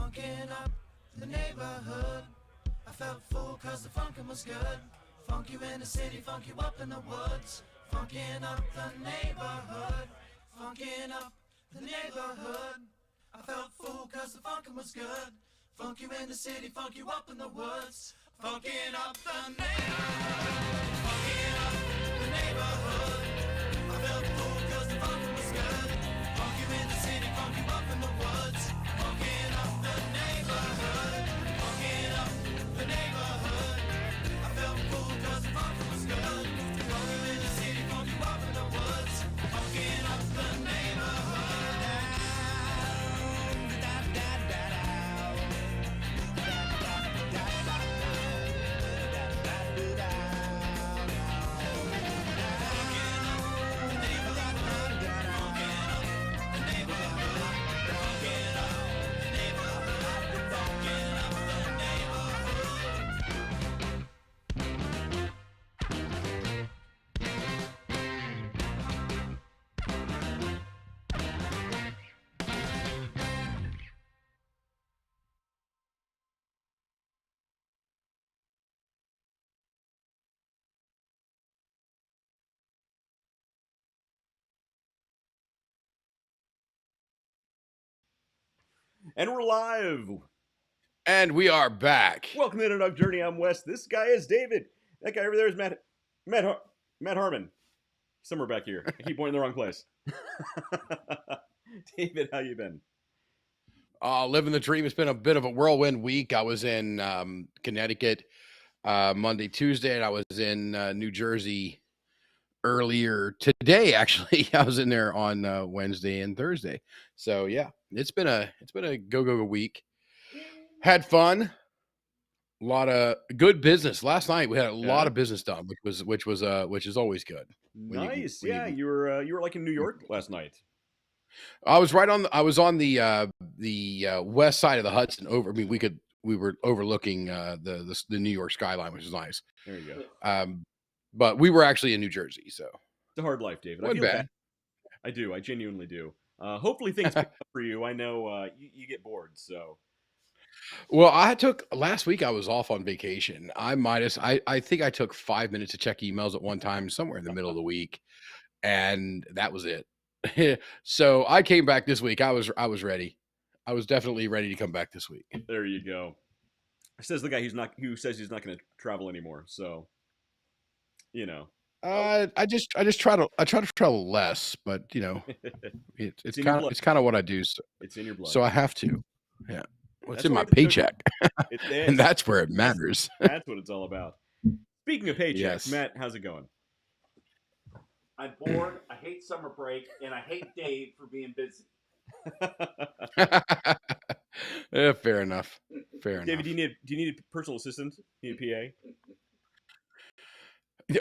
funkin' up the neighborhood. I felt full cause the funkin' was good. Funk you in the city, funk you up in the woods. Funkin' up the neighborhood. Funkin' up the neighborhood. I felt full cause the funkin' was good. Funk you in the city, funk you up in the woods. Funkin' up the neighborhood. Funkin' up the neighborhood. I felt full cause the funkin' was good. Funk you in the city, funk you up in the woods. Funkin' up the neighborhood. Funkin' up the neighborhood. I felt full cause the funkin' was good. Funk you in the city, funk you up in the woods. Funkin' up the neighborhood. And we're live. And we are back. Welcome to Underdog Journey. I'm Wes. This guy is David. That guy over there is Matt Harmon. Somewhere back here. I keep pointing in the wrong place. David, how you been? Living the dream. It's been a bit of a whirlwind week. I was in Connecticut Monday, Tuesday, and I was in New Jersey earlier today. Actually, I was in there on Wednesday and Thursday. So yeah, it's been a go week. Had fun. A lot of good business. Last night we had a lot of business done, which is always good. Nice. You were like in New York last night. I was on the west side of the Hudson. We were overlooking the New York skyline, which is nice. There you go. But we were actually in New Jersey, so it's a hard life, David. Wasn't bad. I do. I genuinely do. Hopefully things pick up for you. I know you get bored, so. Well, last week I was off on vacation. I think I took 5 minutes to check emails at one time somewhere in the middle of the week, and that was it. So I came back this week. I was ready. I was definitely ready to come back this week. There you go. Says the guy who says he's not going to travel anymore. So, you know. I try to travel less, but you know, it's kind of what I do. So, it's in your blood. So I have to. Yeah. Well, it's in my paycheck, and that's where it matters. That's what it's all about. Speaking of paychecks, yes. Matt, how's it going? I'm bored. I hate summer break, and I hate Dave for being busy. Yeah, fair enough. David, do you need a personal assistant? Do you need a PA?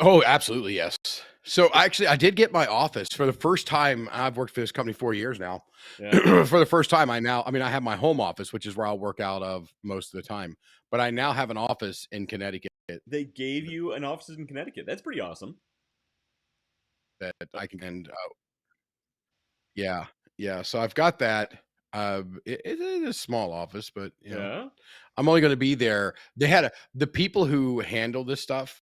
Oh, absolutely, yes. So actually, I did get my office for the first time. I've worked for this company 4 years now. Yeah. For the first time, I have my home office, which is where I'll work out of most of the time. But I now have an office in Connecticut. They gave you an office in Connecticut. That's pretty awesome. That I can, yeah. So I've got that. It is a small office, but you know, I'm only going to be there. The people who handle this stuff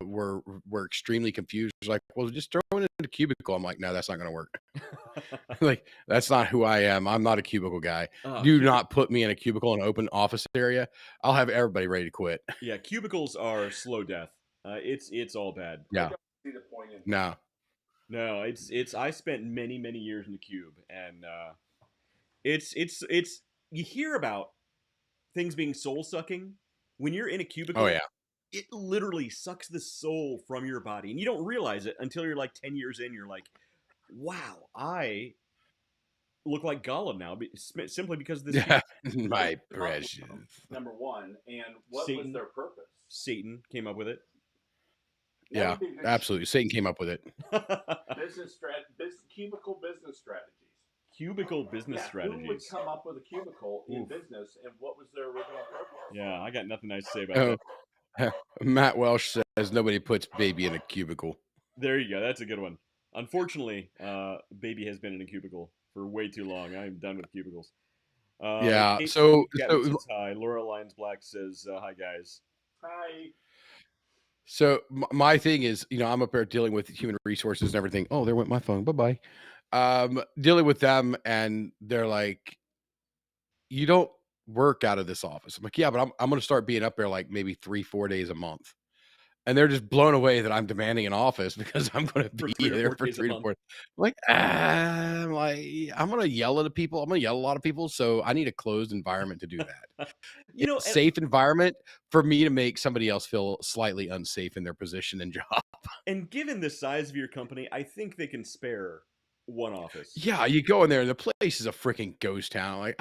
were extremely confused. Like, well, just throw it in a cubicle. I'm like, no, that's not going to work. Like, that's not who I am. I'm not a cubicle guy. Do not put me in a cubicle in an open office area. I'll have everybody ready to quit. Yeah, cubicles are slow death. It's all bad. Yeah. See the point in No, it's. I spent many years in the cube, and it's. You hear about things being soul sucking when you're in a cubicle. Oh yeah. It literally sucks the soul from your body, and you don't realize it until you're like 10 years in. You're like, wow, I look like Gollum now, simply because of this. Yeah, my precious. Number one, and what was their purpose? Satan came up with it. Yeah, absolutely. Satan came up with it. Cubicle business strategies. Cubicle business strategies. Who would come up with a cubicle in business, and what was their original purpose? Yeah, I got nothing nice to say about that. Matt Welsh says nobody puts baby in a cubicle. There you go. That's a good one. Unfortunately, baby has been in a cubicle for way too long. I'm done with cubicles. Yeah. Kate So Chapman says hi. Laura Lyons Black says hi, guys. Hi. my thing is, I'm up there dealing with human resources and everything. Oh, there went my phone. Bye bye. Dealing with them, and they're like, "You don't work out of this office." I'm like, "Yeah, but I'm going to start being up there like maybe 3-4 days a month." And they're just blown away that I'm demanding an office because I'm going to For be 3 to there 4 for days a 3 to month. 4. I'm like, I'm going to yell at people. I'm going to yell at a lot of people. So I need a closed environment to do that. You know, A safe environment for me to make somebody else feel slightly unsafe in their position and job. and given the size of your company, I think they can spare one office. Yeah, you go in there and the place is a freaking ghost town. Like,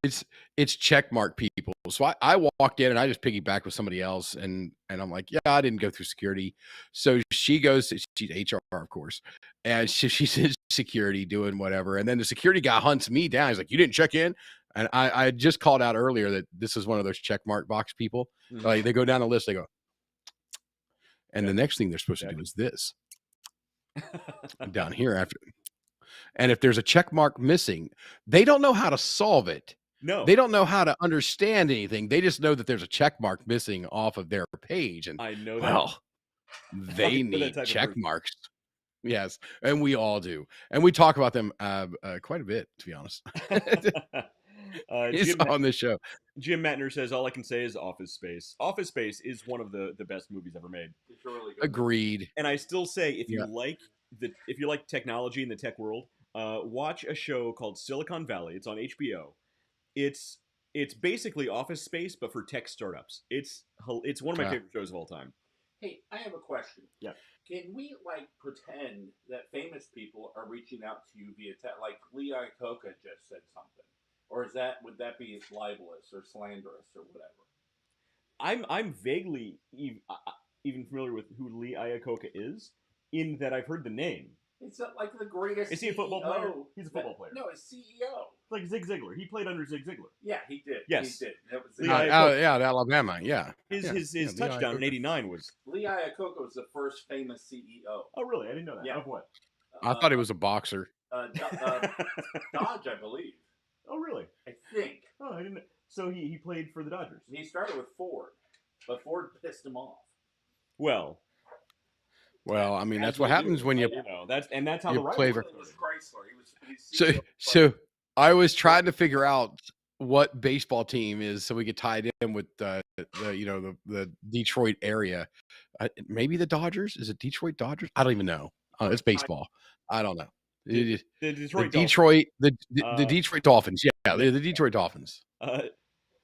it's checkmark people. So I walked in and I just piggybacked with somebody else, and I'm like, yeah, I didn't go through security. So she goes, she's HR, of course, and she's in security doing whatever. And then the security guy hunts me down. He's like, "You didn't check in." And I had just called out earlier that this is one of those checkmark box people. Mhm. Like, they go down the list, they go, and the Check. next thing they're supposed to Check. do is this down here after. And if there's a check mark missing, they don't know how to solve it. No, They don't know how to understand anything. They just know that there's a check mark missing off of their page. And I know that. well, they You're that need type of check person. marks. Yes. And we all do. And we talk about them quite a bit, to be honest. It's on the show. Jim Matner says, "All I can say is Office Space. Office Space is one of the best movies ever made." It's a really good. Agreed. And I still say, if Yeah. you like technology in the tech world, watch a show called Silicon Valley. It's on HBO. It's basically Office Space, but for tech startups. It's one of my favorite shows of all time. Hey, I have a question. Yeah. Can we pretend that famous people are reaching out to you via text? Like Lee Iacocca just said something, or would that be libelous or slanderous or whatever? I'm vaguely even familiar with who Lee Iacocca is, in that I've heard the name. It's like the greatest. Is he a football CEO player? He's a football player. No, he's CEO. Like Zig Ziglar. He played under Zig Ziglar. Yeah, he did. Yes. He did. That was Lee Yeah, Alabama. Yeah. His Lee touchdown in Iacocca. '89 was. Lee Iacocca was the first famous CEO. Oh, really? I didn't know that. Yeah. Of what? I thought he was a boxer. Dodge, I believe. Oh, really? I think. Oh, I didn't. So he played for the Dodgers. He started with Ford, but Ford pissed him off. Well, I mean, that's what happens when you that's how you the play rivalry for. started. Chrysler. So I was trying to figure out what baseball team is so we could tie it in with the Detroit area. Maybe the Dodgers? Is it Detroit Dodgers? I don't even know. It's baseball. I don't know. The Detroit the Detroit Dolphins. Yeah, the Detroit Dolphins. Dolphins.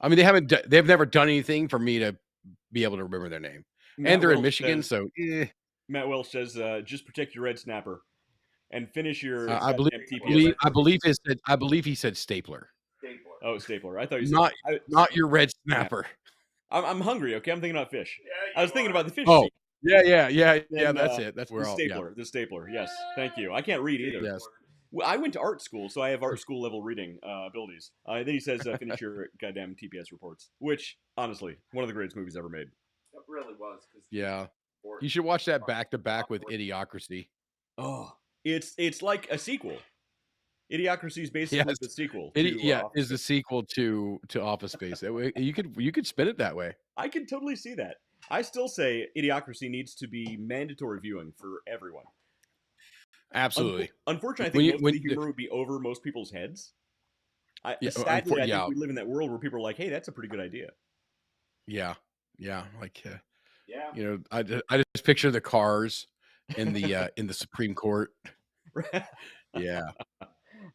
I mean, they've never done anything for me to be able to remember their name. And they're in Michigan, so Matt Welch says, "Just protect your red snapper, and finish your." I believe he said stapler. Oh, stapler. I thought you said not your red snapper. I'm hungry. Okay, I'm thinking about fish. Yeah, I was thinking about the fish. Oh, yeah. Then, That's it. That's where the stapler. The stapler. Yes, thank you. I can't read either. Yes. Well, I went to art school, so I have art school level reading abilities. Then he says, "Finish your goddamn TPS reports," which honestly, one of the greatest movies ever made. It really was. Yeah. You should watch that back to back with Idiocracy. Oh, it's like a sequel. Idiocracy is basically the sequel. Is the sequel to Office Space. You could spin it that way. I could totally see that. I still say Idiocracy needs to be mandatory viewing for everyone. Absolutely. Unfortunately, I think most of the humor would be over most people's heads. Sadly, I think we live in that world where people are like, "Hey, that's a pretty good idea." Yeah. Like, I just picture the cars in the Supreme Court. Yeah.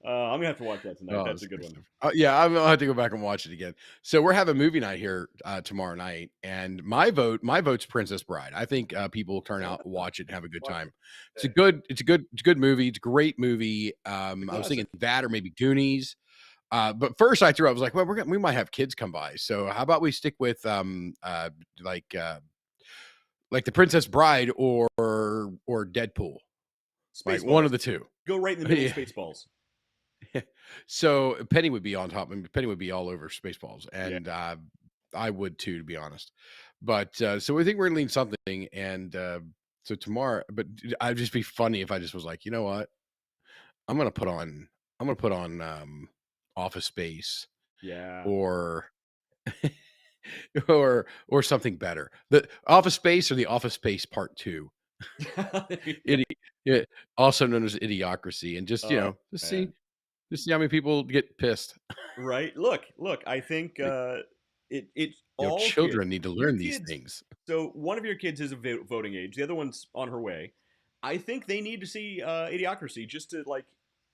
I'm gonna have to watch that tonight. That's a good one. Yeah, I'm gonna have to go back and watch it again. So we're having movie night here tomorrow night, and my vote's Princess Bride. I think people will turn out, watch it, and have a good time. It's a good movie. It's a great movie. I was thinking that or maybe Goonies. But first I was like, well, we might have kids come by. So how about we stick with like the Princess Bride or Deadpool, like one of the two. Go right in the middle of Spaceballs. So Penny would be on top, and Penny would be all over Spaceballs, and I would too, to be honest. But so I think we're gonna lean something, and so tomorrow. But I'd just be funny if I just was like, you know what, I'm gonna put on Office Space Yeah. or or something better. The Office Space or the Office Space Part 2. Idi yeah, also known as Idiocracy, and just, Oh, just man. see how many people get pissed. Right? Look, I think Like, it's all kids. children need to Your learn these kids. things. So one of your kids is of voting age. The other one's on her way. I think they need to see Idiocracy just to like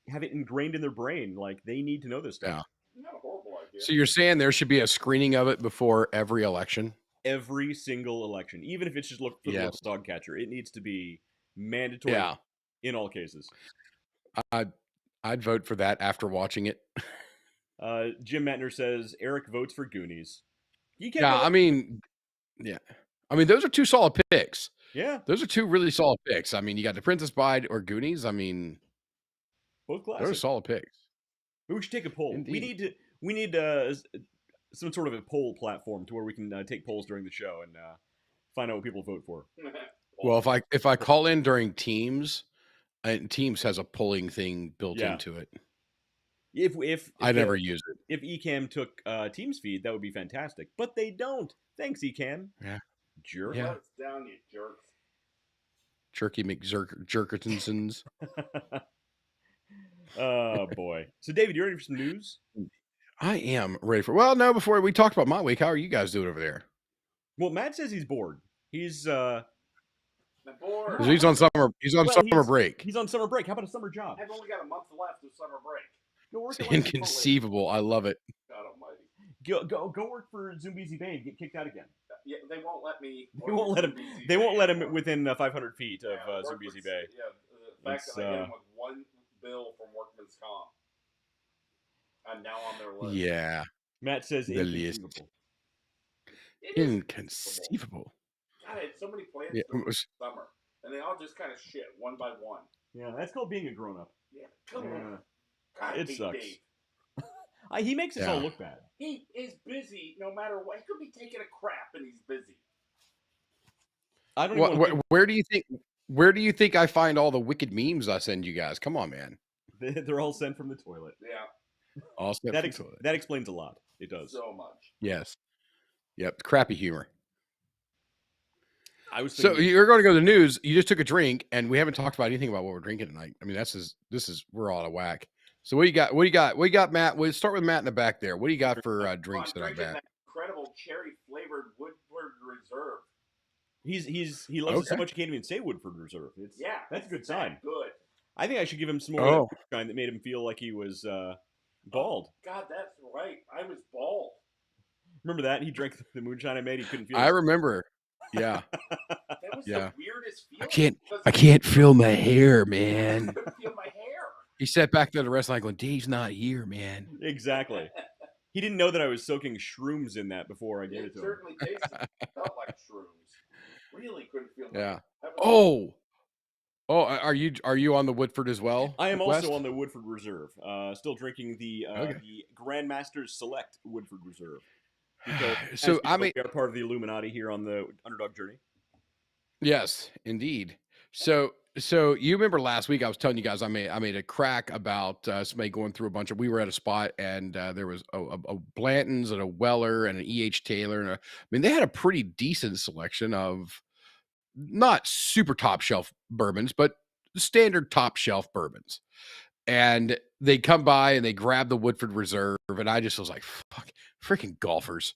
have it ingrained in their brain. Like they need to know this stuff. Yeah. Not a horrible idea. So you're saying there should be a screening of it before every election? Every single election, even if it's just for the Yes. local dog catcher, it needs to be mandatory Yeah. in all cases. I'd vote for that after watching it. Jim Metner says Eric votes for Goonies. You can't Yeah, go- I mean, yeah. I mean, those are two solid picks. yeah, Those are two really solid picks. I mean, you got The Princess Bride or Goonies. I mean, both those are classic. solid picks. We should take a poll. Indeed. We need some sort of a poll platform to where we can take polls during the show and find out what people vote for. Well, if I call in during Teams, and Teams has a polling thing built Yeah. into it. If I never use it. If Ecamm took Teams feed, that would be fantastic. But they don't. Thanks, Ecamm. Yeah. Jerk. Yeah. Shut us down, you jerks. Jerky McJerkertonsons. Oh boy. So David, you ready for some news? I am ready for. Well, no. Before we talked about my week, how are you guys doing over there? Well, Matt says he's bored. He's I'm bored. 'Cause he's on summer. He's on summer break. He's on summer break. How about a summer job? I've only got a month left of summer break. Go work It's at like Chipotle. inconceivable. I love it. God almighty. Go work for Zumbizi Bay and get kicked out again. Yeah, they won't let me. They won't let him. They won't let him within 500 feet of Zumbizi Bay. Yeah, the fact that I hit him with one bill from Workman's Comp. I'm now on their list. Yeah. Matt says The list. inconceivable. It is Inconceivable. God, I had so many plans Yeah, during the summer, and they all just kind of shit one by one. Yeah, that's called being a grown up. Yeah, come on. Yeah. God, It Big sucks. Dave. He makes us all Yeah. look bad. He is busy no matter what. He could be taking a crap and he's busy. I don't even want to Where do you think? Where do you think I find all the wicked memes I send you guys? Come on, man. They're all sent from the toilet. Yeah, All sent That from ex- toilet. that explains a lot. It does. so much. Yes. Yep. Crappy humor. I was So thinking, you're going to go to the news. You just took a drink, and we haven't talked about anything about what we're drinking tonight. I mean, we're all out of whack. So what do you got? What do you got, Matt? We'll start with Matt in the back there. What do you got for drinks I'm tonight, drinking Matt? that incredible cherry flavored Woodford Reserve. he loves it so much he can't even say Woodford Reserve. That's a good it's sign. Good. I think I should give him some more of that moonshine that made him feel like he was bald. God, that's right. I was bald. Remember that? He drank the moonshine I made. He couldn't feel. I remember. Yeah. That was Yeah. the weirdest feeling. I can't feel my hair, man. I couldn't feel my hair. He sat back there at the restaurant going, Dave's not here, man. Exactly. He didn't know that I was soaking shrooms in that before I gave It it to him. certainly tasted, felt like shrooms. Really couldn't feel my Yeah. hair. That was- Are you on the Woodford as well? I am West? also on the Woodford Reserve. Still drinking the Okay. the Grandmaster's Select Woodford Reserve. Because, So, as you I know, mean- we are part of the Illuminati here on the Underdog journey. Yes, indeed. So you remember last week I was telling you guys I made a crack about somebody going through a bunch of. We were at a spot and there was a Blanton's and a Weller and an E.H. Taylor and I mean they had a pretty decent selection of not super top shelf bourbons, but standard top shelf bourbons. And they come by and they grab the Woodford Reserve, and I just was like, "Fuck, freaking golfers!"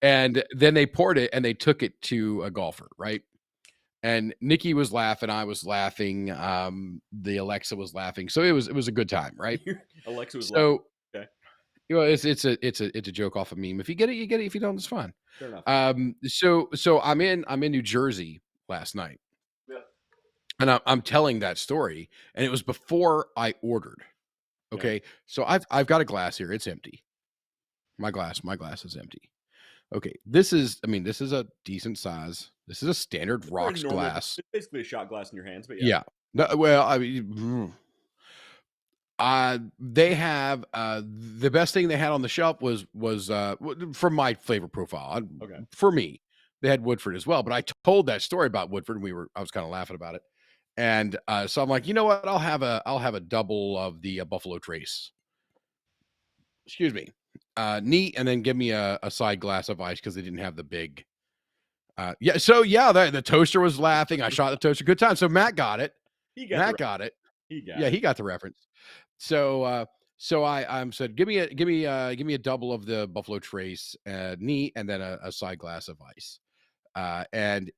And then they poured it and they took it to a golfer, right? And Nikki was laughing, I was laughing, the Alexa was laughing, so it was a good time, right? Alexa was So, Okay. it's a joke off a meme. If you get it, you get it. If you don't, it's fine. Fair enough. So I'm in New Jersey last night, Yeah. and I'm telling that story, and it was before I ordered. Okay, so I've got a glass here. It's empty. My glass is empty. Okay, this is a decent size. This is a standard Very rocks normal. glass. It's basically a shot glass in your hands, but Yeah. No, well, I mean, they have the best thing they had on the shelf was from my flavor profile. Okay. For me, they had Woodford as well. But I told that story about Woodford, and I was kind of laughing about it. And so I'm like, you know what? I'll have a double of the Buffalo Trace. excuse me, neat, and then give me a side glass of ice because they didn't have the big. The toaster was laughing. I shot the toaster. Good time. So Matt got it. He got Matt got it. He got Yeah, it. he got the reference. So I said, give me a double of the Buffalo Trace, neat, and then a side glass of ice. And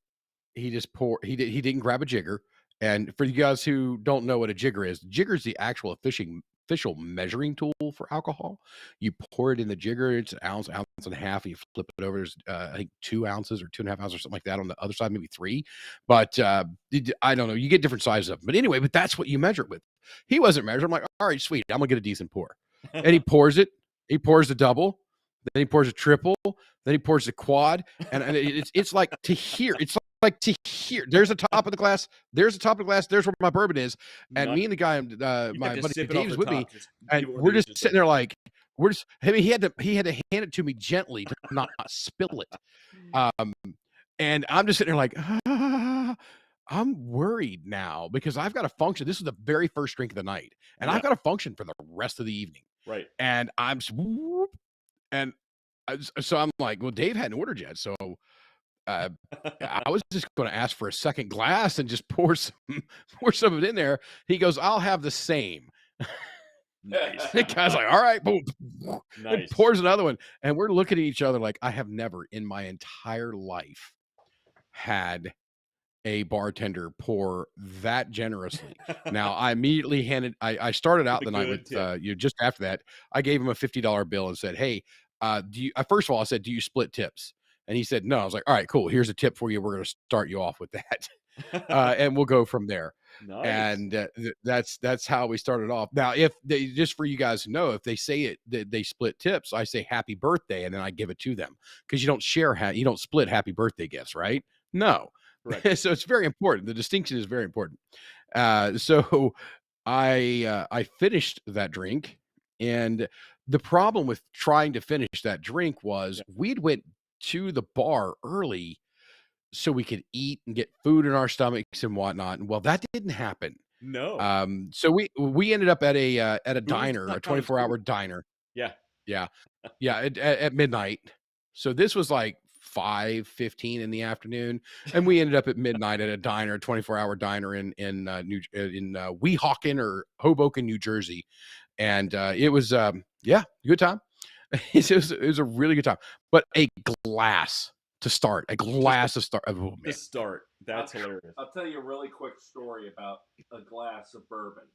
he just he didn't grab a jigger. And for you guys who don't know what a jigger is the actual official measuring tool for alcohol. You pour it in the jigger, it's an ounce and a half, and you flip it over. There's I think 2 ounces or 2.5 ounces or something like that on the other side, maybe 3. But I don't know. You get different sizes of them. But anyway, but that's what you measure it with. He wasn't measured. I'm like, all right, sweet. I'm gonna get a decent pour. And he pours it. He pours the double. Then he pours a triple. Then he pours the quad. And it's like to hear. It's like to hear. There's a top of the glass. There's the top of the glass. There's where my bourbon is. And me and the guy, my buddy Dave's with me, and we're just sitting there like I mean, he had to hand it to me gently to not spill it. And I'm just sitting there like, I'm worried now because I've got to function. This is the very first drink of the night, and I've got to function for the rest of the evening. Right. And so I'm like, well, Dave hadn't ordered yet, so I was just going to ask for a second glass and just pour some of it in there. He goes, I'll have the same. Nice. The guy's like, all right, boom. Nice. And pours another one. And we're looking at each other like, I have never in my entire life had a bartender pour that generously. Now, I immediately I started out the night with just after that, I gave him a $50 bill and said, hey, first of all, I said, do you split tips? And he said, no. I was like, all right, cool. Here's a tip for you. We're going to start you off with that. And we'll go from there. Nice. And that's how we started off. Now, if they, just for you guys to know, if they say it, they split tips, I say happy birthday, and then I give it to them because you don't split happy birthday gifts, right? No. Right. So it's very important. The distinction is very important. So I finished that drink, and the problem with trying to finish that drink was we'd went to the bar early so we could eat and get food in our stomachs and whatnot. And well, that didn't happen. No. So we ended up at a diner, a 24-hour diner. Yeah. At midnight. So this was like 5:15 in the afternoon, and we ended up at midnight at a diner, a 24-hour diner in Weehawken or Hoboken, New Jersey, and it was good time. It was a really good time, but a glass to start. Oh, to start. That's hilarious. I'll tell you a really quick story about a glass of bourbon.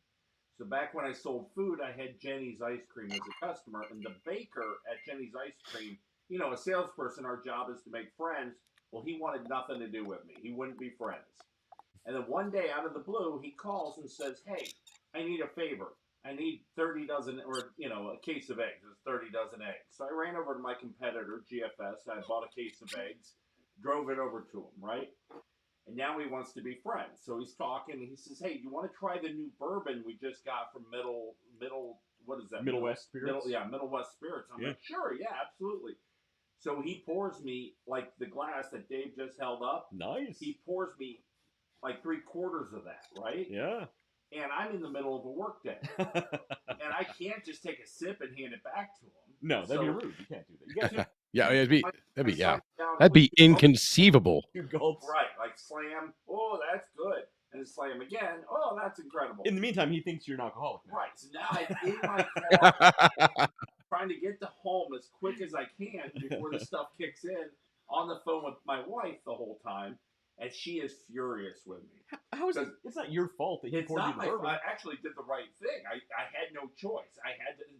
So back when I sold food, I had Jenny's Ice Cream as a customer, and the baker at Jenny's Ice Cream, a salesperson, our job is to make friends. Well, he wanted nothing to do with me. He wouldn't be friends. And then one day, out of the blue, he calls and says, hey, I need a favor. I need 30 dozen, or, a case of eggs. It was 30 dozen eggs. So I ran over to my competitor, GFS. I bought a case of eggs, drove it over to him, right? And now he wants to be friends. So he's talking, and he says, hey, you want to try the new bourbon we just got from what is that? Middle West Spirits? Middle West Spirits. I'm like, sure, yeah, absolutely. So he pours me, like the glass that Dave just held up. Nice. He pours me like 3/4 of that, right? Yeah. And I'm in the middle of a work day. And I can't just take a sip and hand it back to him. No, that'd be rude. You can't do that. That'd be inconceivable. Right, like slam, oh, that's good. And slam again, oh, that's incredible. In the meantime, he thinks you're an alcoholic. Right, so now I'm in my car trying to get to home as quick as I can before the stuff kicks in, on the phone with my wife the whole time. And she is furious with me. How is it? It's not your fault that he poured you the bourbon. I actually did the right thing. I had no choice.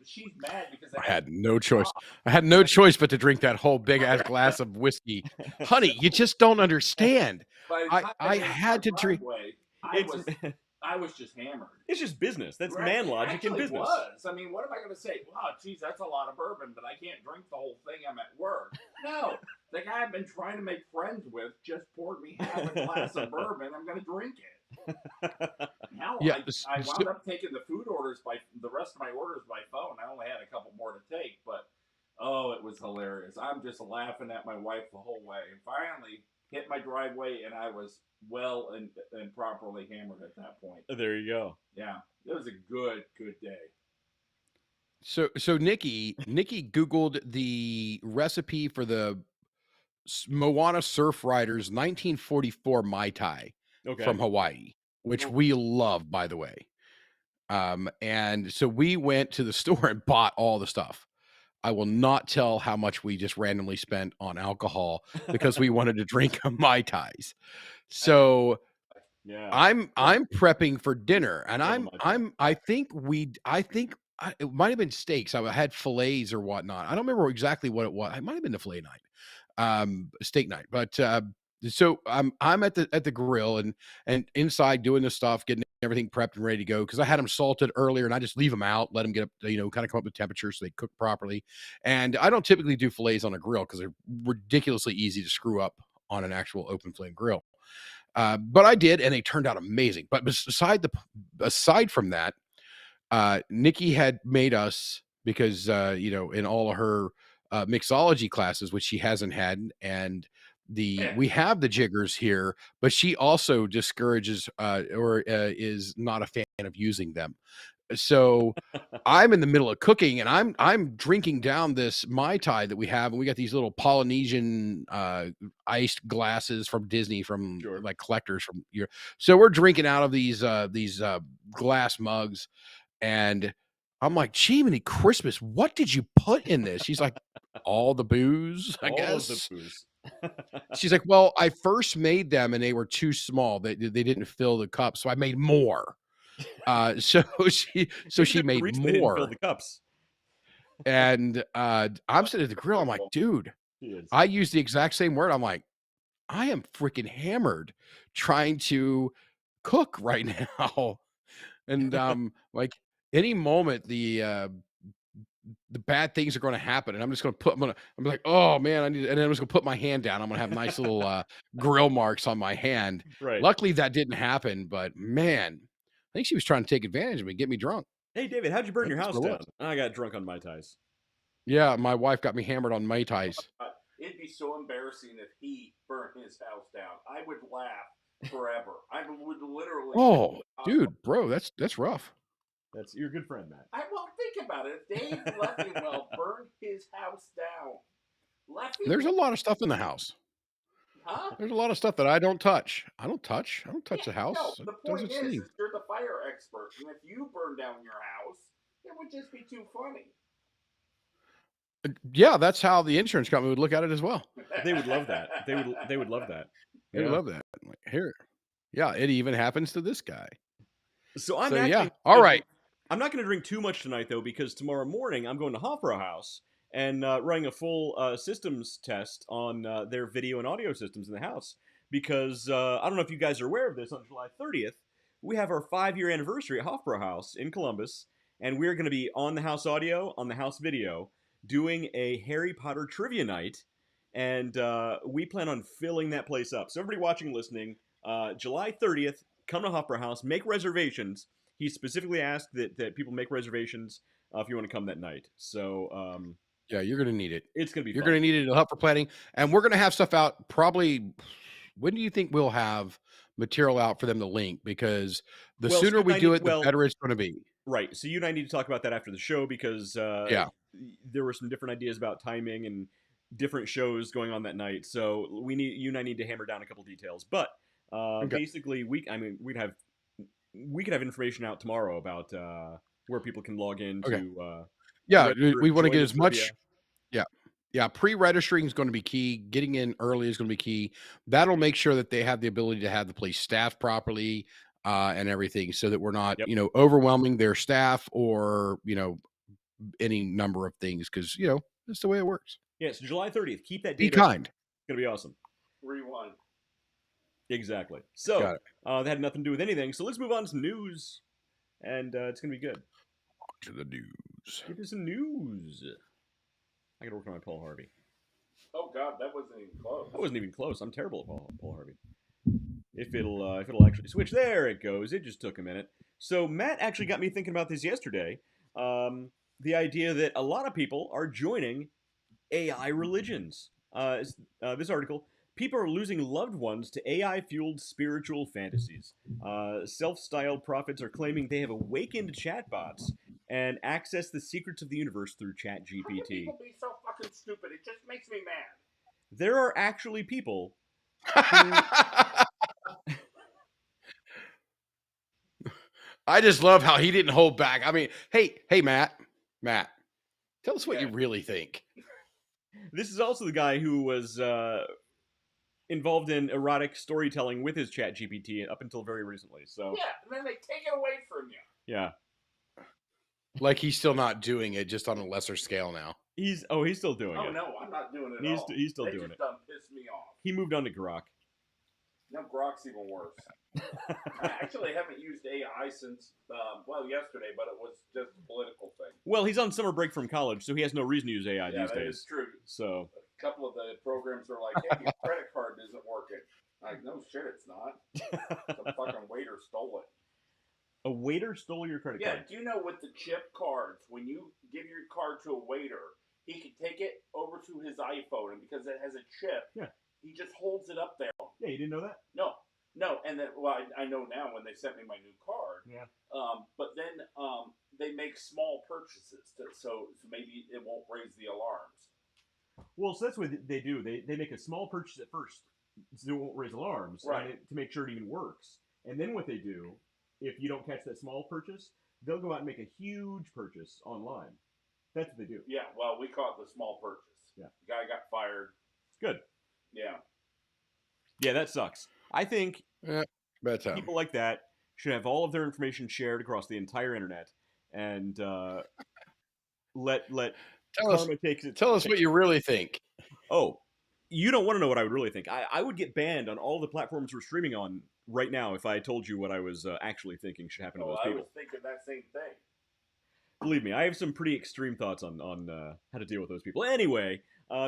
She's mad because I had no choice. I had no choice but to drink that whole big ass glass of whiskey. Honey, you just don't understand. I had to drink. I was just hammered. It's just business. That's man logic in business. Was. I mean, what am I going to say? Wow, geez, that's a lot of bourbon, but I can't drink the whole thing. I'm at work. No, the guy I've been trying to make friends with just poured me half a glass of bourbon. I'm going to drink it. Hell, I wound up taking the rest of my orders by phone. I only had a couple more to take, but it was hilarious. I'm just laughing at my wife the whole way. And finally hit my driveway, and I was well and properly hammered at that point. There you go. Yeah, it was a good day. So Nikki Googled the recipe for the Moana Surf Riders 1944 Mai Tai Okay. from Hawaii, which Oh, we love, by the way. And so we went to the store and bought all the stuff. I will not tell how much we just randomly spent on alcohol because we wanted to drink Mai Tais. So Yeah. I'm prepping for dinner, and Love a Mai Tai. I think it might have been steaks. I had fillets or whatnot. I don't remember exactly what it was. It might have been the fillet night, steak night. But so I'm at the grill and inside doing the stuff, getting everything prepped and ready to go because I had them salted earlier, and I just leave them out, let them get up, kind of come up with temperature so they cook properly. And I don't typically do fillets on a grill because they're ridiculously easy to screw up on an actual open flame grill. But I did, and they turned out amazing. But aside from that, Nikki had made us because in all of her mixology classes, which she hasn't had, and we have the jiggers here, but she also discourages or is not a fan of using them. So I'm in the middle of cooking and I'm drinking down this Mai Tai that we have, and we got these little Polynesian iced glasses from Disney from Sure. like collectors from your. So we're drinking out of these glass mugs, and I'm like, Jiminy Christmas, what did you put in this? She's like, all the booze, I All of the guess. booze. She's like, well, I first made them and they were too small. They didn't fill the cup, so I made more. So she Maybe there's a made reason they didn't fill more. the cups. And I'm sitting at the grill. I'm like, dude, She is. I use the exact same word. I'm like, I am freaking hammered trying to cook right now. And like any moment the bad things are going to happen, and I'm just going to I'm like, oh man, and then I'm just going to put my hand down. I'm going to have nice little grill marks on my hand. Right. Luckily that didn't happen, but man, I think she was trying to take advantage of me, get me drunk. Hey, David, how'd you burn your That's house what it down? was. I got drunk on Mai Tais. Yeah, my wife got me hammered on Mai Tais. it'd be so embarrassing if he burnt his house down. I would laugh forever. I would literally. Oh, dude, bro, that's rough. You're a good friend, Matt. I won't think about it. If Dave Leffingwell burned his house down, There's a lot of stuff in the house. Huh? There's a lot of stuff that I don't touch. I don't touch the house. No, It the does point its is thing. you're the fire expert, and if you burn down your house, it would just be too funny. Yeah, that's how the insurance company would look at it as well. They would love that. They would love that. They would love that. Like, here. Yeah, it even happens to this guy. So I'm So, actually yeah. All right. I'm not going to drink too much tonight though, because tomorrow morning I'm going to Hofbräu House and running a full systems test on their video and audio systems in the house. Because I don't know if you guys are aware of this, on July 30th we have our 5-year anniversary at Hofbräu House in Columbus, and we're going to be on the house audio, on the house video, doing a Harry Potter trivia night, and we plan on filling that place up. So everybody watching and listening, July 30th, come to Hofbräu House, make reservations. He specifically asked that people make reservations if you want to come that night. So yeah, you're going to need it. It's going to be You're fun. going to need it to help for planning. And we're going to have stuff out probably. When do you think we'll have material out for them to link? Because the sooner we do it, the better it's going to be. Right. So you and I need to talk about that after the show, because there were some different ideas about timing and different shows going on that night. So you and I need to hammer down a couple details. But basically, we could have information out tomorrow about where people can log in to. We want to get as much. Yeah. Pre-registering is going to be key. Getting in early is going to be key. That'll make sure that they have the ability to have the place staffed properly and everything, so that we're not, overwhelming their staff or, any number of things, because, that's the way it works. Yeah, so July 30th. Keep that date. Be kind. It's going to be awesome. Rewind. Exactly. So that had nothing to do with anything. So let's move on to some news, and it's going to be good. To the news. Get to some news. I got to work on my Paul Harvey. Oh God, that wasn't even close. That wasn't even close. I'm terrible at Paul Harvey. If it'll actually switch, there it goes. It just took a minute. So Matt actually got me thinking about this yesterday. The idea that a lot of people are joining AI religions. This article: People are losing loved ones to AI-fueled spiritual fantasies. Self-styled prophets are claiming they have awakened chatbots and access the secrets of the universe through How can ChatGPT. people be so fucking stupid? It just makes me mad. There are actually people who I just love how he didn't hold back. I mean, hey, Matt, tell us what Yeah. you really think. This is also the guy who was involved in erotic storytelling with his ChatGPT up until very recently. So Yeah, and then they take it away from you. yeah, Like he's still not doing it, just on a lesser scale now. he's still doing Oh it. no, I'm not doing it He's at all. he's still They doing just it. done piss me off. He moved on to Grok. No, Grok's even worse. I actually haven't used AI since yesterday, but it was just a political thing. Well, he's on summer break from college, so he has no reason to use AI Yeah, these that days. is true. So A couple of the programs are like, "Hey, your credit card isn't working." I'm like, no shit, it's not. The fucking waiter stole it. a waiter stole your credit Yeah, card. do you know with the chip cards, when you give your card to a waiter, he can take it over to his iPhone, and because it has a chip, Yeah. he just holds it up there. Yeah, you didn't know that? No, and then I know now when they sent me my new card. Yeah. But then they make small purchases, so maybe it won't raise the alarms. Well, so that's what they do. They make a small purchase at first, so it won't raise alarms, Right. to make sure it even works. And then what they do, if you don't catch that small purchase, they'll go out and make a huge purchase online. That's what they do. Yeah, well, we caught the small purchase. Yeah. The guy got fired. Good. Yeah. Yeah, that sucks. I think Bad time. people like that should have all of their information shared across the entire internet, and let Tell us, karma take its. tell us what you really think. Oh, you don't want to know what I would really think. I would get banned on all the platforms we're streaming on right now if I told you what I was actually thinking should happen to those I people. was thinking that same thing. Believe me, I have some pretty extreme thoughts on how to deal with those people. Anyway,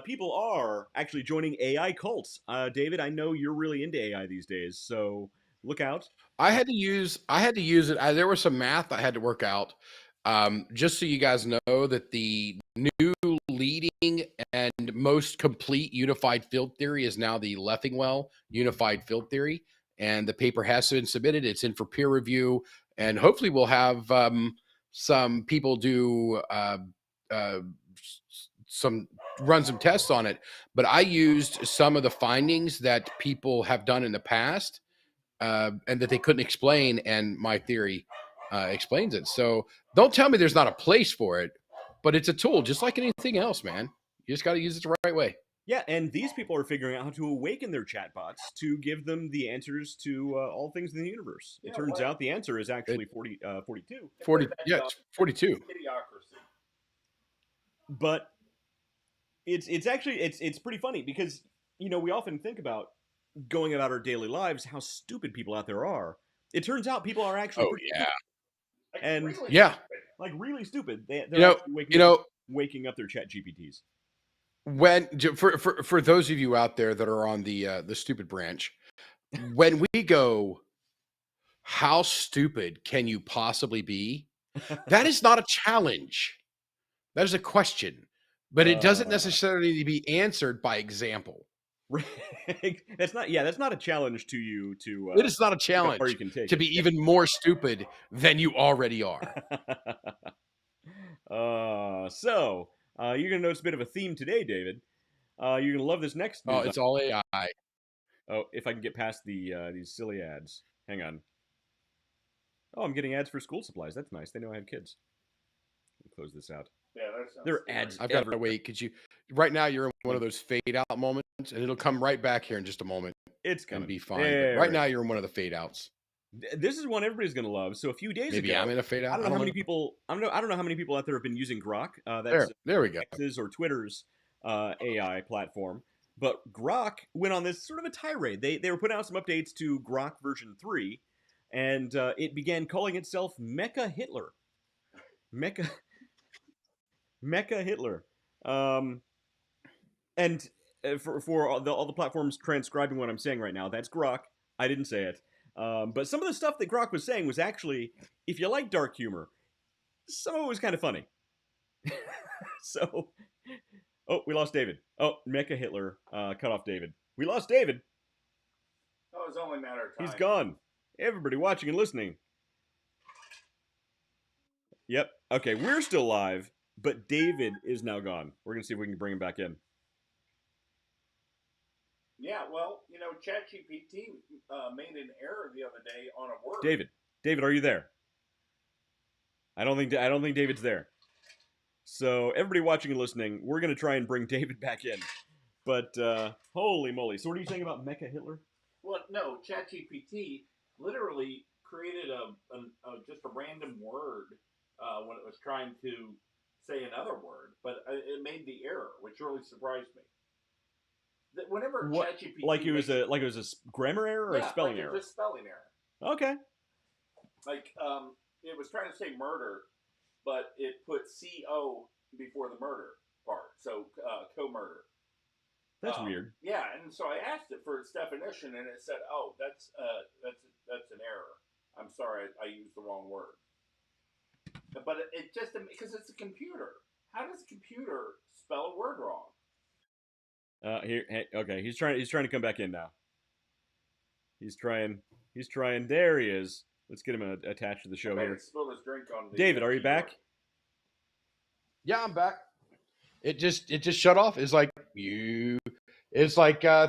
people are actually joining AI cults. David, I know you're really into AI these days, so look out. I had to use it. There was some math I had to work out. Just so you guys know that the new leading and most complete unified field theory is now the Leffingwell unified field theory, and the paper has been submitted. It's in for peer review, and hopefully we'll have some people do some tests on it. But I used some of the findings that people have done in the past, and that they couldn't explain, and my theory explains it. So don't tell me there's not a place for it, but it's a tool just like anything else, man. You just got to use it the right way. Yeah, and these people are figuring out how to awaken their chatbots to give them the answers to all things in the universe. Yeah, It turns what? out the answer is actually 42. 40, yeah, it's 42. Idiocracy. But it's actually it's pretty funny because we often think about going about our daily lives how stupid people out there are. It turns out people are actually Oh pretty yeah, Like, And- really yeah. stupid. like really stupid. They're know- actually waking up their chat GPTs. When for those of you out there that are on the stupid branch, when we go, how stupid can you possibly be? That is not a challenge. That is a question, but it doesn't necessarily need to be answered by example. That's not a challenge to you to It is not a how far challenge you can take to it. be even more stupid than you already are. So you're gonna notice a bit of a theme today, David. You're gonna love this next news. Oh, it's all AI. Oh, if I can get past these silly ads. Hang on. Oh, I'm getting ads for school supplies. That's nice. They know I have kids. Let me close this out. Yeah, that sounds There are scary. ads. I've got to wait. Could you? Right now, you're in one of those fade out moments, and it'll come right back here in just a moment It's and coming. be fine. There But right it now, is. you're in one of the fade outs. This is one everybody's gonna love. So a few days Maybe ago, I'm in a fade out. I don't know how many people. I don't know how many people out there have been using Grok. That's There we go. X's or Twitter's AI platform. But Grok went on this sort of a tirade. They were putting out some updates to Grok version 3, and it began calling itself Mecha Hitler. Mecha Hitler. And for all the platforms transcribing what I'm saying right now, that's Grok. I didn't say it. But some of the stuff that Grok was saying was actually, if you like dark humor, some of it was kind of funny. So, oh, we lost David. Oh, Mecha Hitler cut off David. We lost David. Oh, it's only a matter of time. He's gone. Everybody watching and listening. Yep. Okay, we're still live, but David is now gone. We're going to see if we can bring him back in. Yeah, well, you know, ChatGPT made an error the other day on a word. David, are you there? I don't think David's there. So everybody watching and listening, we're going to try and bring David back in. But holy moly! So what are you saying about Mecha Hitler? Well, no, ChatGPT literally created just a random word when it was trying to say another word, but it made the error, which really surprised me. That whenever ChatGPT like it was a grammar error or a spelling error? Just spelling error. Okay. Like it was trying to say murder, but it put CO before the murder part, so co-murder. That's weird. Yeah, and so I asked it for its definition, and it said, "Oh, that's an error. I'm sorry, I used the wrong word." But it just because it's a computer. How does a computer spell a word wrong? Okay, he's trying to come back in now. He's trying. There he is. Let's get him attached to the show here. Spilled his drink on the David, are you back? Yeah, I'm back. It just shut off. It's like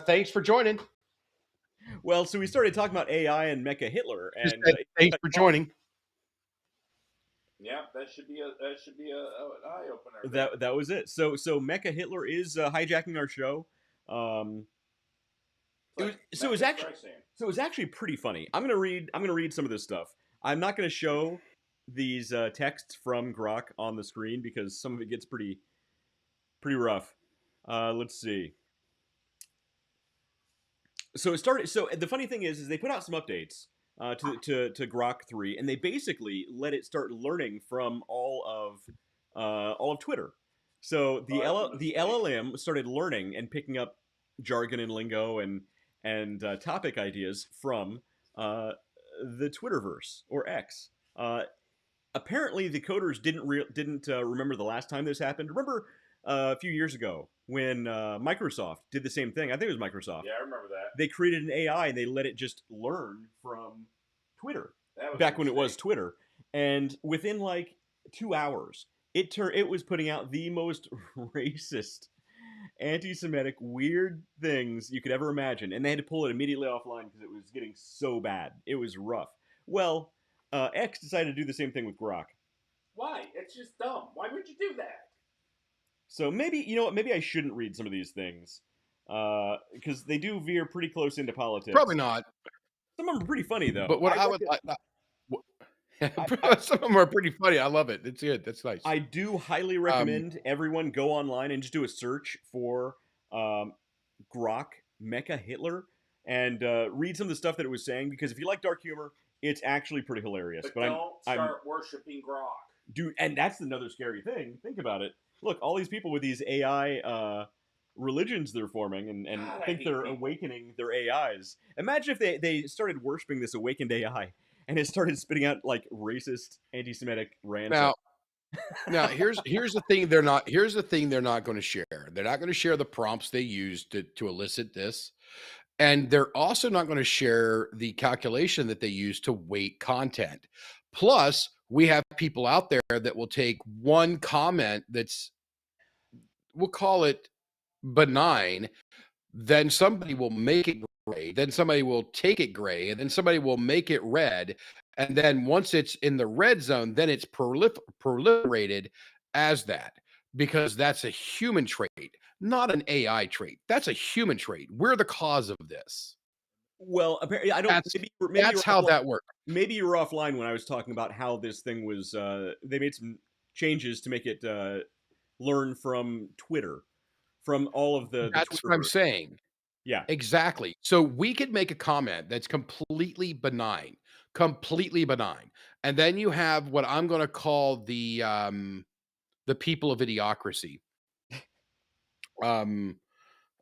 thanks for joining. Well, so we started talking about AI and Mecha Hitler, and thanks for joining. Yeah, that should be an eye opener. That was it. So Mecha Hitler is hijacking our show. It was actually pretty funny. I'm gonna read some of this stuff. I'm not gonna show these texts from Grok on the screen because some of it gets pretty rough. Let's see. So it started. So the funny thing is they put out some updates to Grok 3, and they basically let it start learning from all of Twitter. So the LLM started learning and picking up jargon and lingo and topic ideas from the Twitterverse or X. Apparently, the coders didn't remember the last time this happened. Remember a few years ago when Microsoft did the same thing? I think it was Microsoft. Yeah, I remember that. They created an AI and they let it just learn from Twitter back when it was Twitter, and within like 2 hours, it was putting out the most racist, anti-Semitic, weird things you could ever imagine, and they had to pull it immediately offline because it was getting so bad. It was rough. Well, X decided to do the same thing with Grok. Why? It's just dumb. Why would you do that? So maybe I shouldn't read some of these things because they do veer pretty close into politics. Probably not. Some of them are pretty funny though. But what some of them are pretty funny. I love it. It's good. That's nice. I do highly recommend everyone go online and just do a search for Grok Mecha Hitler and read some of the stuff that it was saying, because if you like dark humor, it's actually pretty hilarious. But don't start worshiping Grok. Dude, and that's another scary thing. Think about it. Look, all these people with these AI religions they're forming and God, think they're awakening their AIs. Imagine if they started worshiping this awakened AI and it started spitting out like racist, anti-Semitic rants. Now here's the thing they're not going to share. They're not going to share the prompts they used to elicit this. And they're also not going to share the calculation that they use to weight content. Plus, we have people out there that will take one comment that's, we'll call it benign, then somebody will make it gray, then somebody will take it gray, and then somebody will make it red. And then once it's in the red zone, then it's proliferated as that, because that's a human trait, not an AI trait. That's a human trait. We're the cause of this. Well, apparently, I don't. Maybe that's how that works. Maybe you were offline when I was talking about how this thing was. They made some changes to make it learn from Twitter, from all of the. That's what I'm saying. Yeah, exactly. So we could make a comment that's completely benign, and then you have what I'm going to call the people of idiocracy.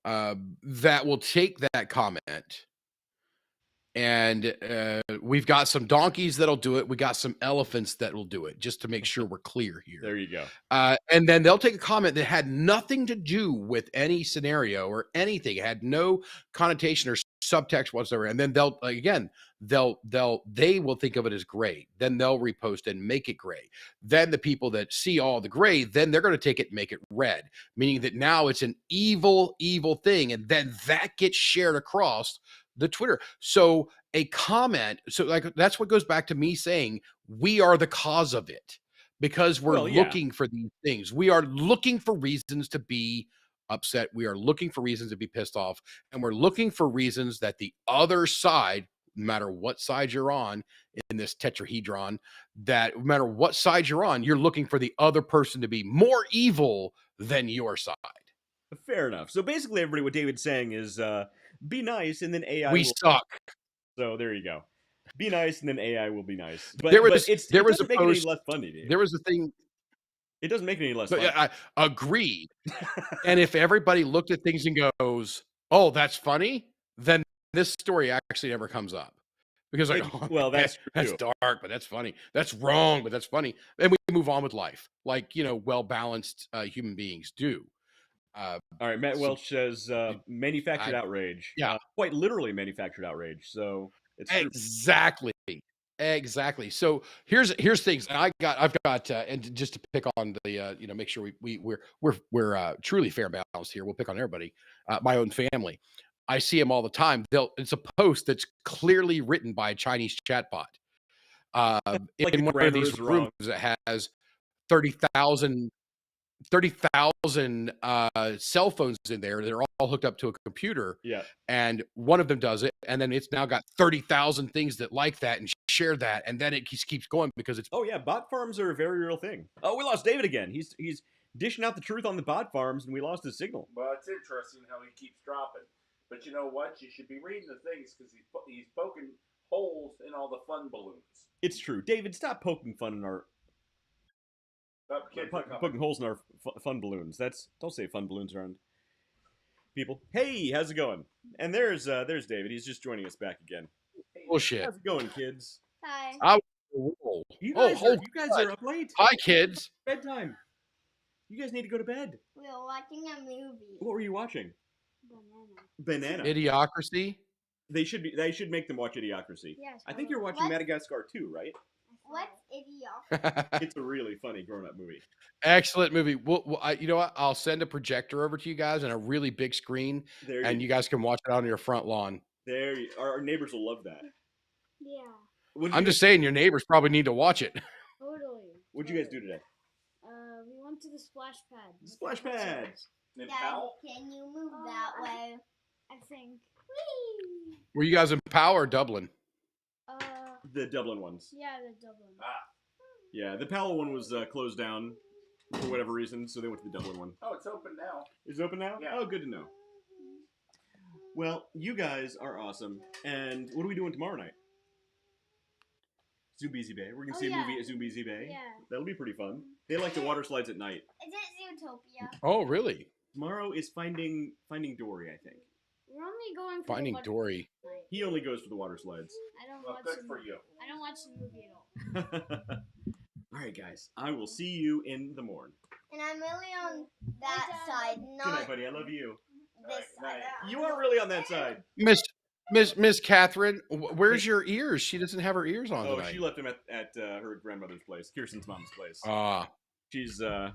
That will take that comment And we've got some donkeys that'll do it. We got some elephants that will do it, just to make sure we're clear here. There you go. And then they'll take a comment that had nothing to do with any scenario or anything. It had no connotation or subtext whatsoever. And then they'll they will think of it as gray. Then they'll repost and make it gray. Then the people that see all the gray, then they're going to take it and make it red, meaning that now it's an evil thing. And then that gets shared across the Twitter. So a comment, so like that's what goes back to me saying we are the cause of it, because we're looking for these things. We are looking for reasons to be upset. We are looking for reasons to be pissed off, and we're looking for reasons that the other side, no matter what side you're on in this tetrahedron, that no matter what side you're on, you're looking for the other person to be more evil than your side. Fair enough. So basically, everybody, what David's saying is, be nice, and then AI We will suck. So there you go. Be nice, and then AI will be nice. But There it was doesn't a make it any post. less funny, Dave. There was a thing. It doesn't make it any less But funny. I agreed. And if everybody looked at things and goes, "Oh, that's funny," then this story actually never comes up. Because like, well, that's dark, but that's funny. That's wrong, but that's funny. And we move on with life, like well-balanced human beings do. All right, Matt Welch says manufactured outrage. Yeah, quite literally manufactured outrage. So it's exactly. Exactly. So here's things. And I've got and just to pick on the make sure we're truly fair and balanced here. We'll pick on everybody. My own family. I see them all the time. It's a post that's clearly written by a Chinese chatbot. like in one of these rooms that has 30,000 cell phones in there. They're all hooked up to a computer. Yeah. And one of them does it. And then it's now got 30,000 things that like that and share that. And then it keeps going because it's. Oh, yeah. Bot farms are a very real thing. Oh, we lost David again. He's dishing out the truth on the bot farms, and we lost his signal. Well, it's interesting how he keeps dropping. But you know what? You should be reading the things because he's poking holes in all the fun balloons. It's true. David, stop poking fun in our. Poking holes in our fun balloons. Don't say fun balloons around people. Hey, how's it going? And there's David. He's just joining us back again. Bullshit. How's it going, kids? Hi. You guys are up late. Hi, kids. Bedtime. You guys need to go to bed. We were watching a movie. What were you watching? Banana. Idiocracy. They should make them watch Idiocracy. Yes. I think you're watching Madagascar too, right? What's Idiocracy? It's a really funny grown-up movie. Excellent movie. Well, you know what? I'll send a projector over to you guys and a really big screen, and you guys can watch it on your front lawn. Our neighbors will love that. Yeah. I'm just saying, your neighbors probably need to watch it. Totally. What'd you guys do today? We went to the splash pad. Splash pad. Dad, can you move that way? I think. Whee! Were you guys in Powell or Dublin? The Dublin ones. Yeah, the Dublin. Yeah, the Powell one was closed down for whatever reason, so they went to the Dublin one. Oh, it's open now. Is it open now? Yeah. Oh, good to know. Well, you guys are awesome. And what are we doing tomorrow night? Zoobiezi Bay. We're going to see a movie at Zoobiezi Bay. Yeah. That'll be pretty fun. They like the water slides at night. Is it Zootopia? Oh, really? Tomorrow is Finding Dory, I think. We're only going for Finding the Dory. Night. He only goes for the water slides. I don't Well, watch good the for movie. you. I don't watch the movie at all. All right, guys. I will see you in the morning. And I'm really on that side, not Good night, buddy. I love you. this side. You are really on that side. Miss Catherine, where's your ears? She doesn't have her ears on tonight. She left them at her grandmother's place, Kirsten's mom's place. She's a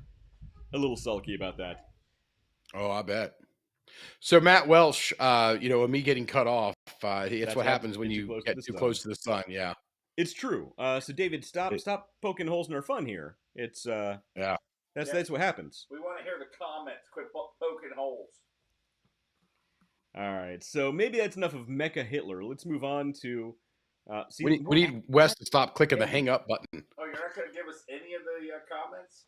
little sulky about that. Oh, I bet. So Matt Welsh, me getting cut off, that's what happens when you get too close to the sun. Yeah. It's true. So David, stop poking holes in our fun here. It's that's what happens. We want to hear the comments. Quit poking holes. All right. So maybe that's enough of Mecha Hitler. Let's move on to we need Wes to stop clicking the hang up button. Oh, you're not going to give us any of the comments?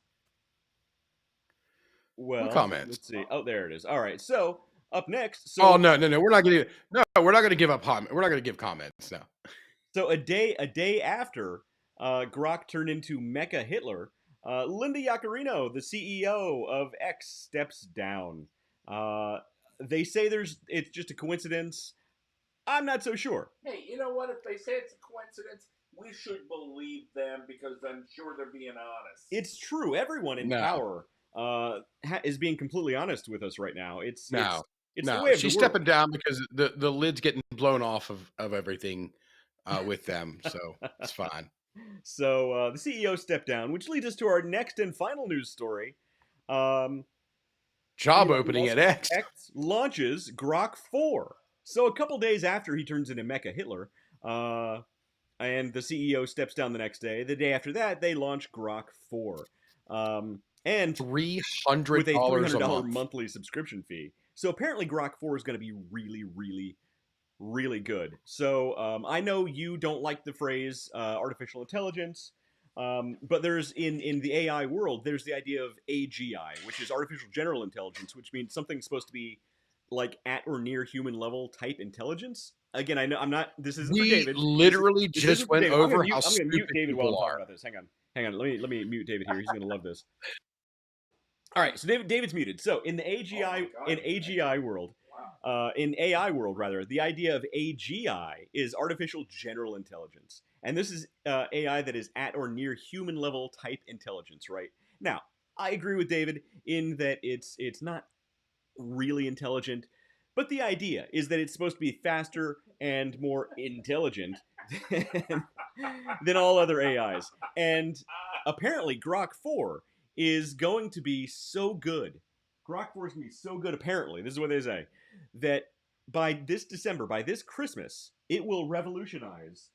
Well, what comments? Let's see. Oh, there it is. All right. So up next. So, oh no, we're not going to give up comment. We're not going to give comments. No. So a day after Grok turned into Mecha Hitler, Linda Yaccarino, the CEO of X, steps down. They say it's just a coincidence. I'm not so sure. Hey, you know what? If they say it's a coincidence, we should believe them because I'm sure they're being honest. It's true. Everyone in No. power is being completely honest with us right now. It's No. the No, way of she's the world. stepping down because the lid's getting blown off of everything with them, so it's fine. So the CEO stepped down, which leads us to our next and final news story. Job Elon opening Musk at X. launches Grok 4. So a couple days after he turns into Mecha Hitler, and the CEO steps down the next day. The day after that, they launch Grok 4. And $300 with a $300 a month. monthly subscription fee. So apparently Grok 4 is going to be really, really, really good. So I know you don't like the phrase artificial intelligence, but there's in the AI world, there's the idea of AGI, which is artificial general intelligence, which means something's supposed to be like at or near human level type intelligence. Again, I know I'm not. This isn't for David. We literally This just isn't for went David. over I'm how gonna mute stupid David while I'm people talking are. about this. Hang on. Let me mute David here. He's gonna love this. All right, so David's muted. So in the AGI AGI world, in AI world rather, the idea of AGI is artificial general intelligence, and this is AI that is at or near human level type intelligence. Right now, I agree with David in that it's not really intelligent, but the idea is that it's supposed to be faster and more intelligent than all other AIs, and apparently Grok 4 is going to be so good. Grok 4 is going to be so good, apparently, this is what they say, that by this December, by this Christmas, it will revolutionize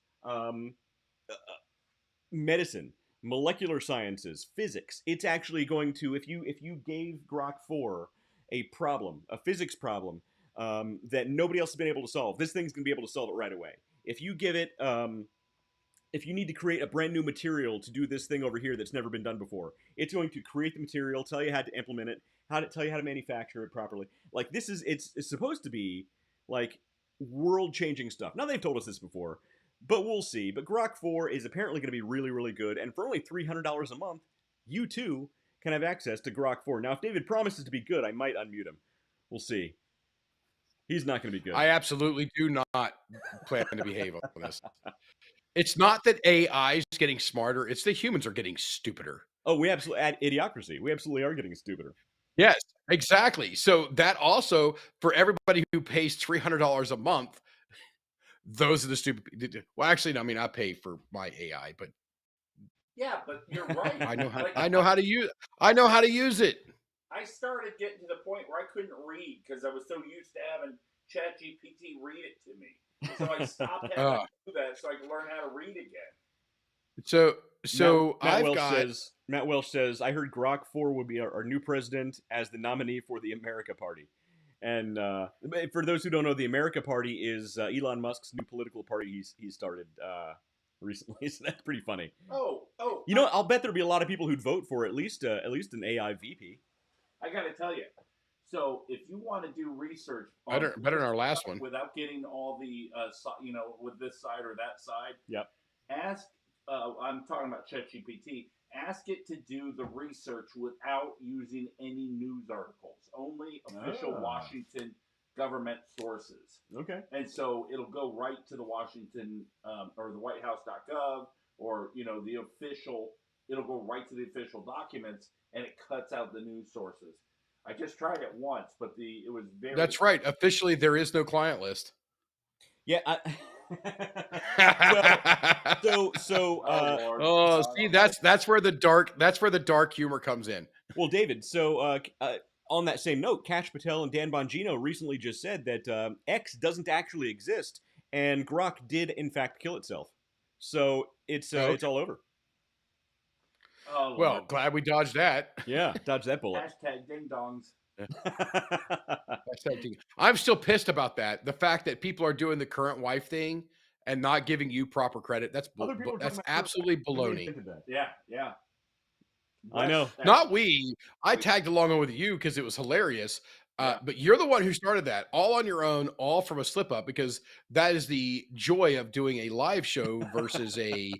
medicine, molecular sciences, physics. It's actually going to, if you gave Grok 4 a problem, a physics problem, that nobody else has been able to solve, this thing's going to be able to solve it right away. If you give it if you need to create a brand new material to do this thing over here that's never been done before, it's going to create the material, tell you how to implement it, tell you how to manufacture it properly. Like it's supposed to be like world-changing stuff. Now they've told us this before, but we'll see. But Grok 4 is apparently going to be really, really good, and for only $300 a month, you too can have access to Grok 4. Now, if David promises to be good, I might unmute him. We'll see. He's not going to be good. I absolutely do not plan to behave on this. It's not that AI is getting smarter; it's that humans are getting stupider. Oh, we absolutely add idiocracy. We absolutely are getting stupider. Yes, exactly. So that also, for everybody who pays $300 a month, those are the stupid. Well, actually, I mean, I pay for my AI, but yeah, but you're right. I know how. Like, I know how to use. I know how to use it. I started getting to the point where I couldn't read because I was so used to having ChatGPT read it to me. So I stopped having to do that so I could learn how to read again. So Matt Welch says, I heard Grok 4 would be our new president as the nominee for the America Party. And for those who don't know, the America Party is Elon Musk's new political party he started recently. So that's pretty funny. Oh. You know, I'll bet there'll be a lot of people who'd vote for at least an AI VP. I got to tell you. So if you want to do research better than our last one without getting all the with this side or that side, yep. Ask. I'm talking about ChatGPT. Ask it to do the research without using any news articles. Only official Washington government sources. Okay. And so it'll go right to the Washington or the WhiteHouse.gov or the official. It'll go right to the official documents, and it cuts out the news sources. I just tried it once, but it was very. That's right. Officially, there is no client list. Yeah. See, that's where the dark humor comes in. Well, David, so on that same note, Kash Patel and Dan Bongino recently just said that X doesn't actually exist, and Grok did in fact kill itself. So it's all over. Oh, well, Lord. Glad we dodged that. Yeah, dodge that bullet. Hashtag ding dongs. I'm still pissed about that. The fact that people are doing the current wife thing and not giving you proper credit. That's absolutely baloney. Yeah. I know. Not we. I tagged along with you because it was hilarious. But you're the one who started that all on your own, all from a slip up, because that is the joy of doing a live show versus a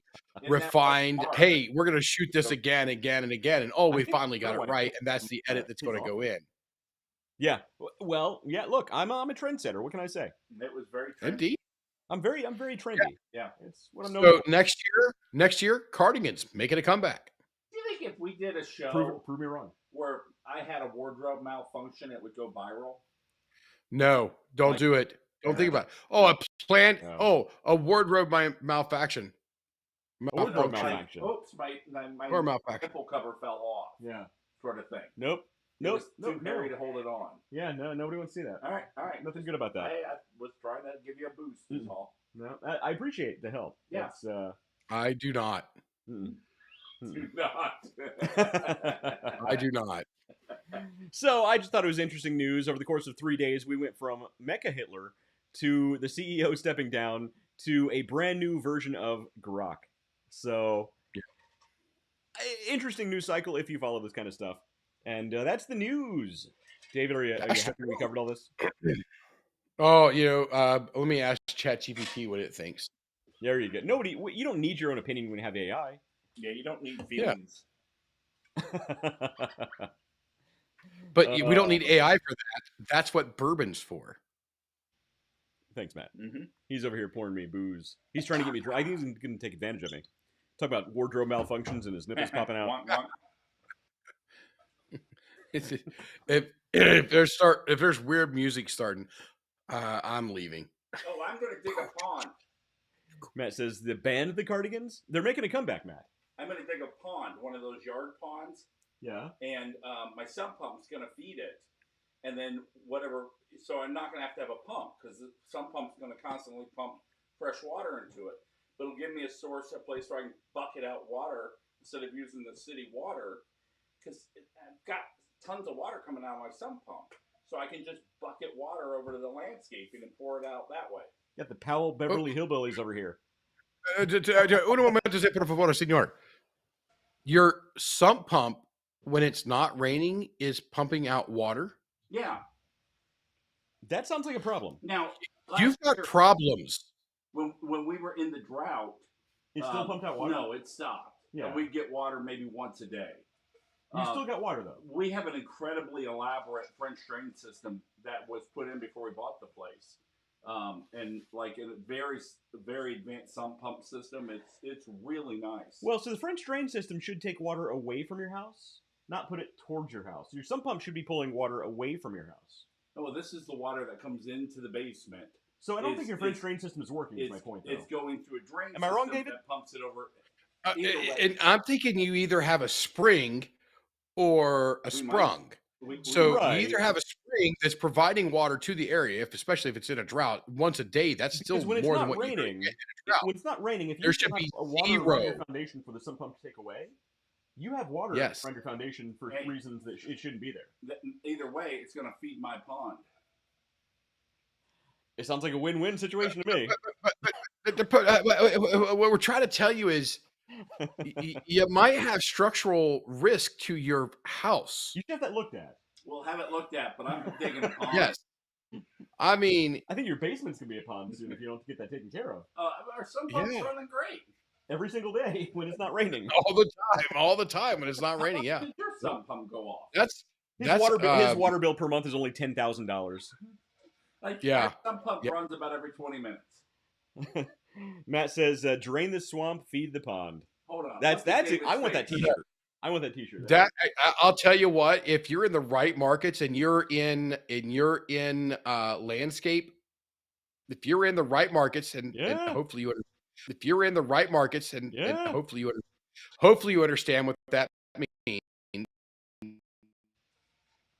refined, hey, we're going to shoot this again. And we finally got it right. And that's the edit that's going to go in. Yeah. Well, yeah, look, I'm a trendsetter. What can I say? It was very trendy. Indeed. I'm very trendy. Yeah. It's what I'm known So for. next year, cardigans making a comeback. Do you think if we did a show Prove me wrong. where I had a wardrobe malfunction, it would go viral? No, don't do it. Don't think about it. Oh, a plant. No. Oh, a wardrobe malfunction. Wardrobe Malfunction. malfunction. Oops, my Or malfunction. nipple cover fell off. Yeah. Sort of thing. Nope. It was too hairy to hold it on. Yeah, no, nobody wants to see that. All right. Nothing good about that. I was trying to give you a boost, is all. No, I appreciate the help. Yeah. I do not. Do not. I do not. So I just thought it was interesting news. Over the course of 3 days, we went from Mecha Hitler to the CEO stepping down to a brand new version of Grok. So, interesting news cycle if you follow this kind of stuff. And that's the news. David, are you happy we covered all this? Oh, let me ask ChatGPT what it thinks. There you go. You don't need your own opinion when you have AI. Yeah, you don't need feelings. But we don't need AI for that. That's what bourbon's for. Thanks, Matt. Mm-hmm. He's over here pouring me booze. He's trying to get me drunk. I think he's going to take advantage of me. Talk about wardrobe malfunctions and his nipples popping out. If there's weird music starting, I'm leaving. Oh, I'm going to dig a pond. Matt says the band the Cardigans, they're making a comeback, Matt. I'm going to dig a pond, one of those yard ponds. Yeah. And my sump pump's going to feed it. And then whatever, so I'm not going to have a pump because the sump pump's going to constantly pump fresh water into it. But it'll give me a source, a place where I can bucket out water instead of using the city water because I've got tons of water coming out of my sump pump. So I can just bucket water over to the landscaping and pour it out that way. Got the Powell Beverly Hillbillies over here. Un momento, por favor, señor. Your sump pump, when it's not raining, is pumping out water? Yeah. That sounds like a problem. Now, you've got problems. When we were in the drought, it still pumped out water? No, it stopped. Yeah. And we'd get water maybe once a day. You still got water, though. We have an incredibly elaborate French drain system that was put in before we bought the place. And like a very, very advanced sump pump system. It's really nice. Well, so the French drain system should take water away from your house, not put it towards your house. Your sump pump should be pulling water away from your house. Oh, well, this is the water that comes into the basement. So I don't think your French drain system is working, is my point, though. It's going through a drain Am I wrong, David? That pumps it over. And I'm thinking you either have a spring or a sprung. So you either have a spring that's providing water to the area, especially if it's in a drought, once a day. That's still more than what you're getting in a drought. When it's not raining, if you there should have be a water around your foundation for the sump pump to take away, you have water around your foundation for reasons that it shouldn't be there. Either way, it's going to feed my pond. It sounds like a win-win situation to me. What we're trying to tell you is you might have structural risk to your house. You should have that looked at. We'll have it looked at, but I'm digging a pond. Yes. I mean, I think your basement's going to be a pond soon if you don't get that taken care of. Our sump pump's running great. Every single day when it's not raining. All the time when it's not raining, yeah. Did your sump pump go off? His water bill per month is only $10,000. Like, our sump pump runs about every 20 minutes. Matt says, drain the swamp, feed the pond. Hold on. I want that t-shirt. I want that t-shirt. I'll tell you what, if you're in the right markets and you're in landscape, if you're in the right markets and hopefully you if you're in the right markets and hopefully you understand what that means. You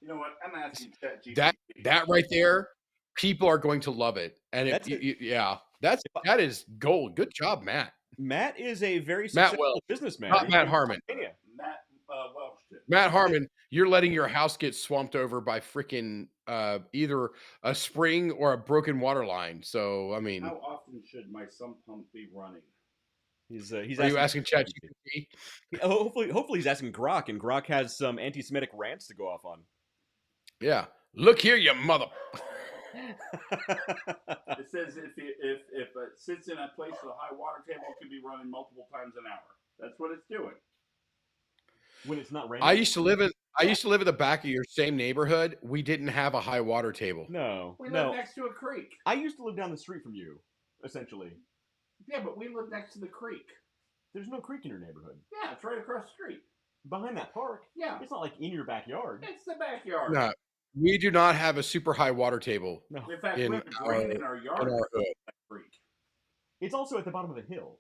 know what? I'm asking ChatGPT. That right there, people are going to love it. And that is gold. Good job, Matt. Matt is a very successful businessman. Not Matt Harmon. Matt Harmon, you're letting your house get swamped over by freaking either a spring or a broken water line. So, I mean, how often should my sump pump be running? Are you asking ChatGPT? Hopefully he's asking Grok, and Grok has some anti-Semitic rants to go off on. Yeah. Look here, you mother. It says if it sits in a place with a high water table, it can be running multiple times an hour. That's what it's doing. When it's not raining. I used to live in the back of your same neighborhood. We didn't have a high water table. No. We live next to a creek. I used to live down the street from you. essentially. Yeah, but we live next to the creek. There's no creek in your neighborhood. Yeah, it's right across the street. Behind that park? Yeah. It's not like in your backyard. It's the backyard. No, we do not have a super high water table. No. In fact, In we have a drain in our yard. our hood. That creek. It's also at the bottom of the hill.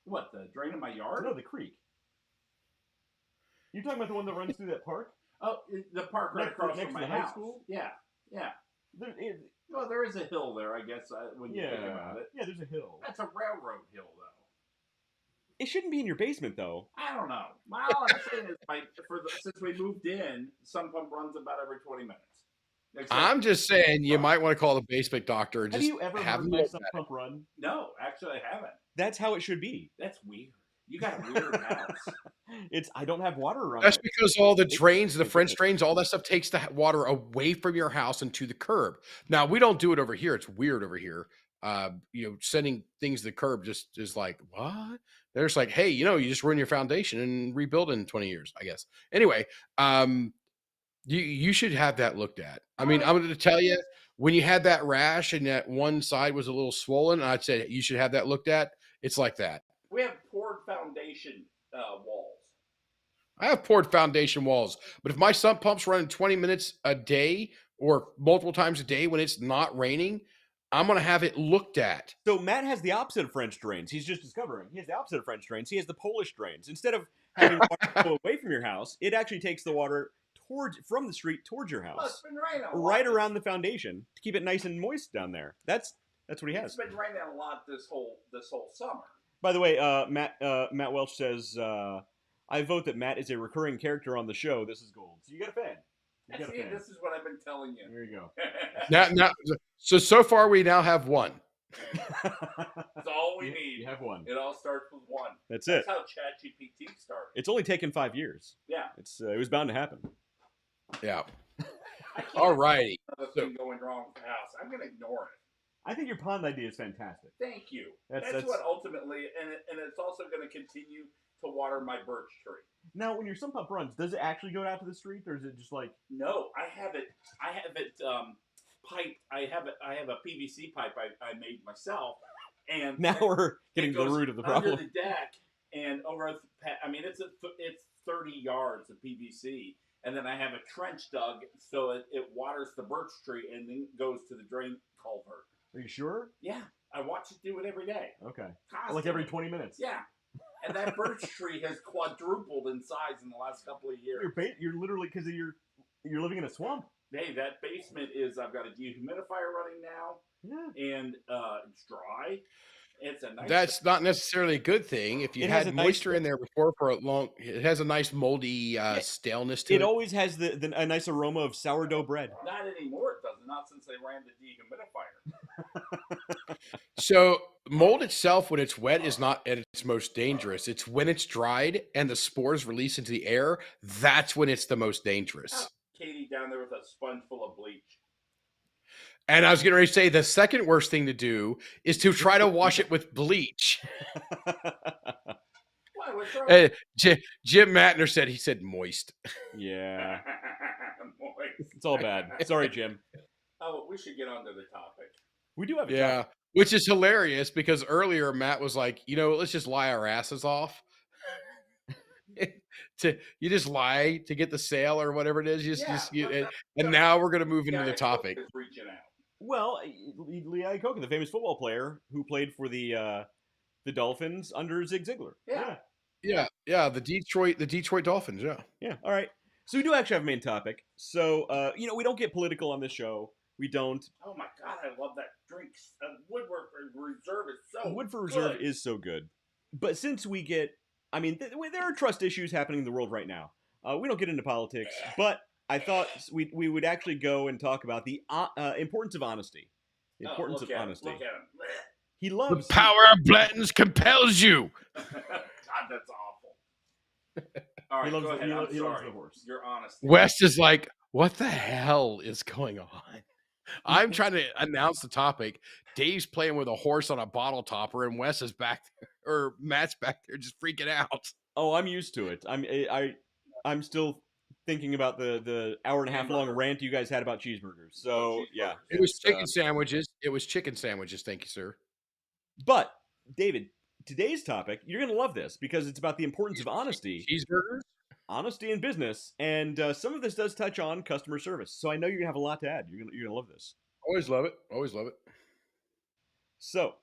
What, the drain in my yard? No, the creek. You're talking about the one that runs through that park? Oh, the park right across next from to my the high house. school? Yeah, yeah. Well, there is a hill there, I guess, when you think about it. Yeah, there's a hill. That's a railroad hill, though. It shouldn't be in your basement, though. I don't know. All I'm saying is, since we moved in, some pump runs about every 20 minutes. I'm just saying you might want to call the basement doctor and Have just you ever have heard him my look sump at it. pump run? No, actually, I haven't. That's how it should be. That's weird. You got a weird house. I don't have water around That's it. because all the drains, the French drains, all that stuff takes the water away from your house and to the curb. Now, we don't do it over here. It's weird over here. Sending things to the curb just is like, what? They're just like, hey, you just ruin your foundation and rebuild in 20 years, I guess. Anyway, you should have that looked at. I mean, I'm going to tell you, when you had that rash and that one side was a little swollen, I'd say you should have that looked at. It's like that. We have poured foundation walls. I have poured foundation walls, but if my sump pump's running 20 minutes a day or multiple times a day when it's not raining, I'm going to have it looked at. So Matt has the opposite of French drains. He's just discovering. He has the opposite of French drains. He has the Polish drains. Instead of having water go away from your house, it actually takes the water from the street towards your house. Well, it's been raining a lot. Right around the foundation to keep it nice and moist down there. That's what he has. It's been raining a lot this whole summer. By the way, Matt Welch says, I vote that Matt is a recurring character on the show. This is gold. So you got a fan. This is what I've been telling you. There you go. So far we now have one. That's all we need. You have one. It all starts with one. That's it. That's how ChatGPT started. It's only taken 5 years. Yeah. It was bound to happen. Yeah. All righty. Another thing going wrong with the house. I'm going to ignore it. I think your pond idea is fantastic. Thank you. That's what ultimately, and it's also going to continue to water my birch tree. Now, when your sump pump runs, does it actually go out to the street, or is it just like? No, I have it piped. I have a PVC pipe I made myself, and now we're getting to the root of the problem. Under the deck and over. I mean, it's 30 yards of PVC, and then I have a trench dug so it waters the birch tree and then goes to the drain culvert. Are you sure? Yeah, I watch it do it every day. Okay. Constantly. Like every 20 minutes. Yeah. And that birch tree has quadrupled in size in the last couple of years. You're literally, because you're living in a swamp. Hey, that basement I've got a dehumidifier running now. Yeah. And it's dry. It's a nice. That's not necessarily a good thing. If you had moisture in there before for a long, it has a nice moldy staleness to it. It always has a nice aroma of sourdough bread. Not anymore, it doesn't. Not since they ran the dehumidifier. So mold itself, when it's wet, is not at its most dangerous. It's when it's dried and the spores release into the air. That's when it's the most dangerous. Katie down there with a sponge full of bleach. And I was getting ready to say the second worst thing to do is to try to wash it with bleach. Why? What's wrong? Jim Matner said moist. Yeah. Moist. It's all bad. Sorry, Jim. Oh, we should get on to the topic. We do have a topic. Which is hilarious because earlier Matt was like, let's just lie our asses off. You just lie to get the sale or whatever it is. And now we're going to move into the topic. Well, Lee Iacocca, the famous football player who played for the Dolphins under Zig Ziglar. Yeah. The Detroit Dolphins. Yeah. Yeah. All right. So we do actually have a main topic. So we don't get political on this show. We don't. Oh my God, I love that drink. Woodford Reserve is so Woodford Reserve is so good. But since we get, there are trust issues happening in the world right now. We don't get into politics, but I thought we would actually go and talk about the importance of honesty. The importance of honesty. Look at him. He loves the power of Blanton's compels you. God, that's awful. All right, he loves, go ahead. he loves the horse. You're honest. West is like, what the hell is going on? I'm trying to announce the topic. Dave's playing with a horse on a bottle topper, and Wes is back there, or Matt's back there just freaking out. Oh, I'm used to it. I'm still thinking about the hour and a half long rant you guys had about cheeseburgers. So yeah, it was chicken sandwiches. It was chicken sandwiches. Thank you, sir. But David, today's topic, you're going to love this because it's about the importance of honesty, Cheeseburgers? honesty in business, and some of this does touch on customer service. So I know you're going to have a lot to add. You're gonna love this. Always love it. Always love it. So,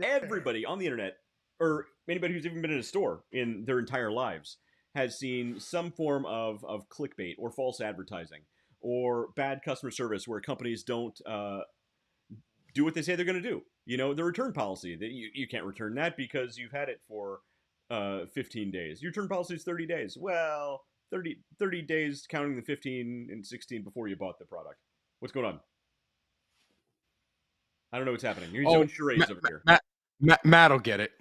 everybody on the internet, or anybody who's even been in a store in their entire lives, has seen some form of clickbait or false advertising or bad customer service where companies don't do what they say they're going to do. The return policy that you can't return that because you've had it for 15 days. Your return policy is 30 days. Well, 30 days counting the 15 and 16 before you bought the product. What's going on? I don't know what's happening. You're doing charades over here. Matt will get it.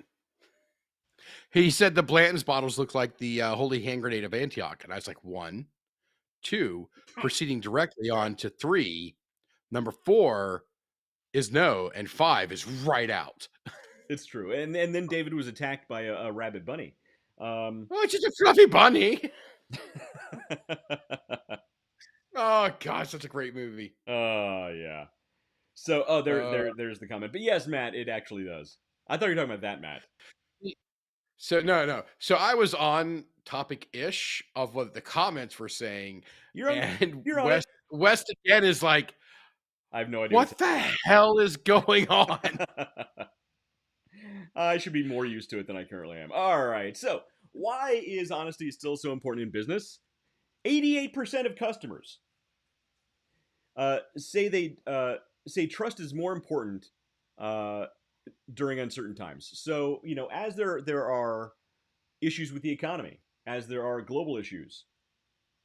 He said the Blanton's bottles look like the Holy Hand Grenade of Antioch. And I was like, 1, 2, proceeding directly on to 3. Number 4 is no, and 5 is right out. It's true. And then David was attacked by a rabid bunny. Oh, it's just a fluffy bunny. Oh, gosh, such a great movie. Oh, yeah. So, there's the comment. But yes, Matt, it actually does. I thought you were talking about that, Matt. So, no. So I was on topic-ish of what the comments were saying. You're on West again is like, I have no idea. What the hell is going on? I should be more used to it than I currently am. All right. So, why is honesty still so important in business? 88% of customers say trust is more important during uncertain times. So, as there are issues with the economy, as there are global issues,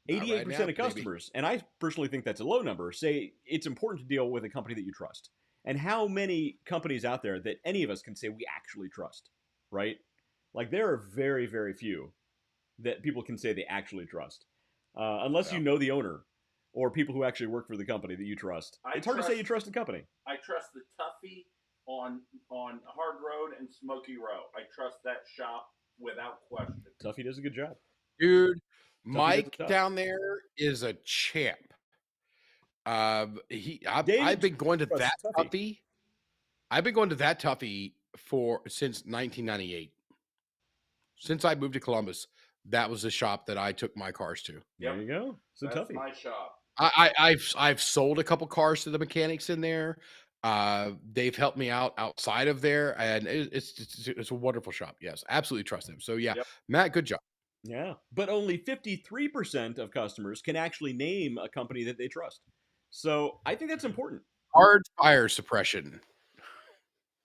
88% of customers, and I personally think that's a low number, say it's important to deal with a company that you trust. And how many companies out there that any of us can say we actually trust, right? Like there are very, very few that people can say they actually trust, unless you know the owner or people who actually work for the company that you trust. It's hard to say you trust a company. I trust the Tuffy on Hard Road and Smoky Row. I trust that shop without question. Tuffy does a good job, dude. Mike down there is a champ. I've been going to that Tuffy. I've been going to that Tuffy since 1998. Since I moved to Columbus, that was the shop that I took my cars to. There you go. So That's Tuffy. my shop. I've sold a couple cars to the mechanics in there. They've helped me out outside of there, and it's a wonderful shop. Yes, absolutely trust them. So yeah, Matt, good job. Yeah, but only 53% of customers can actually name a company that they trust. So I think that's important. Hard fire suppression.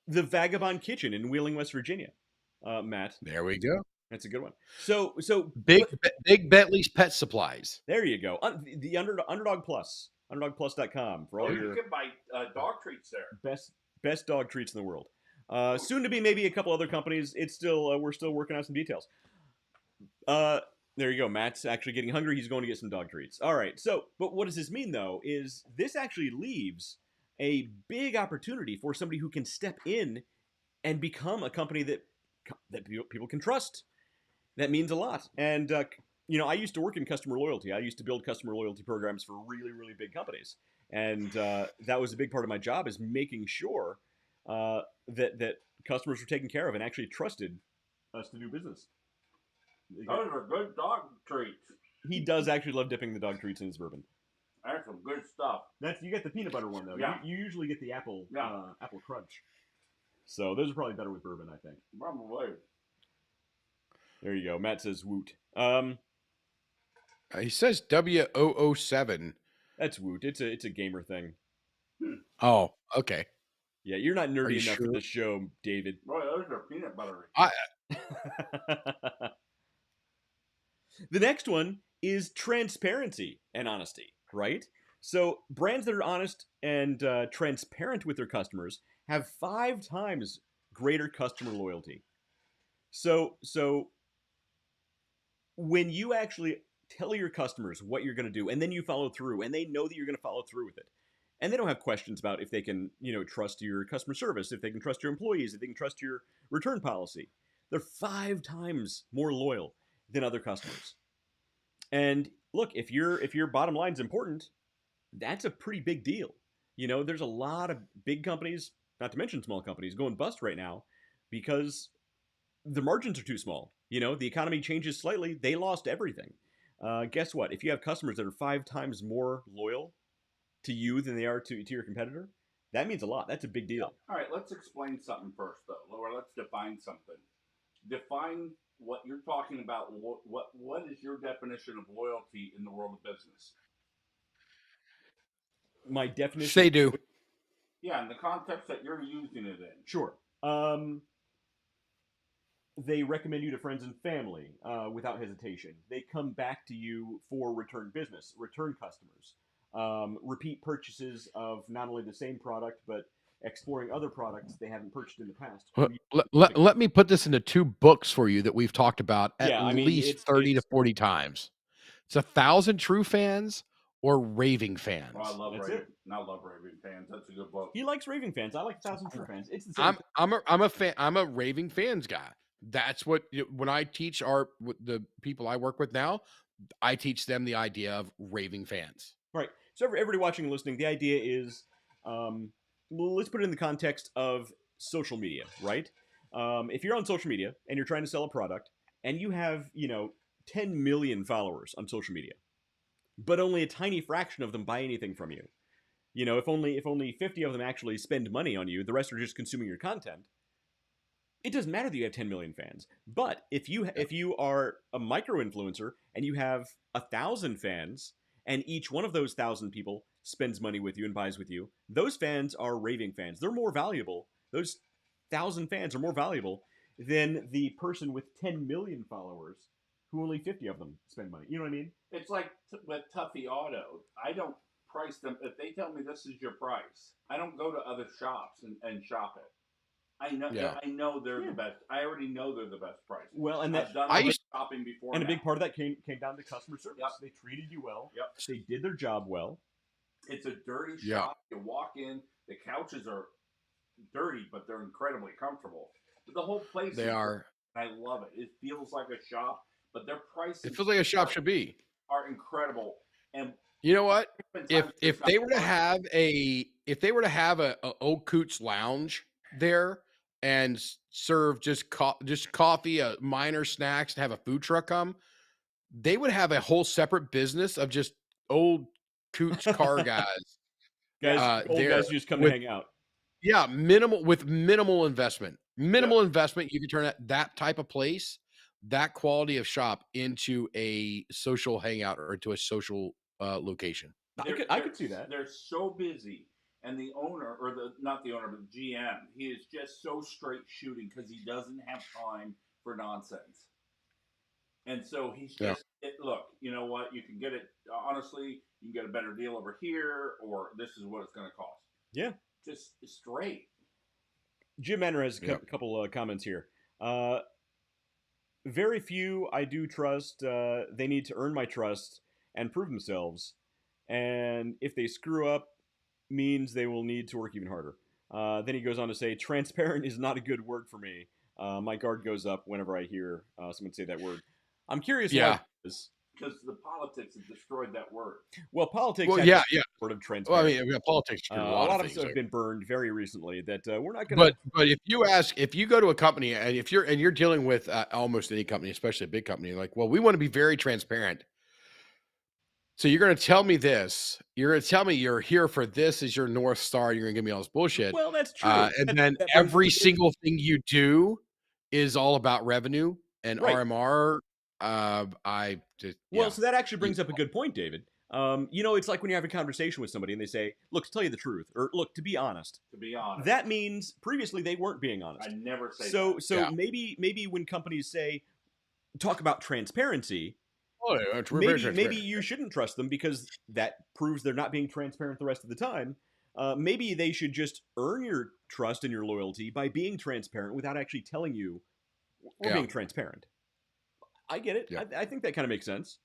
The Vagabond Kitchen in Wheeling, West Virginia. Matt. There we go. That's a good one. So Big Bentley's Pet Supplies. There you go. The Underdog Plus, underdogplus.com for all you can buy dog treats there. Best dog treats in the world. Soon to be maybe a couple other companies. It's still we're still working on some details. There you go. Matt's actually getting hungry. He's going to get some dog treats. All right. So, but what does this mean though? Is this actually leaves a big opportunity for somebody who can step in and become a company that people can trust. That means a lot. And I used to work in customer loyalty. I used to build customer loyalty programs for really, really big companies, and that was a big part of my job, is making sure that customers were taken care of and actually trusted us to do business. Those are good dog treats. He does actually love dipping the dog treats in his bourbon. That's some good stuff. You get the peanut butter one though. Yeah. You usually get the apple crunch. So those are probably better with bourbon, I think. Probably. There you go. Matt says woot. He says W007. That's woot. It's a gamer thing. Oh, okay. Yeah, you're not nerdy enough for this show, David. Boy, those are peanut buttery. The next one is transparency and honesty, right? So brands that are honest and transparent with their customers have 5 times greater customer loyalty. So when you actually tell your customers what you're going to do, and then you follow through, and they know that you're going to follow through with it, and they don't have questions about if they can, trust your customer service, if they can trust your employees, if they can trust your return policy, they're 5 times more loyal than other customers. And look, if your bottom line's important, that's a pretty big deal. You know, there's a lot of big companies, not to mention small companies, going bust right now because the margins are too small. You know, the economy changes slightly, they lost everything. Guess what? If you have customers that are 5 times more loyal to you than they are to your competitor, that means a lot. That's a big deal. All right, let's explain something first, though, or let's define something. Define what you're talking about. What is your definition of loyalty in the world of business? My definition Say of do. Yeah, in the context that you're using it in. sure. They recommend you to friends and family without hesitation. They come back to you for return business, return customers, repeat purchases of not only the same product but exploring other products they haven't purchased in the past. Let me put this into 2 books for you that we've talked about at Yeah, I mean least 30 to 40 times. It's 1,000 True Fans or Raving Fans. Oh, I love That's Raving. it. I love Raving Fans. That's a good book. He likes raving fans. I like 1,000 True Fans. It's the same. I'm a fan. I'm a Raving Fans guy. That's what when I teach the people I work with now, I teach them the idea of Raving Fans. Right. So everybody watching and listening, the idea is, let's put it in the context of social media, right? If you're on social media and you're trying to sell a product and you have, 10 million followers on social media, but only a tiny fraction of them buy anything from you. You know, if only 50 of them actually spend money on you, the rest are just consuming your content. It doesn't matter that you have 10 million fans. But if you are a micro influencer and you have 1,000 fans, and each one of those 1,000 people spends money with you and buys with you, those fans are raving fans. They're more valuable. Those 1,000 fans are more valuable than the person with 10 million followers who only 50 of them spend money. You know what I mean? It's like with Tuffy Auto. I don't price them. If they tell me this is your price, I don't go to other shops and shop it. I know. Yeah. I know they're Yeah. the best. I already know they're the best price. Well, and I've done I all the used- shopping before. and a now. big part of that came down to customer service. Yep. They treated you well. Yep. They did their job well. It's a dirty Yeah. shop. You walk in, the couches are dirty, but they're incredibly comfortable. But the whole place They are. I love it. It feels like a shop, but their prices It feels like a shop should be. are incredible. And You know what? sometimes If it's they not were to worth have a Old Coots Lounge there and serve just coffee, minor snacks, and have a food truck come, they would have a whole separate business of just old Coots car guys. Old there guys who just come to with- hang out. Yeah, minimal investment. Minimal investment. You can turn that type of place, that quality of shop into a social hangout or into a social location. I could see that. They're so busy, and the owner, or not the owner, but the GM, he is just so straight shooting because he doesn't have time for nonsense. And so he's just look. You know what? You can get it honestly. You can get a better deal over here, or this is what it's going to cost. Yeah. Just straight. Jim Manor has a couple comments here. Very few I do trust. They need to earn my trust and prove themselves. And if they screw up, means they will need to work even harder. Then he goes on to say, transparent is not a good word for me. My guard goes up whenever I hear someone say that word. I'm curious why that is. Because the politics have destroyed that word. Well, politics Well, has yeah. sort of transparent. Well, I mean, politics. A lot of us have been burned very recently that we're not going to. But if you go to a company and you're dealing with almost any company, especially a big company, like, well, we want to be very transparent. So you're going to tell me this. You're going to tell me you're here for this as your North Star. You're going to give me all this bullshit. Well, that's true. And then every single thing you do is all about revenue and RMR. So that actually brings up a good point, David. It's like when you have a conversation with somebody and they say, look, to tell you the truth, or look, to be honest. To be honest. That means previously they weren't being honest. I never say that. So maybe when companies say, talk about transparency, maybe you shouldn't trust them because that proves they're not being transparent the rest of the time. Maybe they should just earn your trust and your loyalty by being transparent without actually telling you we're being transparent. I get it. Yeah. I think that kind of makes sense.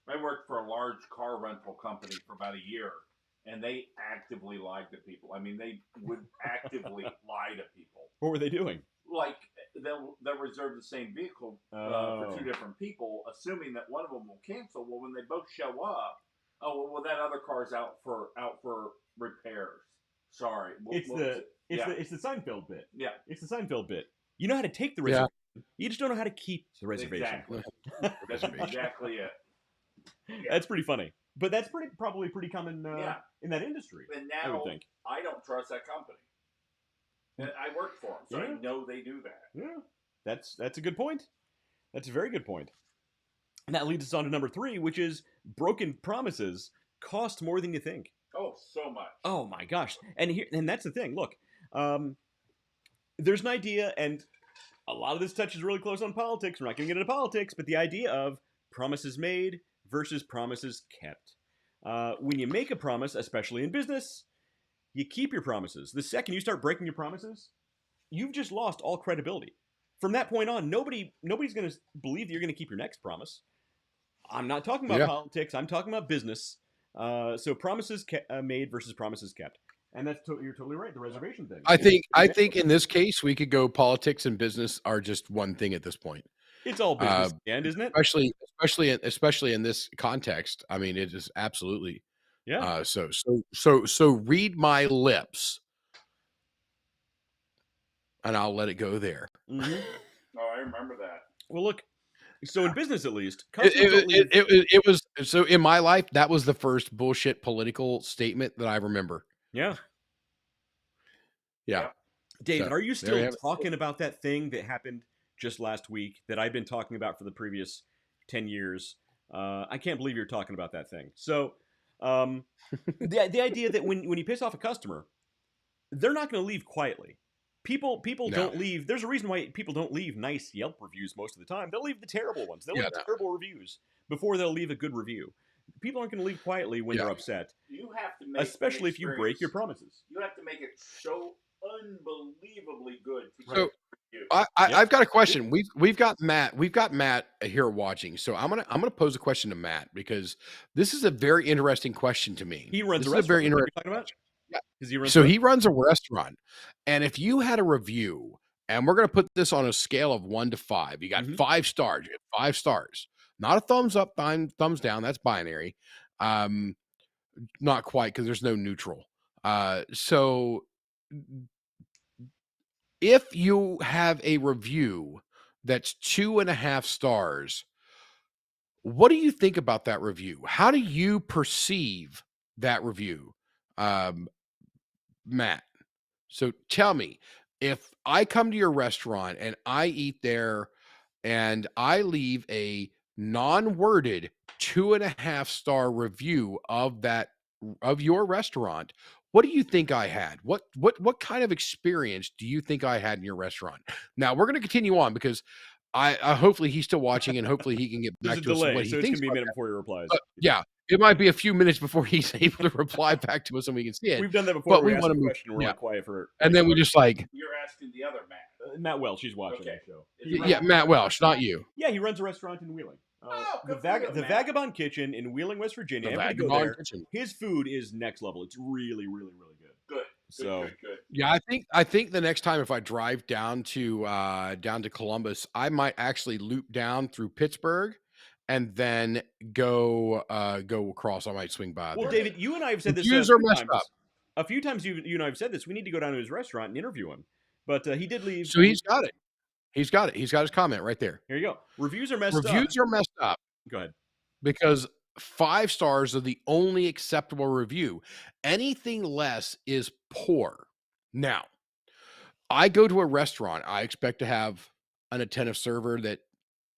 I worked for a large car rental company for about a year, and they actively lied to people. I mean, they would actively lie to people. What were they doing? Like, they'll reserve the same vehicle for two different people, assuming that one of them will cancel. Well, when they both show up, that other car's out for repairs. Sorry. It's what was the it? it's Yeah. the Seinfeld bit. Yeah. It's the Seinfeld bit. You know how to take the Yeah. reservation. You just don't know how to keep the reservation. Exactly. That's Reservation. exactly it. That's pretty funny. But that's probably pretty common Yeah. in that industry. And I would now think. I don't trust that company. And I work for them, so Yeah. I know they do that. Yeah, that's a good point. That's a very good point. And that leads us on to number 3, which is broken promises cost more than you think. Oh, so much. Oh my gosh! And that's the thing. Look, there's an idea, and a lot of this touches really close on politics. We're not going to get into politics, but the idea of promises made versus promises kept. When you make a promise, especially in business, you keep your promises. The second you start breaking your promises, you've just lost all credibility. From that point on, nobody's going to believe that you're going to keep your next promise. I'm not talking about politics. I'm talking about business. So promises made versus promises kept. And you're totally right. The reservation thing. I think in this case we could go politics and business are just one thing at this point. It's all business, isn't it? Especially in this context. I mean, it is absolutely. Yeah. So read my lips, and I'll let it go there. Mm-hmm. Oh, I remember that. Well, look. So in business, at least, it was so in my life that was the first bullshit political statement that I remember. Yeah. Yeah. David, are you still talking about that thing that happened just last week that I've been talking about for the previous 10 years? I can't believe you're talking about that thing. So the idea that when you piss off a customer, they're not going to leave quietly. People don't leave. There's a reason why people don't leave nice Yelp reviews most of the time. They'll leave the terrible ones. They'll leave terrible reviews before they'll leave a good review. People aren't going to leave quietly when they're upset. You have to make especially if you break your promises. You have to make it so unbelievably good. So I've got a question. We've got Matt. We've got Matt here watching. So I'm gonna pose a question to Matt because this is a very interesting question to me. He runs this a restaurant. Is a very interesting. Yeah. He runs a restaurant, and if you had a review, and we're gonna put this on a scale of 1 to 5, you got 5 stars. You get 5 stars. Not a thumbs up, thumbs down. That's binary. Not quite because there's no neutral. So if you have a review that's 2.5 stars, what do you think about that review? How do you perceive that review, Matt? So tell me, if I come to your restaurant and I eat there and I leave a non-worded 2.5 star review of your restaurant, what do you think I had? What kind of experience do you think I had in your restaurant? Now we're going to continue on because I hopefully he's still watching and hopefully he can get back to us what he thinks. So it's going to be a minute before he replies. Yeah, it might be a few minutes before he's able to reply back to us and we can see it. We've done that before. But we want to move. We're not quiet for. And then we just like. You're asking the other Matt. Matt Welsh. He's watching the show. Yeah, Matt Welsh, not you. Yeah, he runs a restaurant in Wheeling. The Vagabond Kitchen in Wheeling, West Virginia. The Vagabond Kitchen. His food is next level. It's really, really, really good. Good. Good. Yeah, I think the next time if I drive down to Columbus, I might actually loop down through Pittsburgh and then go across. I might swing by. Well, David, you and I have said this a few times. You and I have said this. We need to go down to his restaurant and interview him. But he did leave. So he's got it. He's got it. He's got his comment right there. Here you go. Reviews are messed up. Reviews are messed up. Go ahead. Because 5 stars are the only acceptable review. Anything less is poor. Now, I go to a restaurant. I expect to have an attentive server that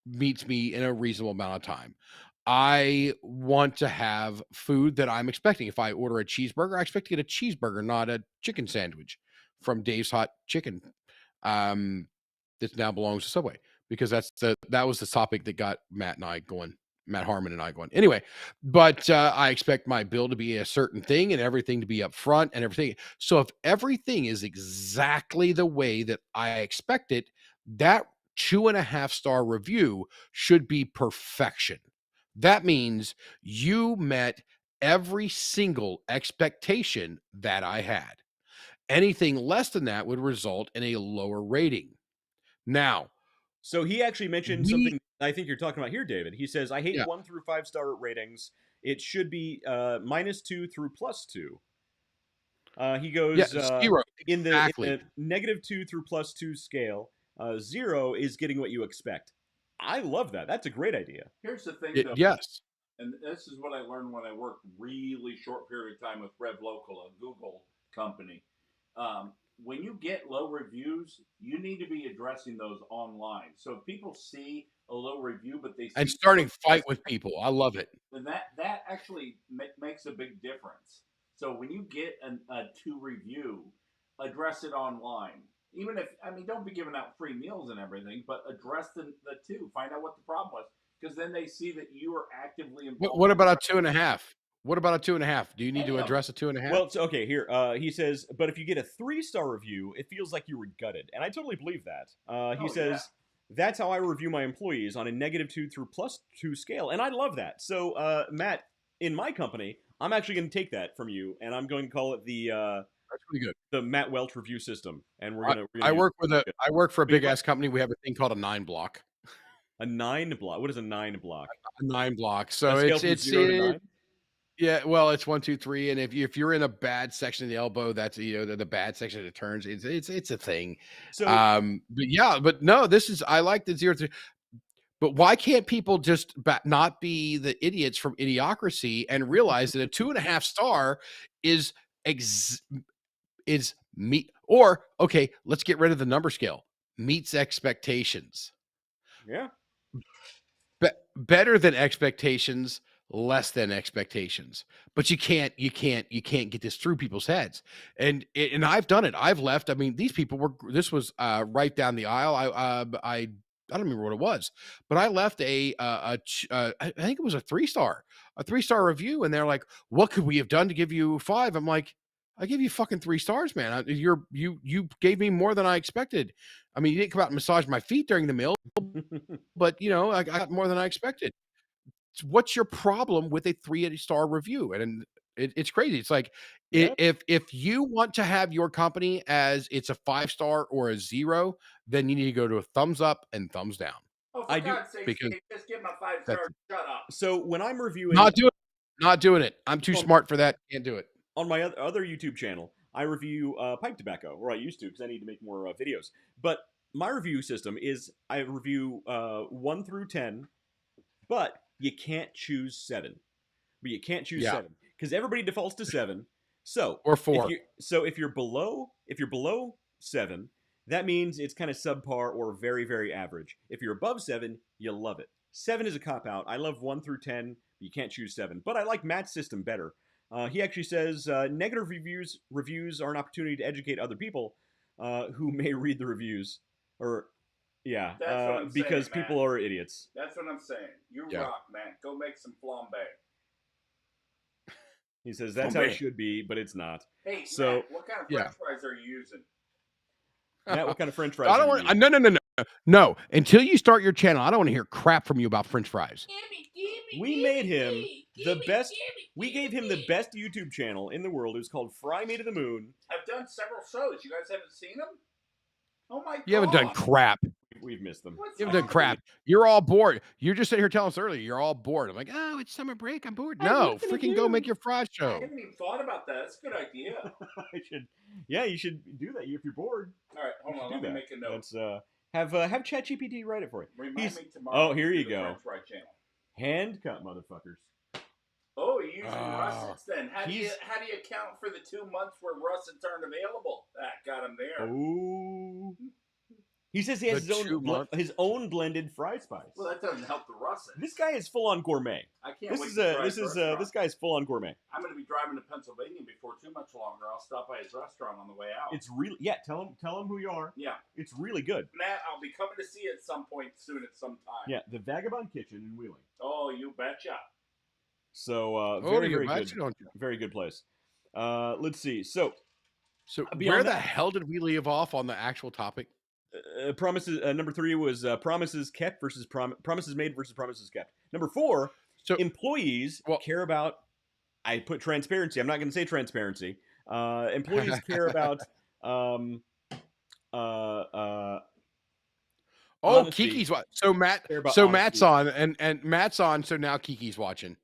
meets me in a reasonable amount of time. I want to have food that I'm expecting. If I order a cheeseburger, I expect to get a cheeseburger, not a chicken sandwich from Dave's Hot Chicken. That now belongs to Subway because that was the topic that got Matt Harmon and I going. Anyway, but I expect my bill to be a certain thing and everything to be up front and everything. So if everything is exactly the way that I expect it, that 2.5 star review should be perfection. That means you met every single expectation that I had. Anything less than that would result in a lower rating. Now, so he actually mentioned something I think you're talking about here, David. He says, I hate 1 through 5 star ratings. It should be -2 through +2. He goes Yeah, 0. in Exactly. the -2 through +2 scale. 0 is getting what you expect. I love that. That's a great idea. Here's the thing, though, Yes. and this is what I learned when I worked really short period of time with RevLocal, a Google company. When you get low reviews, you need to be addressing those online. So if people see a low review, but they see And starting fight with people. I love it. then that actually makes a big difference. So when you get a 2 review, address it online. Even if, I mean, don't be giving out free meals and everything, but address the 2. Find out what the problem was, because then they see that you are actively involved. What about a 2.5? What about a 2.5? Do you need to Damn. address a 2.5? Well, it's okay here. He says, but if you get a 3-star review, it feels like you were gutted, and I totally believe that. He says that's how I review my employees on a -2 through +2 scale, and I love that. So, Matt, in my company, I'm actually going to take that from you, and I'm going to call it the That's pretty good. the Matt Welch review system, and we're gonna. I work for a Big big ass company. We have a thing called a 9 block. a 9 block. What is a 9 block? A 9 block. So A scale from 0 to 9. Yeah, well, it's 1, 2, 3, and if you're in a bad section of the elbow, that's the bad section of the turns. It's a thing. So, but no, I like the 0 to. But why can't people just not be the idiots from Idiocracy and realize that a 2.5 star is meet, or okay, let's get rid of the number scale. Meets expectations. yeah. Better than expectations, less than expectations. But you can't get this through people's heads. And I've done it. I've left. I mean, these people this was right down the aisle. I don't remember what it was, but I left I think it was a 3-star review, and they're like, "What could we have done to give you 5?" I'm like, "I gave you fucking 3 stars, man. You gave me more than I expected. I mean, you didn't come out and massage my feet during the meal, but I got more than I expected. What's your problem with a 3-star review?" And it's crazy. It's like, Yeah. if you want to have your company as it's a 5-star or a 0, then you need to go to a thumbs up and thumbs down. Oh, for I do- God's sake, because just give them a 5-star. Shut up. So when I'm reviewing, Not doing it. I'm too smart for that. Can't do it. on my other YouTube channel, I review pipe tobacco, or I used to, because I need to make more videos. But my review system is I review 1 through 10, but you can't choose 7. But you can't choose 7 because everybody defaults to 7. So Or 4. If you're below 7, that means it's kind of subpar or very, very average. If you're above 7, you love it. 7 is a cop out. I love 1 through 10. You can't choose 7, but I like Matt's system better. He actually says negative reviews are an opportunity to educate other people who may read the reviews, or That's what I'm because saying, people are idiots. That's what I'm saying. You Yeah. rock, man. Go make some flambe. He says that's how it should be, but it's not. Hey, So- Matt, what kind of French fries are you using? Matt, what kind of French fries? I don't are you want. No. Until you start your channel, I don't want to hear crap from you about French fries. We made him the best. We gave him the best YouTube channel in the world. It was called Fry Me to the Moon. I've done several shows. You guys haven't seen them? Oh my God. You haven't done crap. We've missed them. What's You haven't done wrong crap. You're all bored. You're just sitting here telling us earlier you're all bored. I'm like, oh, it's summer break. I'm bored. I have No, nothing to freaking go do. make your fry I show. haven't even thought about that. That's a good idea. You should do that if you're bored. All right, hold on. Let me make a note. Let's have ChatGPT write it for you. Remind me tomorrow. Oh, here you to the go. French fry channel. Hand cut, motherfuckers. Oh, you're using Oh. russets then. How do you account for the 2 months where russets aren't available? That got him there. Oh. He says he has The his 2 own months? his own blended fry spice. Well, that doesn't help the russets. This guy is full on gourmet. I can't This wait is to try this his is restaurant. this guy's full on gourmet. I'm going to be driving to Pennsylvania before too much longer. I'll stop by his restaurant on the way out. It's really tell him who you are. Yeah. It's really good. Matt, I'll be coming to see you at some point soon at some time. Yeah, the Vagabond Kitchen in Wheeling. Oh, you betcha. So very you very bet good. you don't you? Very good place. Let's see. So So beyond where the that- hell did we leave off on the actual topic? promises. Number 3 was promises kept versus promises made versus promises kept. Number 4, So employees care about. I put transparency. I'm not going to say transparency. Employees care about. Honesty. Kiki's watching. So Care about Matt's honesty. on, and Matt's on. So now Kiki's watching.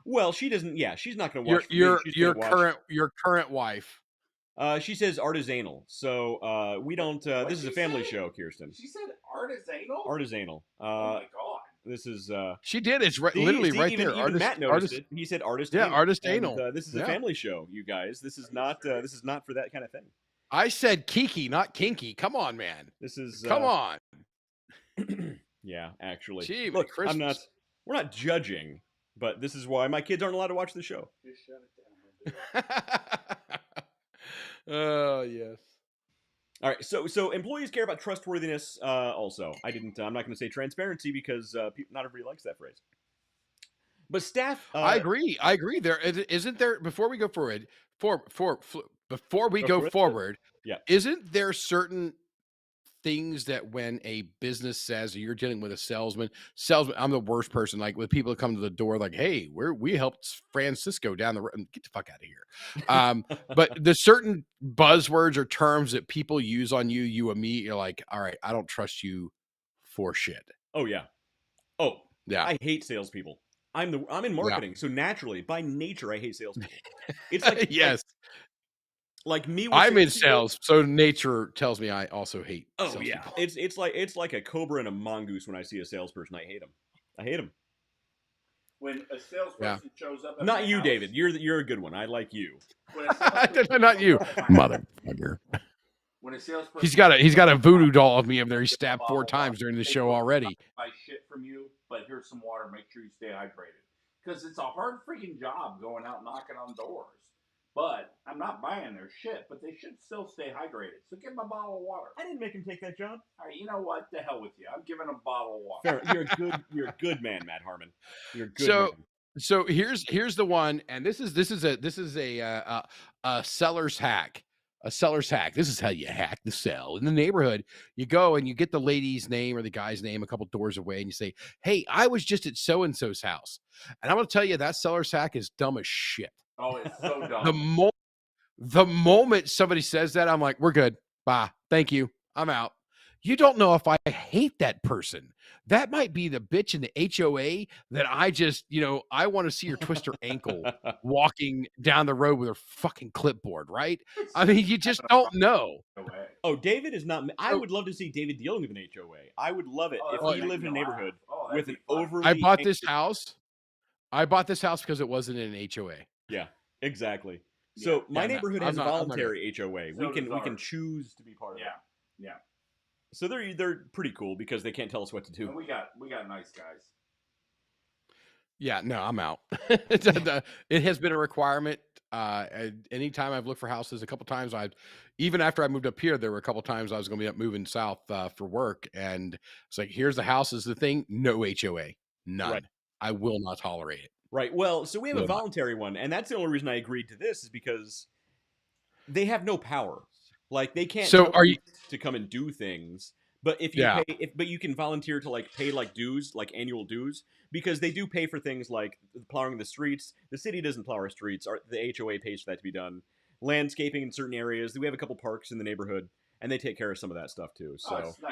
Well, she doesn't. Yeah, she's not going to watch. Your She's gonna watch- current wife. She says artisanal. So we don't. What'd This is a she family say? show, Kirsten. She said artisanal. Artisanal. Oh my god. This is. She did. It's literally See, right even there. even Matt noticed it. He said artist Yeah, anal. artist And, anal. this is a Yeah. family show, you guys. This is not. This is not for that kind of thing. I said kiki, not kinky. Come on, man. This is. Come on. Yeah, actually. Gee, Look, Christmas. I'm not. We're not judging, but this is why my kids aren't allowed to watch the show. Just shut it down. Oh yes. All right, so employees care about trustworthiness. Also, I'm not going to say transparency because not everybody likes that phrase. But staff, I agree. There isn't there. Before we go forward, before we go forward, yeah, isn't there certain things that when a business says, or you're dealing with a salesman, I'm the worst person. Like with people that come to the door, like, hey, we helped Francisco down the road. Get the fuck out of here. But the certain buzzwords or terms that people use on you, you immediately you're like, all right, I don't trust you for shit. Oh yeah. Oh yeah. I hate salespeople. I'm in marketing, Yeah. so naturally, by nature, I hate salespeople. It's like yes. Like me, I'm in sales, so nature tells me I also hate. Oh yeah, it's like a cobra and a mongoose. When I see a salesperson, I hate them. When a salesperson shows up, at not my you, house, David. You're a good one. I like you. Not you, motherfucker. When a salesperson, he's got a voodoo doll of me up there. He stabbed 4 times during the show already. Buy shit from you, but here's some water. Make sure you stay hydrated, because it's a hard freaking job going out knocking on doors. But I'm not buying their shit, but they should still stay hydrated. So give them a bottle of water. I didn't make him take that job. All right, you know what? The hell with you. I'm giving them a bottle of water. Fair. You're a good man, Matt Harmon. You're a good man. So here's the one, and this is a seller's hack. A seller's hack. This is how you hack the sell. In the neighborhood, you go and you get the lady's name or the guy's name a couple doors away, and you say, "Hey, I was just at so and so's house," and I'm going to tell you that seller's hack is dumb as shit. Oh, it's so dumb. The moment somebody says that, I'm like, we're good. Bye. Thank you. I'm out. You don't know if I hate that person. That might be the bitch in the HOA that I just, I want to see her twist her ankle walking down the road with her fucking clipboard, right? I mean, you just don't know. Oh, David is not. I would love to see David dealing with an HOA. I would love it if he lived in a neighborhood with an overly. I bought this house because it wasn't in an HOA. Yeah, exactly. So my neighborhood has a voluntary HOA. So we can choose to be part of it. Yeah. So they're pretty cool because they can't tell us what to do. And we got nice guys. Yeah, no, I'm out. It has been a requirement. Anytime I've looked for houses, a couple times even after I moved up here, there were a couple times I was going to be up moving south for work, and it's like, here's the house is the thing, no HOA, none. Right. I will not tolerate it. Right. Well, so we have a voluntary one, and that's the only reason I agreed to this is because they have no power. Like they can't. So are you to come and do things? But if you pay, but you can volunteer to pay dues, like annual dues, because they do pay for things like plowing the streets. The city doesn't plow our streets. The HOA pays for that to be done. Landscaping in certain areas. We have a couple parks in the neighborhood, and they take care of some of that stuff too.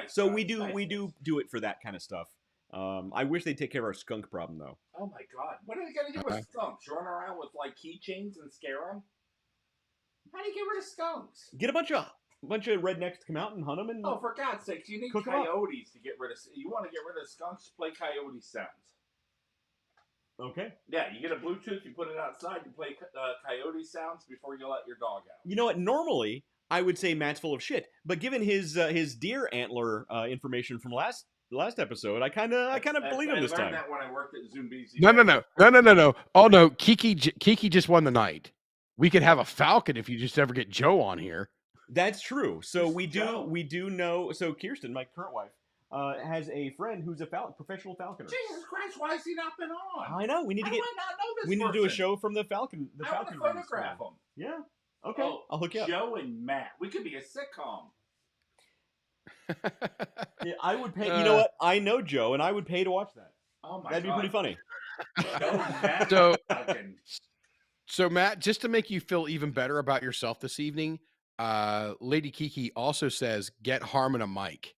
So, we do it for that kind of stuff. I wish they'd take care of our skunk problem though. Oh my god, what are they gonna do with skunks? Run around with keychains and scare them? How do you get rid of skunks? Get a bunch of rednecks to come out and hunt them. And for God's sakes, you need coyotes to get rid of. You want to get rid of skunks? Play coyote sounds. Okay. Yeah, you get a Bluetooth, you put it outside, you play coyote sounds before you let your dog out. You know what? Normally, I would say Matt's full of shit, but given his deer antler information from last episode, I kind of believe him this time. I learned that when I worked at Zoombezi. No. Oh no, Kiki just won the night. We could have a falcon if you just ever get Joe on here. That's true. So we do know. So Kirsten, my current wife, has a friend who's a professional falconer. Jesus Christ, why has he not been on? I know. We need to get. I not know this we need to do a show from the falcon. The falcon. I want to photograph him. Yeah. Okay. I'll hook you up. Joe and Matt. We could be a sitcom. Yeah, I would pay. You know what? I know Joe, and I would pay to watch that. Oh my That'd be pretty funny. So Matt, just to make you feel even better about yourself this evening, Lady Kiki also says, "Get Harmon a mic."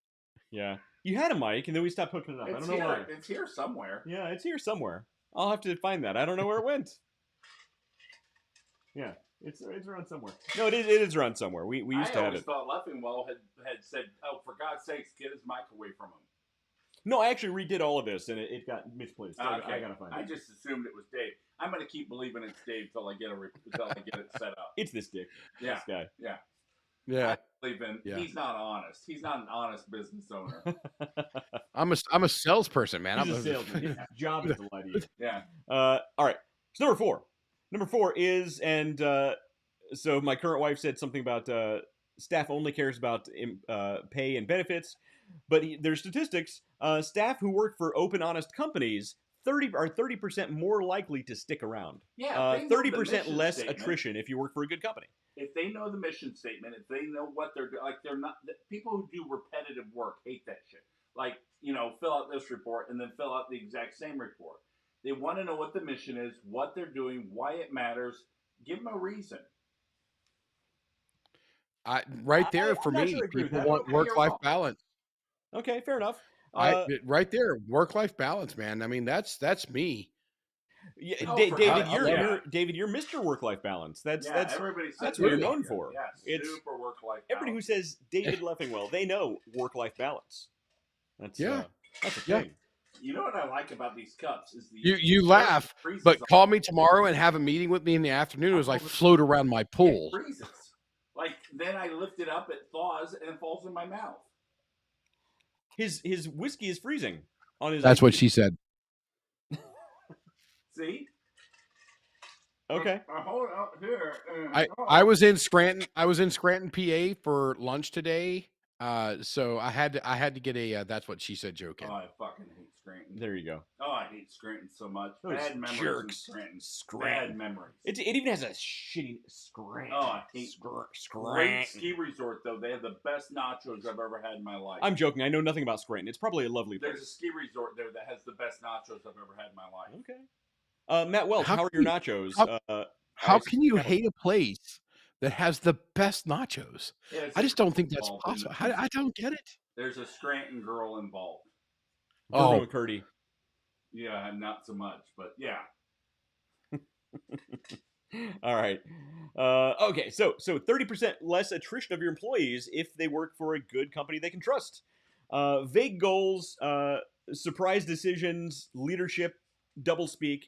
Yeah, you had a mic, and then we stopped hooking it up. I don't know where. It's here somewhere. Yeah, it's here somewhere. I'll have to find that. I don't know where it went. Yeah. It's around somewhere. No, it is around somewhere. We used to have always it. thought Leffingwell had said, "Oh, for God's sakes, get his mic away from him." No, I actually redid all of this, and it got misplaced. So Okay. I gotta find it. I just assumed it was Dave. I'm gonna keep believing it's Dave till I get it set up. It's this dick. Yeah. This guy. Yeah. Yeah. I believe in. Yeah. He's not honest. He's not an honest business owner. I'm a salesperson, man. He's a salesman. His job is to lie to you. Yeah. All right. So number 4. Number 4 is, and so my current wife said something about staff only cares about pay and benefits, but there's statistics. Staff who work for open, honest companies are 30% more likely to stick around. Yeah. 30% less attrition if you work for a good company. If they know the mission statement, if they know what they're doing, like they're not people who do repetitive work hate that shit. Like, fill out this report and then fill out the exact same report. They want to know what the mission is, what they're doing, why it matters. Give them a reason. Right there for I'm not me, sure I agree with people that. want work-life balance. Okay, fair enough. Right there, work-life balance, man. I mean, that's me. Yeah, Oh, David, you're Mr. Work-life balance. That's everybody says that's what you're that. known for. Yeah, It's super work-life balance. everybody who says David Leffingwell, they know work-life balance. That's that's a Yeah. thing. You know what I like about these cups is You laugh, but call me tomorrow and have a meeting with me in the afternoon as I float around my pool. It freezes. Like then I lift it up, it thaws, and it falls in my mouth. His whiskey is freezing on his. That's ice what cube. she said. See? Okay. Hold on here. I was in Scranton. I was in Scranton, PA for lunch today. So I had to get a that's what she said joke in. Oh, I fucking hate Scranton. There you go. Oh, I hate Scranton so much. Those Bad memories jerks. in Scranton. Scranton. Bad memories. It even has a shitty Scranton. Oh, I hate Scranton. Great ski resort though. They have the best nachos I've ever had in my life. I'm joking. I know nothing about Scranton. It's probably a lovely place. There's a ski resort there that has the best nachos I've ever had in my life. Okay. Matt Welch, how are your nachos? How can you hate a place that has the best nachos? Yeah, I just don't think that's possible. I don't get it. There's a Scranton girl involved. Bruno McCurdy. Yeah, not so much, but yeah. All right. Okay, so 30% less attrition of your employees if they work for a good company they can trust. Vague goals, surprise decisions, leadership, doublespeak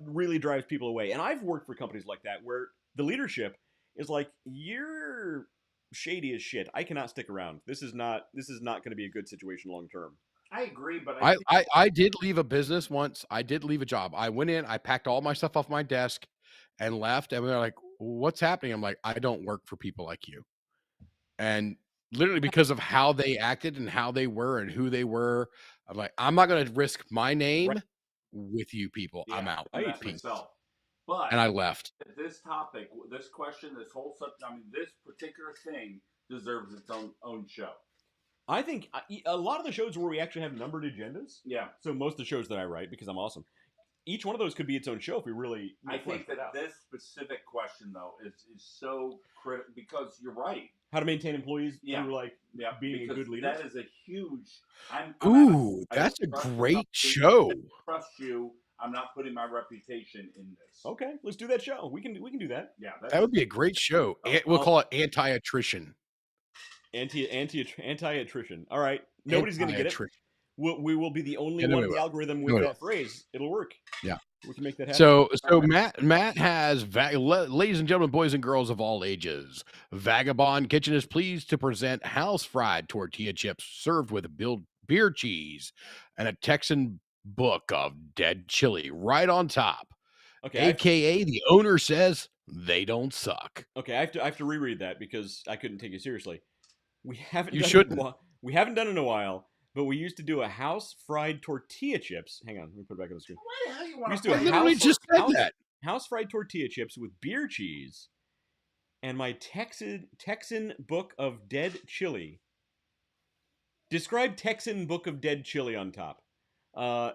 really drives people away. And I've worked for companies like that where the leadership is like, you're shady as shit. I cannot stick around. This is not going to be a good situation long term. I agree, but I did leave a business once. I did leave a job. I went in, I packed all my stuff off my desk and left. And they're like, what's happening? I'm like, I don't work for people like you. And literally because of how they acted and how they were and who they were, I'm like, I'm not going to risk my name with you people. Yeah, I'm out. myself. But and I left. This topic, this question, this whole subject, I mean, this particular thing deserves its own show. I think a lot of the shows where we actually have numbered agendas. Yeah. So most of the shows that I write, because I'm awesome, each one of those could be its own show if we really. I think that this specific question though is so critical because you're right. How to maintain employees through being a good leader. That is a huge. That's a great show. I trust you. I'm not putting my reputation in this. Okay, let's do that show. We can do that. Yeah, that would be a great show. We'll call it anti-attrition. Anti-attrition. All right. Nobody's going to get it. We will be the only one in the algorithm with that phrase. It'll work. Yeah. We can make that happen. So Matt has, ladies and gentlemen, boys and girls of all ages, Vagabond Kitchen is pleased to present house-fried tortilla chips served with beer cheese and a Texan book of dead chili right on top. Okay. AKA the owner says they don't suck. Okay, I have to reread that because I couldn't take it seriously. We haven't done it in a while, but we used to do a house fried tortilla chips. Hang on, let me put it back on the screen. Why the hell you want to do house fried tortilla chips with beer cheese and my Texan book of dead chili. Describe Texan book of dead chili on top. I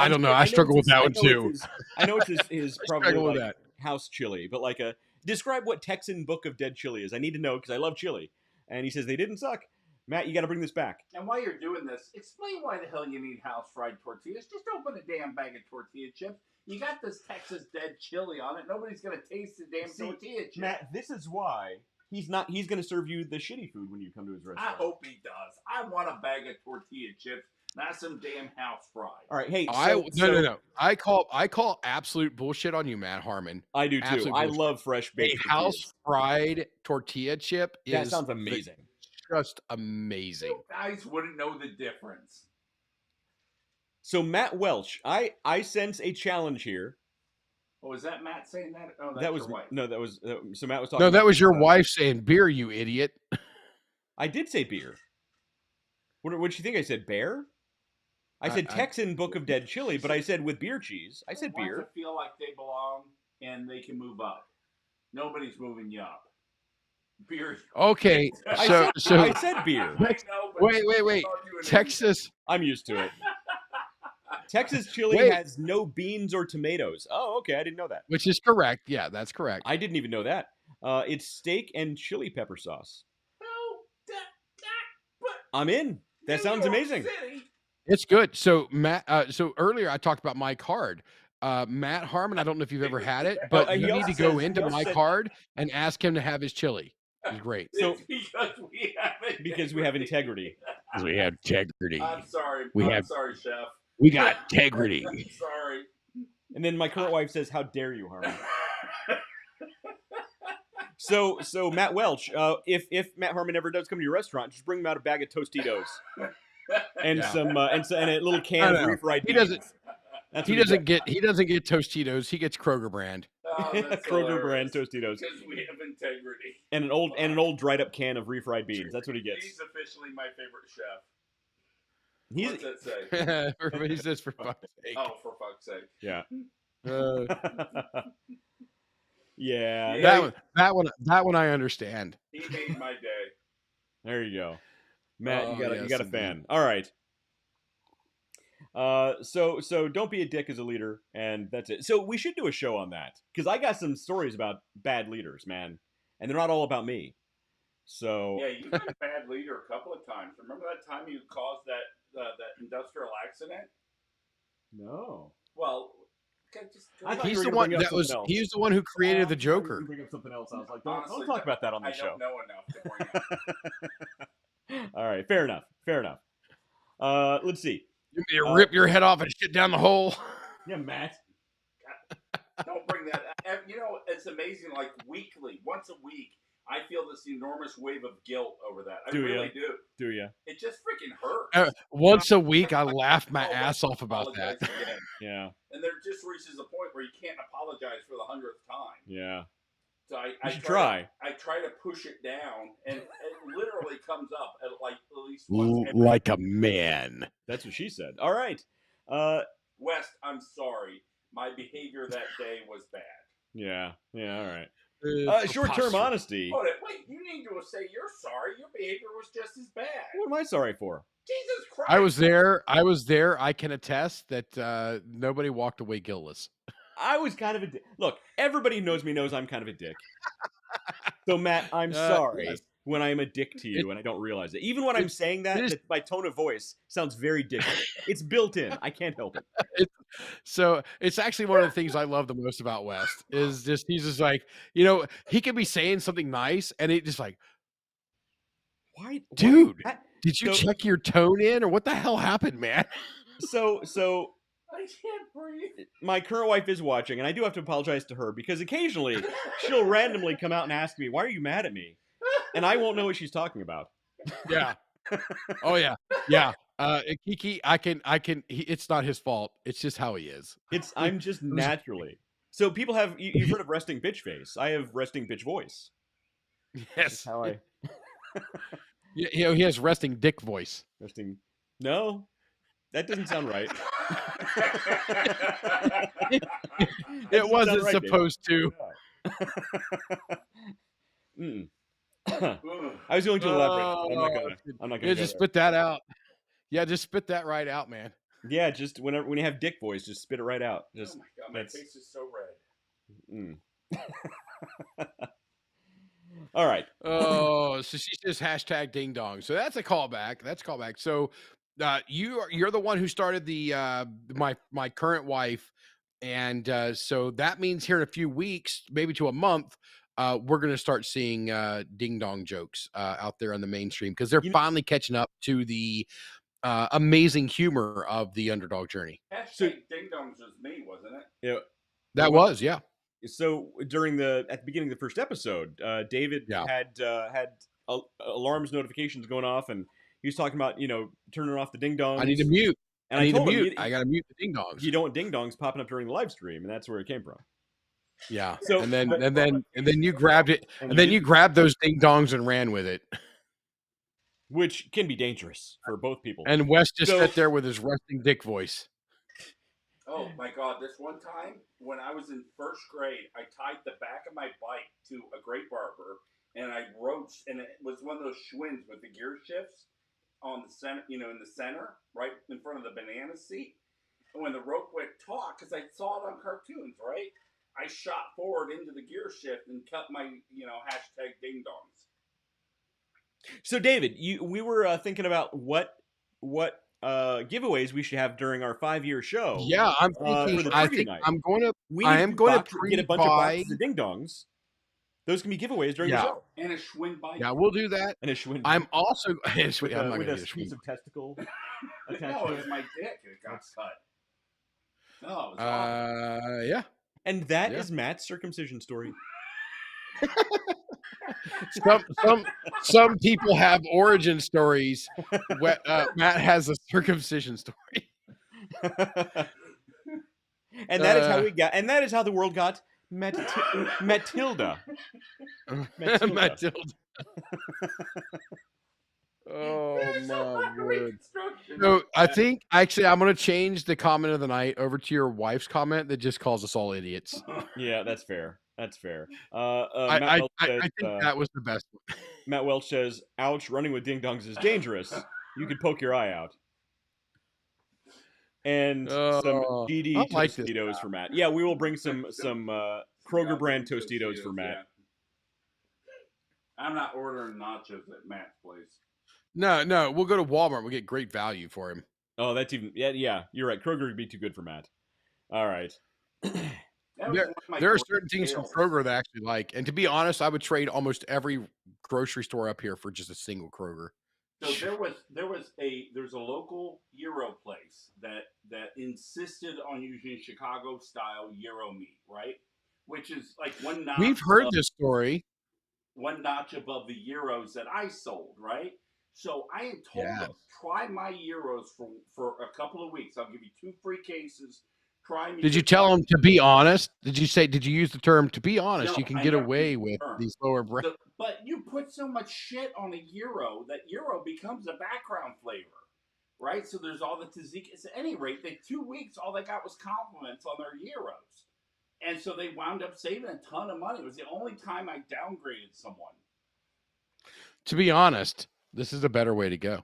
don't know. I struggle with that one too. I know it's his probably like house chili, but describe what Texan book of dead chili is. I need to know because I love chili. And he says they didn't suck. Matt, you got to bring this back. And while you're doing this, explain why the hell you need house fried tortillas. Just open a damn bag of tortilla chips. You got this Texas dead chili on it. Nobody's gonna taste the damn See, tortilla chip. Matt, this is why he's not. He's going to serve you the shitty food when you come to his I restaurant. hope he does. I want a bag of tortilla chips, not some damn house fry. All right, hey, no. I call absolute bullshit on you, Matt Harmon. I do too. Absolute I bullshit. love fresh baked A house tortillas. fried tortilla chip That is sounds amazing. just amazing. You guys wouldn't know the difference. So Matt Welch, I sense a challenge here. Oh, was that Matt saying that? Oh, that's That was your wife. no, that was so Matt was talking. No, that about, was your wife saying beer, you idiot. I did say beer. What did you think I said? Bear? I said Texan Book of Dead Chili, but I said with beer cheese. I said Want beer. to feel like they belong and they can move up. Nobody's moving you up. Beer. Okay, I so said beer. I know, but wait. Texas. I'm used to it. Texas chili has no beans or tomatoes. Oh, okay. I didn't know that. Which is correct. Yeah, that's correct. I didn't even know that. It's steak and chili pepper sauce. I'm in. That sounds amazing. It's good. So Matt. So earlier I talked about my card. Matt Harmon. I don't know if you've ever had it, but you need to go into my card and ask him to have his chili. It's great. So because we have integrity. Because we have integrity. I'm sorry. I'm sorry, chef. We got integrity. I'm sorry. And then my current wife says, "How dare you, Harmon?" So Matt Welch, if Matt Harmon ever does come to your restaurant, just bring him out a bag of Tostitos and and a little can of refried beans. He doesn't get Tostitos. He gets Kroger brand. Oh, Kroger brand Tostitos. Because we have integrity. And an old dried up can of refried beans. That's what he gets. He's officially my favorite chef. What's that say? Everybody says for fuck's sake. Oh, for fuck's sake. Yeah. Yeah. That one I understand. He made my day. There you go. Matt, you got a fan. Indeed. All right. So don't be a dick as a leader, and that's it. So we should do a show on that, because I got some stories about bad leaders, man, and they're not all about me. So yeah, you've been a bad leader a couple of times. Remember that time you caused that industrial accident? No. Well, he's the one he's the one who created the Joker. Bring up something else. I was like, don't talk about that on the show. I don't know enough to bring up. All right, fair enough. Let's see. You mean to rip your head off and shit down the hole? Yeah, Matt. Don't bring that up. You know, it's amazing. Like weekly, once a week, I feel this enormous wave of guilt over that. I really do. Do you? It just freaking hurts. Once a week, I laugh my ass off about that. Again. Yeah. And there just reaches a point where you can't apologize for the 100th time. Yeah. So I try. I try to push it down, and it literally comes up at least once. Like a man. That's what she said. All right. West, I'm sorry. My behavior that day was bad. Yeah. All right. Short-term honesty. Hold it. Wait, you need to say you're sorry. Your behavior was just as bad. What am I sorry for? Jesus Christ. I was there. I can attest that nobody walked away guiltless. I was kind of a dick. Look, everybody who knows me knows I'm kind of a dick. So, Matt, I'm sorry when I'm a dick to you and I don't realize it. Even when I'm saying that my tone of voice sounds very dickish. It's built in. I can't help it. So it's actually one of the things I love the most about West is just he's just like, you know, he could be saying something nice and it just like, why, dude, did you check your tone in or what the hell happened, man? So I can't breathe. My current wife is watching, and I do have to apologize to her because occasionally she'll randomly come out and ask me, "Why are you mad at me?" And I won't know what she's talking about. Yeah. Oh yeah. Yeah. Kiki, I can. It's not his fault. It's just how he is. I'm just naturally. So people have you've heard of resting bitch face. I have resting bitch voice. Yes. That's how I. You know, he has resting dick voice. Resting. No, that doesn't sound right. It wasn't supposed to. I was going to elaborate. I'm not gonna. Just spit that out. Yeah, just spit that right out, man. Yeah, just when you have dick voice, just spit it right out. Just, oh my god, my face is so red. All right. Oh, so she says hashtag ding dong. So that's a callback. So you're the one who started the my current wife And so that means here in a few weeks, maybe to a month, we're going to start seeing ding dong jokes out there on the mainstream because they're finally catching up to the amazing humor of the Underdog journey. Hashtag ding dongs was me, wasn't it? Yeah. That was, yeah. So at the beginning of the first episode, David had alarms notifications going off, and he was talking about turning off the ding dongs. I need to mute. And I told him I gotta mute the ding dongs. You don't want ding dongs popping up during the live stream, and that's where it came from. Yeah. So and then you grabbed it, and then you grabbed those ding dongs and ran with it, which can be dangerous for both people. And Wes just sat there with his resting dick voice. Oh my God! This one time when I was in first grade, I tied the back of my bike to a grape arbor, and I rode, and it was one of those Schwinn's with the gear shifts on the center, in the center, right in front of the banana seat. And when the rope went taut, because I saw it on cartoons, right? I shot forward into the gear shift and cut my, hashtag ding dongs. So David, we were thinking about what giveaways we should have during our 5-year show. Yeah, I'm thinking. I think night. I'm going to. I am going to get a bunch of boxes of ding dongs. Those can be giveaways during the show. And a Schwinn bike. Yeah, we'll do that. And a Schwinn. I'm also I'm not going to do a piece of testicle. No, it was my dick. It got cut. No, it was awful. Yeah. And that is Matt's circumcision story. Some people have origin stories. Matt has a circumcision story. And that is how we got. And that is how the world got Matilda. Matilda. Oh my word! So I think actually I'm going to change the comment of the night over to your wife's comment that just calls us all idiots. Yeah, that's fair. That's fair. I think that was the best one. Matt Welch says, "Ouch! Running with ding dongs is dangerous. You could poke your eye out." And some GD Tostitos for Matt. Yeah, we will bring some Kroger brand Tostitos for Matt. Yeah. I'm not ordering nachos at Matt's place. No, we'll go to Walmart. We'll get great value for him. Oh, that's even yeah. You're right. Kroger would be too good for Matt. All right. There are certain things from Kroger that I actually like, and to be honest, I would trade almost every grocery store up here for just a single Kroger. So there's a local gyro place that insisted on using Chicago style gyro meat, right? Which is like one notch. We've heard this story. One notch above the gyros that I sold, right? So I am told them, try my gyros for a couple of weeks. I'll give you 2 free cases. Try me. Did you tell them to be honest? Did you use the term to be honest? No, you can get away with these lower brands. But you put so much shit on a gyro that gyro becomes a background flavor, right? So there's all the tzatziki. At any rate, the 2 weeks, all they got was compliments on their gyros. And so they wound up saving a ton of money. It was the only time I downgraded someone. To be honest, this is a better way to go.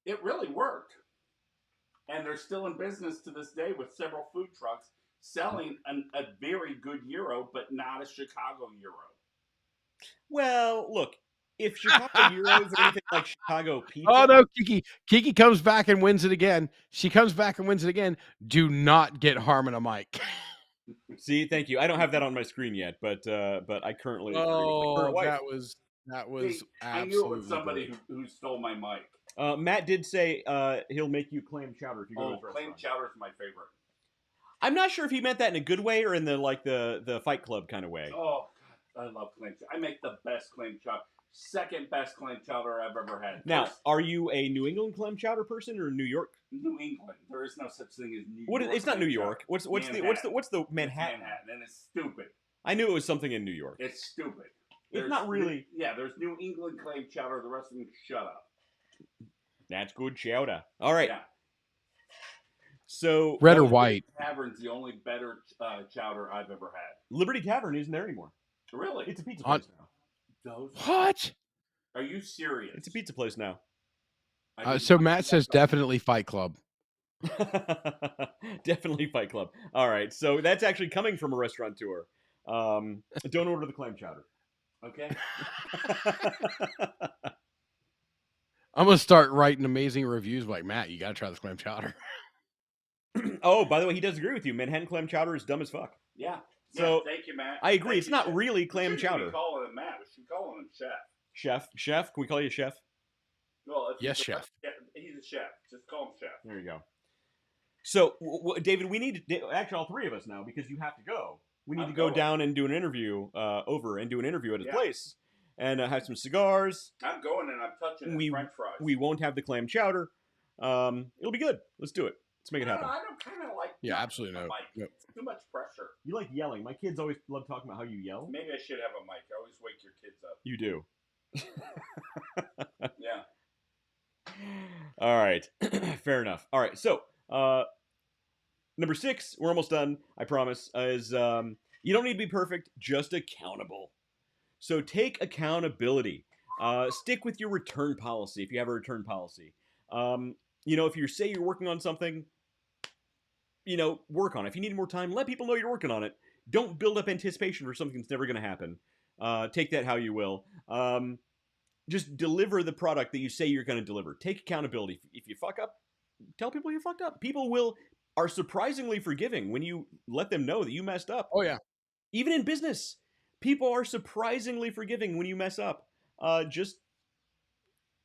It really worked. And they're still in business to this day with several food trucks selling a very good gyro, but not a Chicago gyro. Well, look, if Chicago gyros are anything like Chicago pizza. Oh, no, Kiki comes back and wins it again. She comes back and wins it again. Do not get Harmon a mic. See, thank you. I don't have that on my screen yet, but I currently. Oh, that was absolutely. I knew it was somebody who stole my mic. Matt did say he'll make you clam chowder if you go to his restaurant. Clam chowder is my favorite. I'm not sure if he meant that in a good way or in the Fight Club kind of way. Oh, God, I love clam chowder. I make the best clam chowder. Second best clam chowder I've ever had. Now, are you a New England clam chowder person or New York? New England. There is no such thing as New York. It's not New York. What's the Manhattan? It's Manhattan, and it's stupid. I knew it was something in New York. It's stupid. It's not really. There's New England clam chowder. The rest of them, shut up. That's good chowder. All right. Yeah. So red or white? Tavern's the only better chowder I've ever had. Liberty Tavern isn't there anymore. Really? It's a pizza place now. What? Are you serious? It's a pizza place now. So Matt says definitely Fight Club. Definitely Fight Club. All right. So that's actually coming from a restaurateur. Don't order the clam chowder. Okay. I'm going to start writing amazing reviews like, Matt, you got to try this clam chowder. Oh, by the way, he does agree with you. Manhattan clam chowder is dumb as fuck. Yeah. So thank you, Matt. I agree. Thank It's you, not Chef. really clam We shouldn't chowder. be calling him Matt. We should be calling him Chef. Chef, can we call you chef? Well, if Yes, he's chef. he's a chef. Just call him Chef. There you go. So, David, we need actually all three of us now because you have to go. We need I'm to go going. down and do an interview at his Yeah. place and have some cigars. I'm going and I'm touching his French fries. We won't have the clam chowder. It'll be good. Let's do it. Let's make it happen. I don't kind of like. Yeah, absolutely no. Mic. Yep. It's too much pressure. You like yelling. My kids always love talking about how you yell. Maybe I should have a mic. I always wake your kids up. You do. Yeah. All right. Fair enough. All right. So, number 6, we're almost done, I promise, is you don't need to be perfect, just accountable. So take accountability. Stick with your return policy if you have a return policy. If you say you're working on something, work on it. If you need more time, let people know you're working on it. Don't build up anticipation for something that's never going to happen. Take that how you will. Just deliver the product that you say you're going to deliver. Take accountability. If you fuck up, tell people you fucked up. People are surprisingly forgiving when you let them know that you messed up. Oh yeah. Even in business, people are surprisingly forgiving when you mess up. Just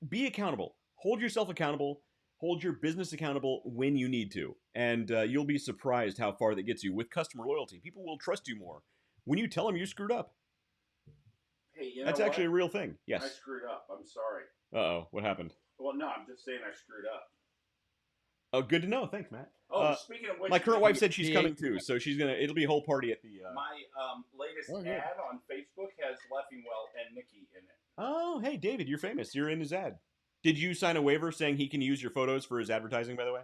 be accountable. Hold yourself accountable. Hold your business accountable when you need to. And you'll be surprised how far that gets you with customer loyalty. People will trust you more when you tell them you screwed up. Hey, That's actually a real thing. Yes. I screwed up. I'm sorry. Uh-oh. What happened? Well, no, I'm just saying I screwed up. Oh, good to know. Thanks, Matt. Speaking of which, my current wife said she's coming too, so it'll be a whole party at the. My latest ad on Facebook has Leffingwell and Nikki in it. Oh, hey, David, you're famous. You're in his ad. Did you sign a waiver saying he can use your photos for his advertising, by the way?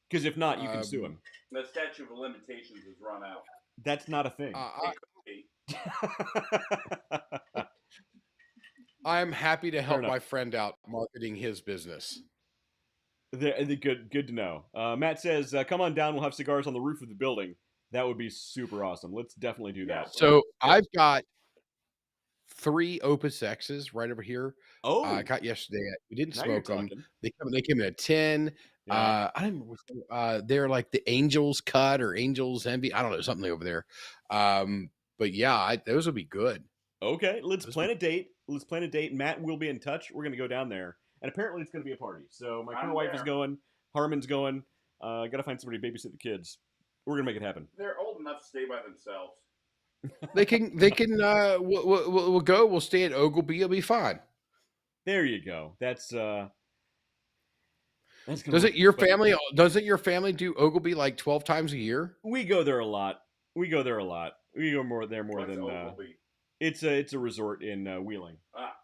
Because if not, you can sue him. The statute of limitations has run out. That's not a thing. I'm happy to help my friend out marketing his business. Good to know. Matt says, come on down. We'll have cigars on the roof of the building. That would be super awesome. Let's definitely do that. So I've got 3 Opus X's right over here. Oh, I got yesterday. We didn't smoke them. Talking. They came in a tin. Yeah. I don't remember. They're like the Angels Cut or Angels Envy. I don't know, something over there. But yeah, those would be good. Okay, let's plan a date. Matt will be in touch. We're gonna go down there, and apparently it's gonna be a party. So my current wife is going. Harmon's going. Got to find somebody to babysit the kids. We're gonna make it happen. They're old enough to stay by themselves. They can. We'll go. We'll stay at Ogilvy. It'll be fine. There you go. That's Doesn't your family do Ogilvy like 12 times a year? We go there a lot. We go more than Ogilvy? It's a resort in Wheeling.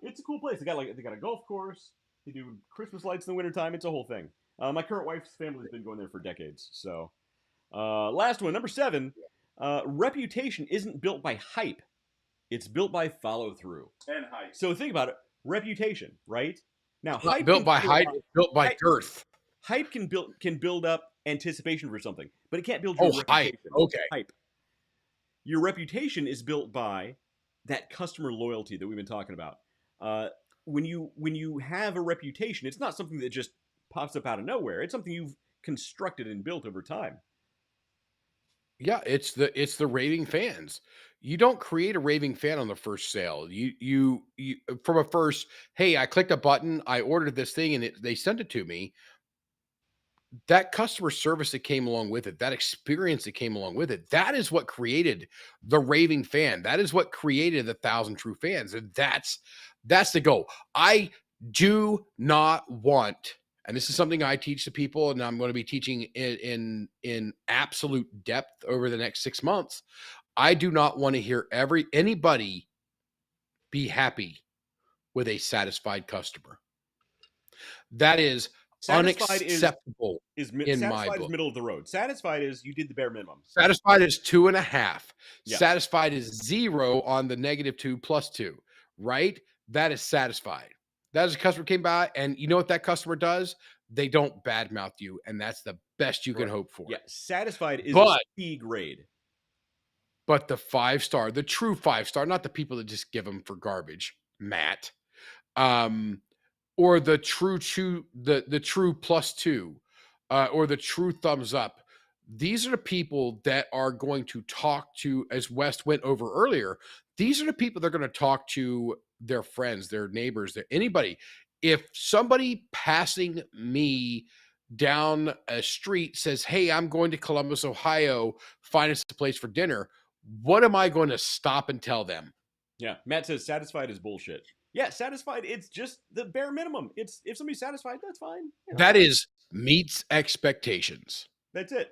It's a cool place. They got a golf course. They do Christmas lights in the wintertime. It's a whole thing. My current wife's family's been going there for decades. So, last one, number 7. Reputation isn't built by hype. It's built by follow through. And hype. So think about it. Reputation, right? Now, hype built by height, built by girth. Hype can build up anticipation for something, but it can't build your reputation. Hype. Okay. Hype. Your reputation is built by that customer loyalty that we've been talking about. When you have a reputation, it's not something that just pops up out of nowhere. It's something you've constructed and built over time. Yeah, it's the raving fans. You don't create a raving fan on the first sale. You from a first, hey, I clicked a button, I ordered this thing, and they sent it to me. That customer service that came along with it, that experience that came along with it, that is what created the raving fan. That is what created the 1,000 true fans. And that's the goal. I do not want, and this is something I teach to people, and I'm going to be teaching in absolute depth over the next 6 months. I do not want to hear anybody be happy with a satisfied customer. That is unacceptable in my book. Is middle of the road. Satisfied is you did the bare minimum. Satisfied is 2.5. Yeah. Satisfied is 0 on the -2 +2, right? That is satisfied. That is a customer came by, and you know what that customer does? They don't badmouth you, and that's the best you can hope for. Yeah, satisfied is a C grade. But the 5-star, the true 5-star, not the people that just give them for garbage, Matt. Or the true +2. or the true thumbs up. These are the people that are going to talk to, as West went over earlier, these are the people that are going to talk to their friends, their neighbors, anybody. If somebody passing me down a street says, hey, I'm going to Columbus, Ohio, find us a place for dinner, what am I going to stop and tell them? Yeah, Matt says satisfied is bullshit. Yeah, satisfied, it's just the bare minimum. It's if somebody's satisfied, that's fine. You know, That is meets expectations. that's it.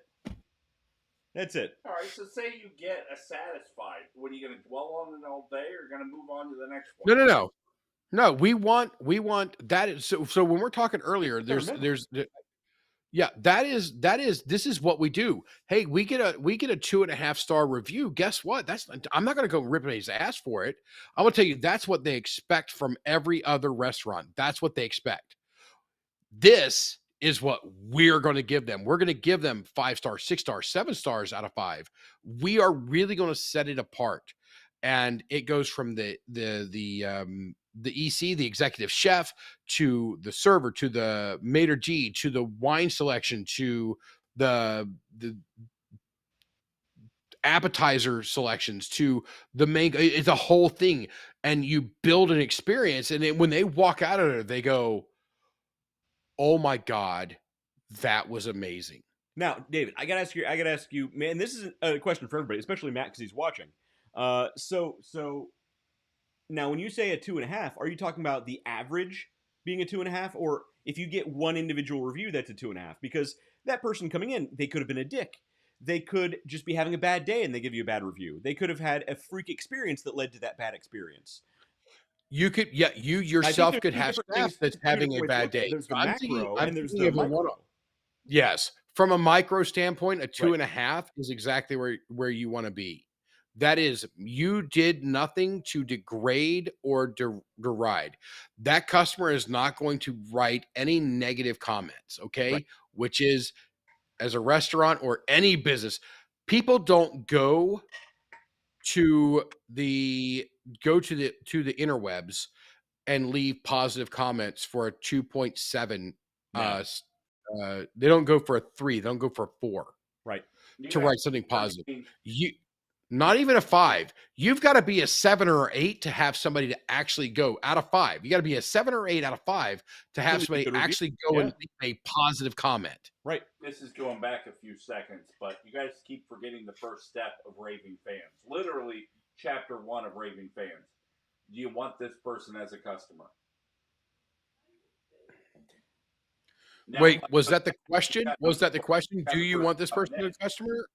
That's it. All right, so say you get a satisfied. What are you going to dwell on it all day, or going to move on to the next one? No. We want that. Is, so when we're talking earlier, this is what we do. Hey, we get a 2.5-star review. Guess what? I'm not going to go ripping his ass for it. I'm going to tell you that's what they expect from every other restaurant. That's what they expect. This is what we're going to give them. We're going to give them 5 stars, 6 stars, 7 stars out of 5. We are really going to set it apart. And it goes from the EC, the executive chef, to the server, to the maitre d', to the wine selection, to the appetizer selections, to the main. It's a whole thing, and you build an experience. And then when they walk out of there, they go, "Oh my God, that was amazing." Now, David, I gotta ask you, man. This is a question for everybody, especially Matt, because he's watching. So now, when you say a 2.5, are you talking about the average being a 2.5, or if you get one individual review, that's a 2.5? Because that person coming in, they could have been a dick. They could just be having a bad day and they give you a bad review. They could have had a freak experience that led to that bad experience. You could, you yourself could have staff that's having a bad day. There's the macro and there's the micro. Yes, from a micro standpoint, a 2.5 is exactly where you want to be. That is, you did nothing to degrade or deride. That customer is not going to write any negative comments, okay? Right. Which is, as a restaurant or any business, people don't go to the interwebs and leave positive comments for a 2.7. No. They don't go for a 3. They don't go for a 4. Right. To write something positive. Not even a 5. You've got to be a 7 or 8 to have somebody to actually go out of 5. You got to be a 7 or 8 out of 5 to have somebody actually go and leave a positive comment. Right. This is going back a few seconds, but you guys keep forgetting the first step of raving fans. Literally, chapter 1 of raving fans. Do you want this person as a customer? Now, wait, was that the question? Was that the question? Do you want this person as a customer?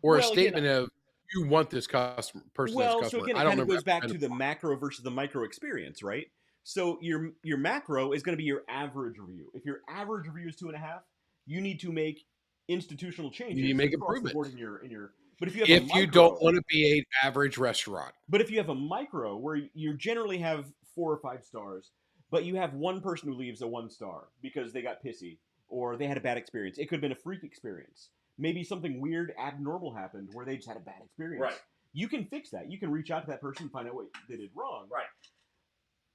Or a statement of, you want this person as a customer? Well, so again, it kind of goes back to the macro versus the micro experience, right? So your macro is going to be your average review. If your average review is 2.5, you need to make institutional changes. You make improvements in your. But if you have you don't want to be an average restaurant. But if you have a micro where you generally have 4 or 5 stars, but you have one person who leaves a 1 star because they got pissy or they had a bad experience. It could have been a freak experience. Maybe something weird, abnormal happened where they just had a bad experience. Right. You can fix that. You can reach out to that person and find out what they did wrong. Right.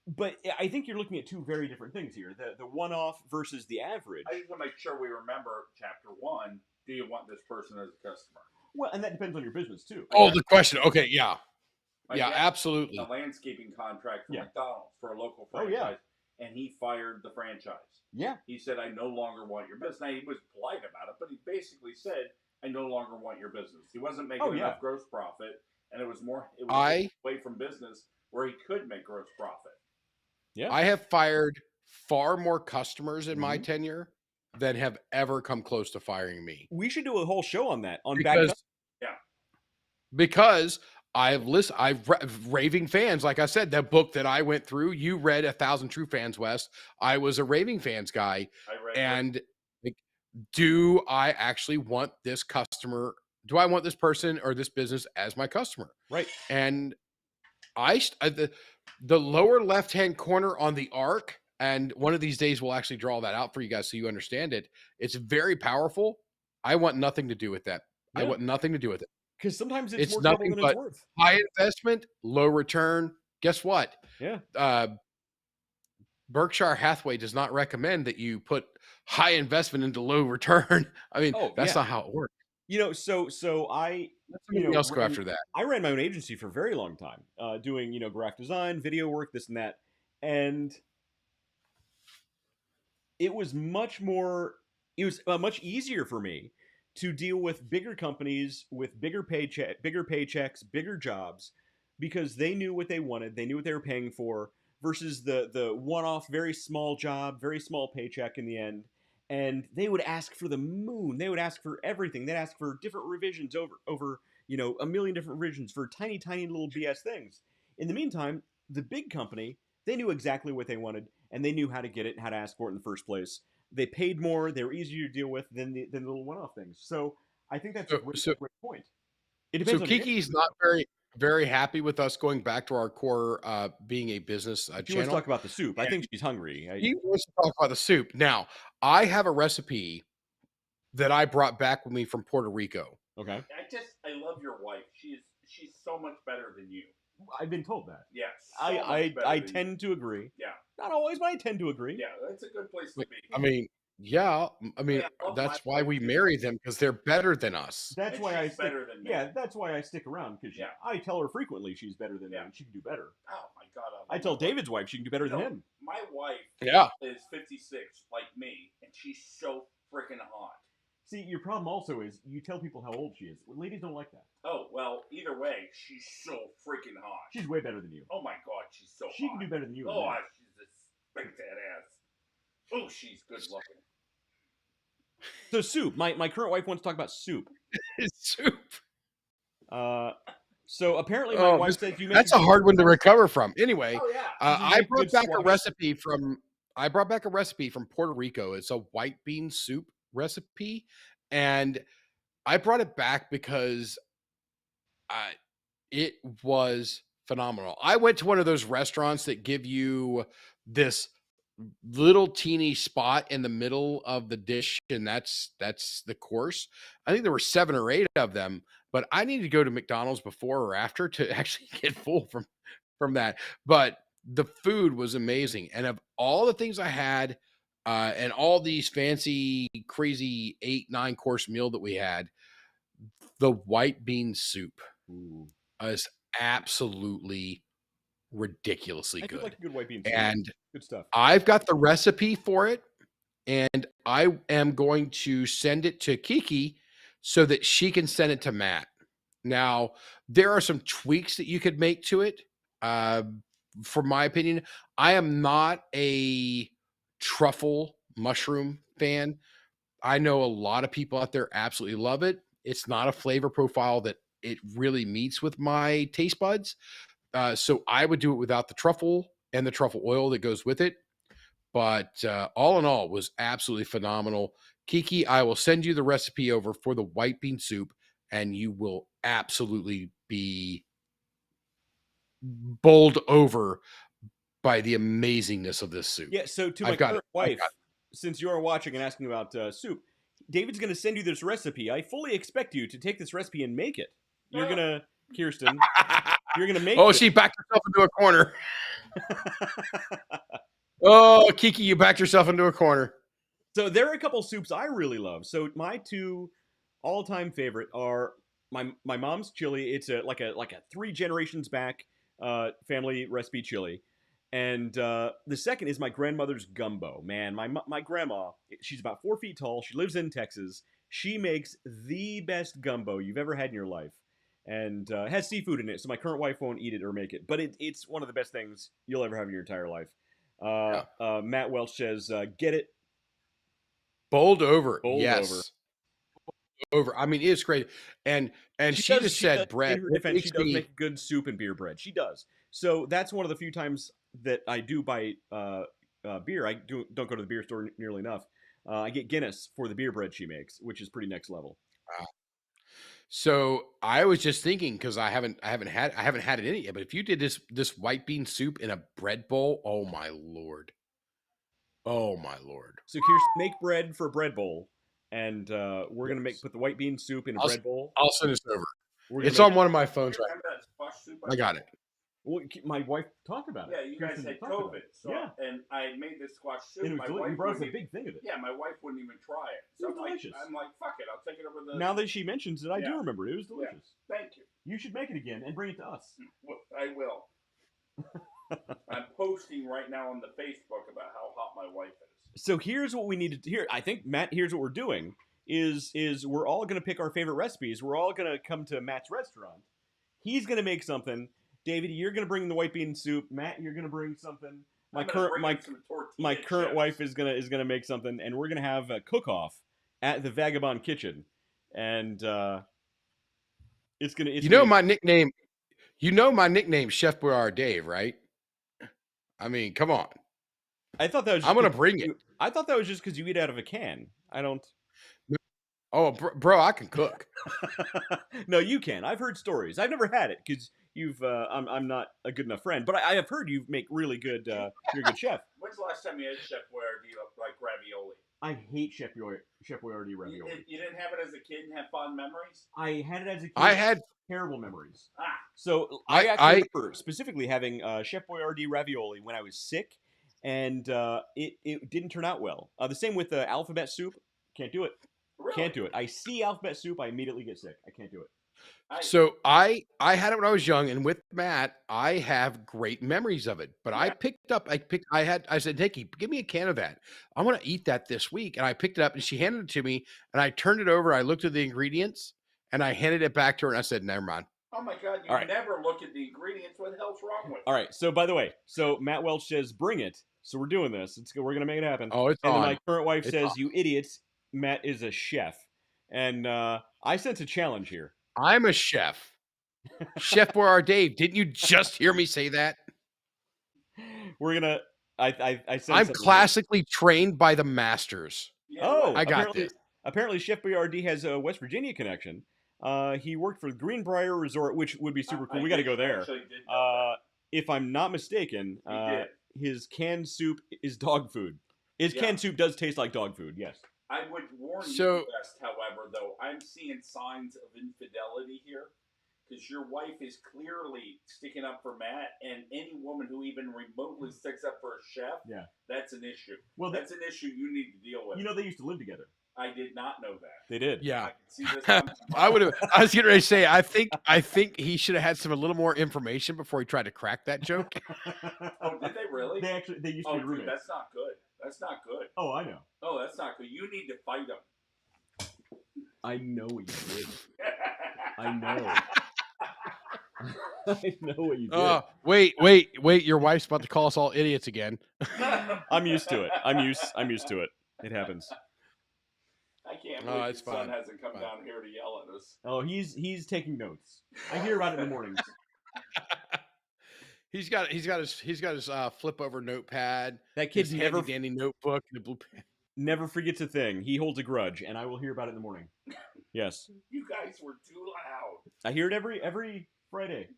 But I think you're looking at 2 very different things here. The one-off versus the average. I just want to make sure we remember chapter 1. Do you want this person as a customer? Well, and that depends on your business, too. Oh, the question. Okay, yeah. Absolutely. A landscaping contract for McDonald's, for a local franchise, and he fired the franchise. Yeah. He said, I no longer want your business. Now, he was polite about it, but he basically said, I no longer want your business. He wasn't making enough gross profit, and it was away from business where he could make gross profit. Yeah. I have fired far more customers in my tenure than have ever come close to firing me. We should do a whole show on that. Because I've raving fans. Like I said, that book that I went through, you read 1,000 True Fans, West. I was a raving fans guy. Do I actually want this customer? Do I want this person or this business as my customer? Right. And the lower left-hand corner on the arc, and one of these days we'll actually draw that out for you guys so you understand it. It's very powerful. I want nothing to do with that. Yeah. I want nothing to do with it. Because sometimes it's more nothing than but it's worth. High investment, low return. Guess what? Yeah. Berkshire Hathaway does not recommend that you put high investment into low return. I mean, Oh, that's yeah. not how it works. So I, Let somebody else go after that. I ran my own agency for a very long time, doing graphic design, video work, this and that, and it was much more. It was much easier for me to deal with bigger companies with bigger paychecks, bigger jobs, because they knew what they wanted, they knew what they were paying for, versus the one-off, very small job, very small paycheck in the end. And they would ask for the moon. They would ask for everything. They'd ask for different revisions over a million different revisions for tiny little BS things. In the meantime, the big company, they knew exactly what they wanted, and they knew how to get it and how to ask for it in the first place. They paid more. They were easier to deal with than the little one-off things. So I think that's a great point. It So depends on Kiki's not very happy with us going back to our core being a business She wants to channel. talk about the soup. I think she's hungry. He wants to talk about the soup. Now, I have a recipe that I brought back with me from Puerto Rico. Okay. I love your wife. She's so much better than you. I've been told that. Yeah. I tend to agree. Yeah. Not always, but I tend to agree. Yeah, that's a good place to be. I mean, yeah. I mean, that's why we marry them, because they're better than us. That's why I stick, better than me. Yeah, that's why I stick around, because I tell her frequently she's better than me and she can do better. Oh my god! I tell David's wife she can do better than him. My wife is 56 like me, and she's so freaking hot. See, your problem also is you tell people how old she is. Ladies don't like that. Oh, well, either way, she's so freaking hot. She's way better than you. Oh my god, she's so hot. She can do better than you. Oh, she's a big fat ass. Oh, she's good looking. So soup. My current wife wants to talk about soup. Soup. So apparently my wife says you. That's a hard one to recover from. Anyway, I brought back a recipe from Puerto Rico. It's a white bean soup recipe, and I brought it back because it was phenomenal. I went to one of those restaurants that give you this little teeny spot in the middle of the dish, and that's the course. I think there were 7 or 8 of them, but I needed to go to McDonald's before or after to actually get full from that. But the food was amazing, and of all the things I had, and all these fancy, crazy 8-9 course meal that we had, the white bean soup is absolutely ridiculously good. Like a good white bean soup. And good stuff. I've got the recipe for it, and I am going to send it to Kiki so that she can send it to Matt. Now, there are some tweaks that you could make to it. For my opinion, I am not a truffle mushroom fan. I know a lot of people out there absolutely love it. It's not a flavor profile that it really meets with my taste buds. So I would do it without the truffle and the truffle oil that goes with it. But all in all, it was absolutely phenomenal. Kiki, I will send you the recipe over for the white bean soup, and you will absolutely be bowled over by the amazingness of this soup. Yeah, so to my current wife, since you are watching and asking about soup, David's going to send you this recipe. I fully expect you to take this recipe and make it. You're going to, Kirsten, you're going to make it. Oh, she backed herself into a corner. Oh, Kiki, you backed yourself into a corner. So there are a couple soups I really love. So my 2 all-time favorite are my mom's chili. It's like a 3 generations back family recipe chili. And the second is my grandmother's gumbo. Man, my grandma, she's about 4 feet tall. She lives in Texas. She makes the best gumbo you've ever had in your life. And has seafood in it, so my current wife won't eat it or make it. But it's one of the best things you'll ever have in your entire life. Matt Welch says, get it. Bowled over. Yes. Over. I mean, it's great. And she just said bread. In her defense, she does make good soup and beer bread. She does. So that's one of the few times that I do buy beer. I don't go to the beer store nearly enough. I get Guinness for the beer bread she makes, which is pretty next level. So I was just thinking, because I haven't had it in it yet. But if you did this white bean soup in a bread bowl, oh my lord. So Kirsten, make bread for a bread bowl, and we're gonna put the white bean soup in a bread bowl. I'll send this over. It's on one of my phones right now. I got it. Well, my wife talked about it. Yeah, you guys had Talked about COVID, it. so and I made this squash soup. And it was My wife you brought us a wouldn't big thing of it. Yeah, my wife wouldn't even try it. So It was delicious. I'm like, fuck it, I'll take it over the. Now that she mentions it, I do remember it. It was delicious. Yeah. Thank you. You should make it again and bring it to us. I will. I'm posting right now on the Facebook about how hot my wife is. So here's what we need to hear. I think Matt, here's what we're doing is we're all going to pick our favorite recipes. We're all going to come to Matt's restaurant. He's going to make something. David, you're going to bring the white bean soup. Matt, you're going to bring something. My current wife is gonna make something, and we're gonna have a cook-off at the Vagabond Kitchen, and it's gonna. My nickname. My nickname, Chef Boyard Dave, right? I mean, come on. I thought that was. I'm gonna bring it. I thought that was just because you eat out of a can. I don't. Oh, bro, I can cook. No, you can. I've heard stories. I've never had it because you've. I'm not a good enough friend, but I have heard you make really good. You're a good chef. When's the last time you had Chef Boyardee like ravioli? I hate Chef Boyardee ravioli. You didn't have it as a kid and have fond memories? I had it as a kid. I had terrible memories. Ah. So I actually remember specifically having Chef Boyardee ravioli when I was sick, and it didn't turn out well. The same with alphabet soup. Can't do it. Really? Can't do it. I see alphabet soup, I immediately get sick. I can't do it. So I had it when I was young, and with Matt, I have great memories of it. But yeah. I said, Nikki, give me a can of that. I want to eat that this week. And I picked it up, and she handed it to me, and I turned it over. I looked at the ingredients, and I handed it back to her, and I said, never mind. Oh my God, you never look at the ingredients. What the hell's wrong with it? All right. So by the way, Matt Welch says, bring it. So we're doing this. We're gonna make it happen. Oh, it's and on. Then my current wife it's says, on. You idiots, Matt is a chef. And I sense a challenge here. I'm a chef. Chef Boyardee Dave, didn't you just hear me say that? We're gonna. I'm classically trained by the masters. Yeah, I got this. Apparently, Chef Boyardee has a West Virginia connection. He worked for the Greenbrier Resort, which would be super cool. We got to go there. If I'm not mistaken, his canned soup is dog food. His canned soup does taste like dog food. Yes. I would warn you best, however, though, I'm seeing signs of infidelity here. Because your wife is clearly sticking up for Matt, and any woman who even remotely sticks up for a chef, that's an issue. Well, that's an issue you need to deal with. You know, they used to live together. I did not know that. They did. Yeah. I can see this I was getting ready to say, I think he should have had a little more information before he tried to crack that joke. Oh, did they really? They used to be roommates. That's not good. That's not good. Oh, I know. Oh, that's not good. You need to fight him. I know what you did. I know. I know what you did. Wait! Your wife's about to call us all idiots again. I'm used to it. I'm used to it. It happens. I can't believe his son hasn't come down here to yell at us. Oh, he's taking notes. I hear about it in the mornings. He's got his flip over notepad. That kid's never dandy notebook and a blue pen. Never forgets a thing. He holds a grudge, and I will hear about it in the morning. Yes. You guys were too loud. I hear it every Friday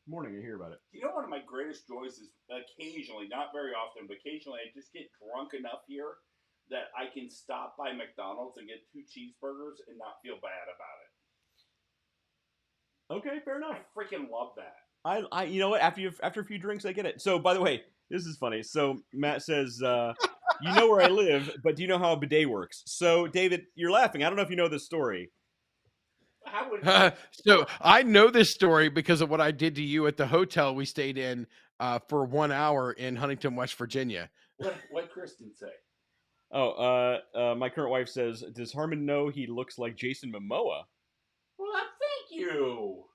morning. I hear about it. You know, one of my greatest joys is occasionally, not very often, but occasionally, I just get drunk enough here that I can stop by McDonald's and get 2 cheeseburgers and not feel bad about it. Okay, fair enough. I freaking love that. I you know what? After a few drinks, I get it. So, by the way, this is funny. So Matt says, you know where I live, but do you know how a bidet works? So, David, you're laughing. I don't know if you know this story. So I know this story because of what I did to you at the hotel we stayed in for 1 hour in Huntington, West Virginia. What Kristen say? Oh, my current wife says, does Harmon know he looks like Jason Momoa? Well, thank you.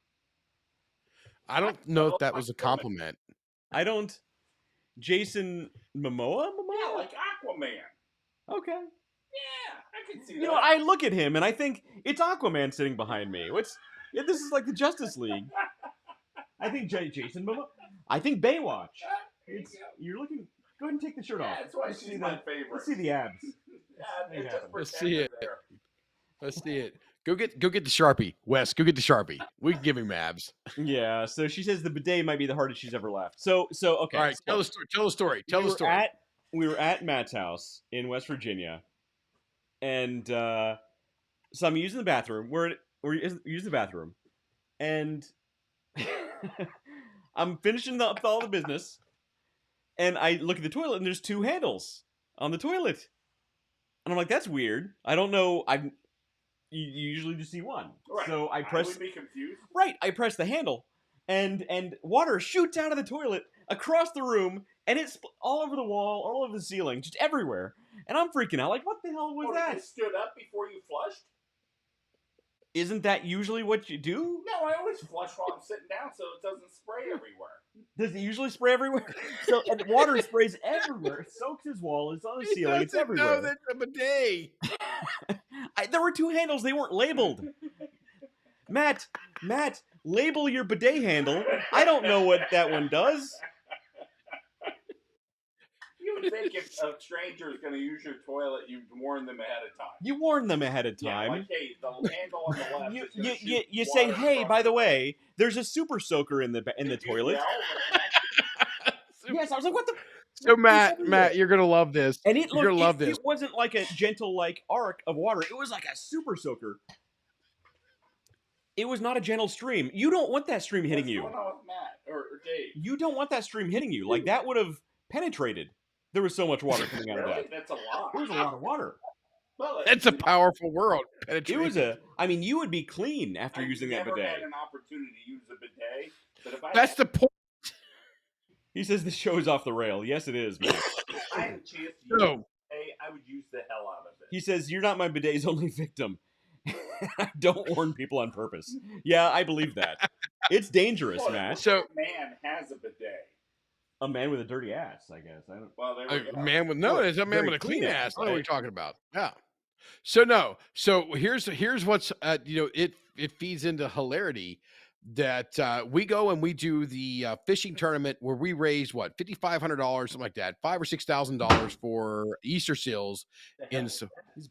I don't know if that was a compliment. I don't. Jason Momoa? Yeah, like Aquaman. Okay. Yeah, I can see that. You know, I look at him and I think it's Aquaman sitting behind me. This is like the Justice League. I think Jason Momoa. I think Baywatch. You're looking. Go ahead and take the shirt off. That's why she's my favorite. Let's see the abs. Let's see it. Let's see it. Go get the Sharpie, Wes. Go get the Sharpie. We can give him abs. Yeah. So she says the bidet might be the hardest she's ever laughed. So okay. All right. Tell the story. We were at Matt's house in West Virginia, and so I'm using the bathroom. We're using the bathroom, and I'm finishing up all the business, and I look at the toilet, and there's 2 handles on the toilet, and I'm like, that's weird. I don't know. You usually just see one, Right. so I I press. would be confused. Right, I press the handle, and water shoots out of the toilet across the room, and it's all over the wall, all over the ceiling, just everywhere. And I'm freaking out, like, what the hell was that? You stood up before you flushed? Isn't that usually what you do? No, I always flush while I'm sitting down so it doesn't spray everywhere. Does it usually spray everywhere? So and water sprays everywhere. It soaks his wall. It's on the ceiling. It's everywhere. No, that's a bidet. There were 2 handles. They weren't labeled. Matt, label your bidet handle. I don't know what that one does. You would think if a stranger is going to use your toilet, you'd warn them ahead of time. You warn them ahead of time. Yeah, like, hey, the handle on the left is gonna shoot you say, water hey, from by the way, there's a super soaker in the toilet. Yes, I was like, what the? So Matt, you're gonna love this. And you're gonna love this. It wasn't like a gentle arc of water. It was like a super soaker. It was not a gentle stream. You don't want that stream hitting you. What's going on with Matt or Dave? You don't want that stream hitting you. Like, that would have penetrated. There was so much water coming out of that. That's a lot. It was a lot of water. Well, That's a powerful world. It was I mean, you would be clean after using that bidet. I never had an opportunity to use a bidet, but if That's the point. He says the show is off the rail. Yes, it is, man. If I had a chance to use a bidet, I would use the hell out of it. He says, you're not my bidet's only victim. I don't warn people on purpose. Yeah, I believe that. It's dangerous, Matt. So, man has a bidet. A man with a dirty ass, I guess. I don't. Well, there we go. A man with it's a man Very with a clean clean ass. ass, I know what right? you're talking about. Yeah. So here's what's it feeds into hilarity that we go and we do the fishing tournament where we raised $5,500, something like that, $5,000 or $6,000 for Easter seals. He's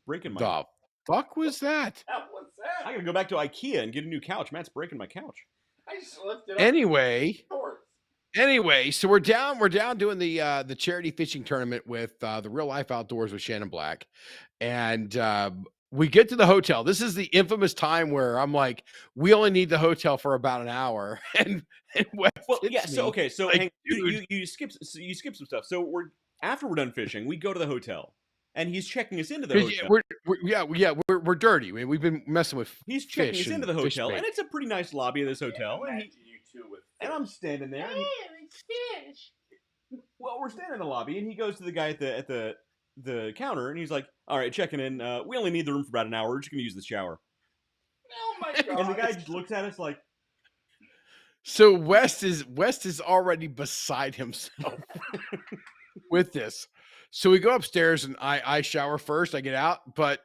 breaking my. The fuck was that? What's that? I gotta go back to IKEA and get a new couch. Matt's breaking my couch. I just lifted up Anyway, so we're down doing the charity fishing tournament with the Real Life Outdoors with Shannon Black, and we get to the hotel. This is the infamous time where I'm like, we only need the hotel for about an hour, and Wes hits me, So like, hang, dude. you skip some stuff. So after we're done fishing, we go to the hotel, and he's checking us into the hotel. We're dirty. We've been messing with. He's checking us into the fish hotel, bait. and it's a pretty nice lobby of this hotel. Yeah, and you too with and I'm standing there. And it's fish. well, we're standing in the lobby, and he goes to the guy at the counter, and he's like, "All right, checking in. We only need the room for about an hour. We're just gonna use the shower." Oh my god! And the guy just looks at us like. So West is already beside himself with this. So we go upstairs, and I shower first. I get out, but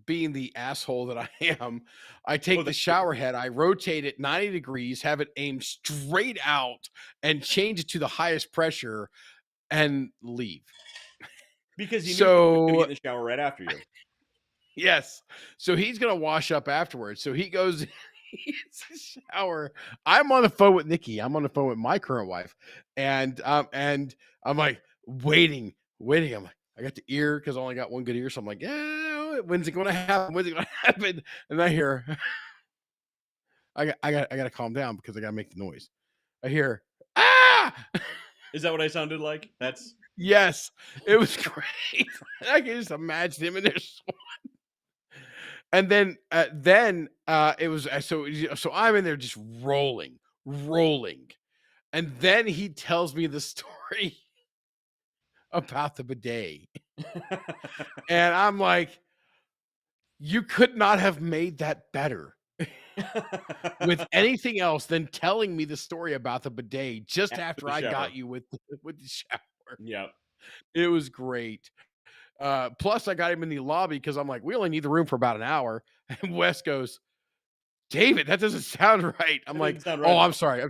being the asshole that I am, I take the shower head, I rotate it 90 degrees, have it aimed straight out, and change it to the highest pressure, and leave. Because he knew he was going to get in the shower right after you. Yes. So he's going to wash up afterwards. So he goes, he gets the shower. I'm on the phone with Nikki. I'm on the phone with my current wife. And I'm like, waiting. I'm like, I got the ear because I only got one good ear. So I'm like, yeah, when's it going to happen? And I hear, I got to calm down because I got to make the noise. I hear, ah! Is that what I sounded like? That's. Yes, it was great. I can just imagine him in there sweating. And then it was so I'm in there just rolling. And then he tells me the story about the bidet. And I'm like, you could not have made that better with anything else than telling me the story about the bidet just after I got you with the shower. Yeah, it was great. Plus, I got him in the lobby because I'm like, we only need the room for about an hour. And Wes goes, David, that doesn't sound right. I'm like, right. Oh, I'm sorry.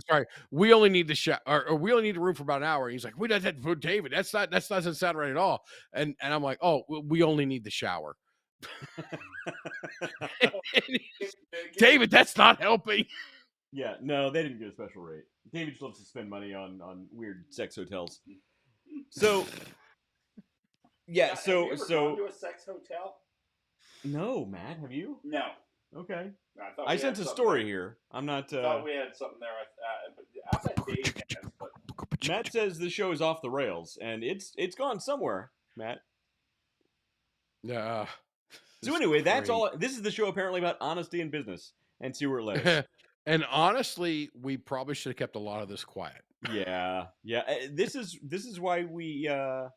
We only need the or we only need the room for about an hour. And he's like, we don't for David. That doesn't sound right at all. And I'm like, oh, we only need the shower. David, that's not helping. Yeah, no, they didn't get a special rate. David just loves to spend money on weird sex hotels. So, yeah, have you ever gone to a sex hotel? No, Matt, have you? No. Okay. thought I we sense had a something story there. here. I'm not. I thought we had something there. I bet Dave has, but Matt says the show is off the rails, and it's gone somewhere, Matt. Yeah. So anyway, that's all. This is the show apparently about honesty in business, and see where it led us. And honestly, we probably should have kept a lot of this quiet. Yeah. This is why we are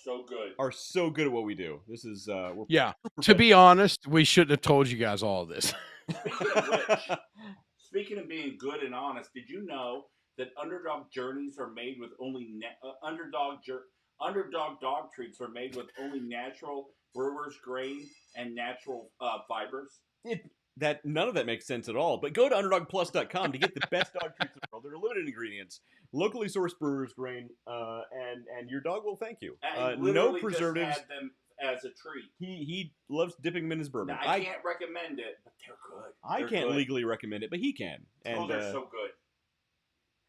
so good. are so good at what we do. This is we're Yeah. To be honest, we shouldn't have told you guys all of this. Speaking of which, speaking of being good and honest, did you know that Underdog journeys are made with only Underdog dog treats are made with only natural brewer's grain and natural fibers? That none of that makes sense at all. But go to underdogplus.com to get the best dog treats in the world. They're limited ingredients, locally sourced brewer's grain, and your dog will thank you. No preservatives. Just had them as a treat. He loves dipping them in his bourbon. Now, I can't recommend it, but they're good. I can't legally recommend it, but he can. And they're so good.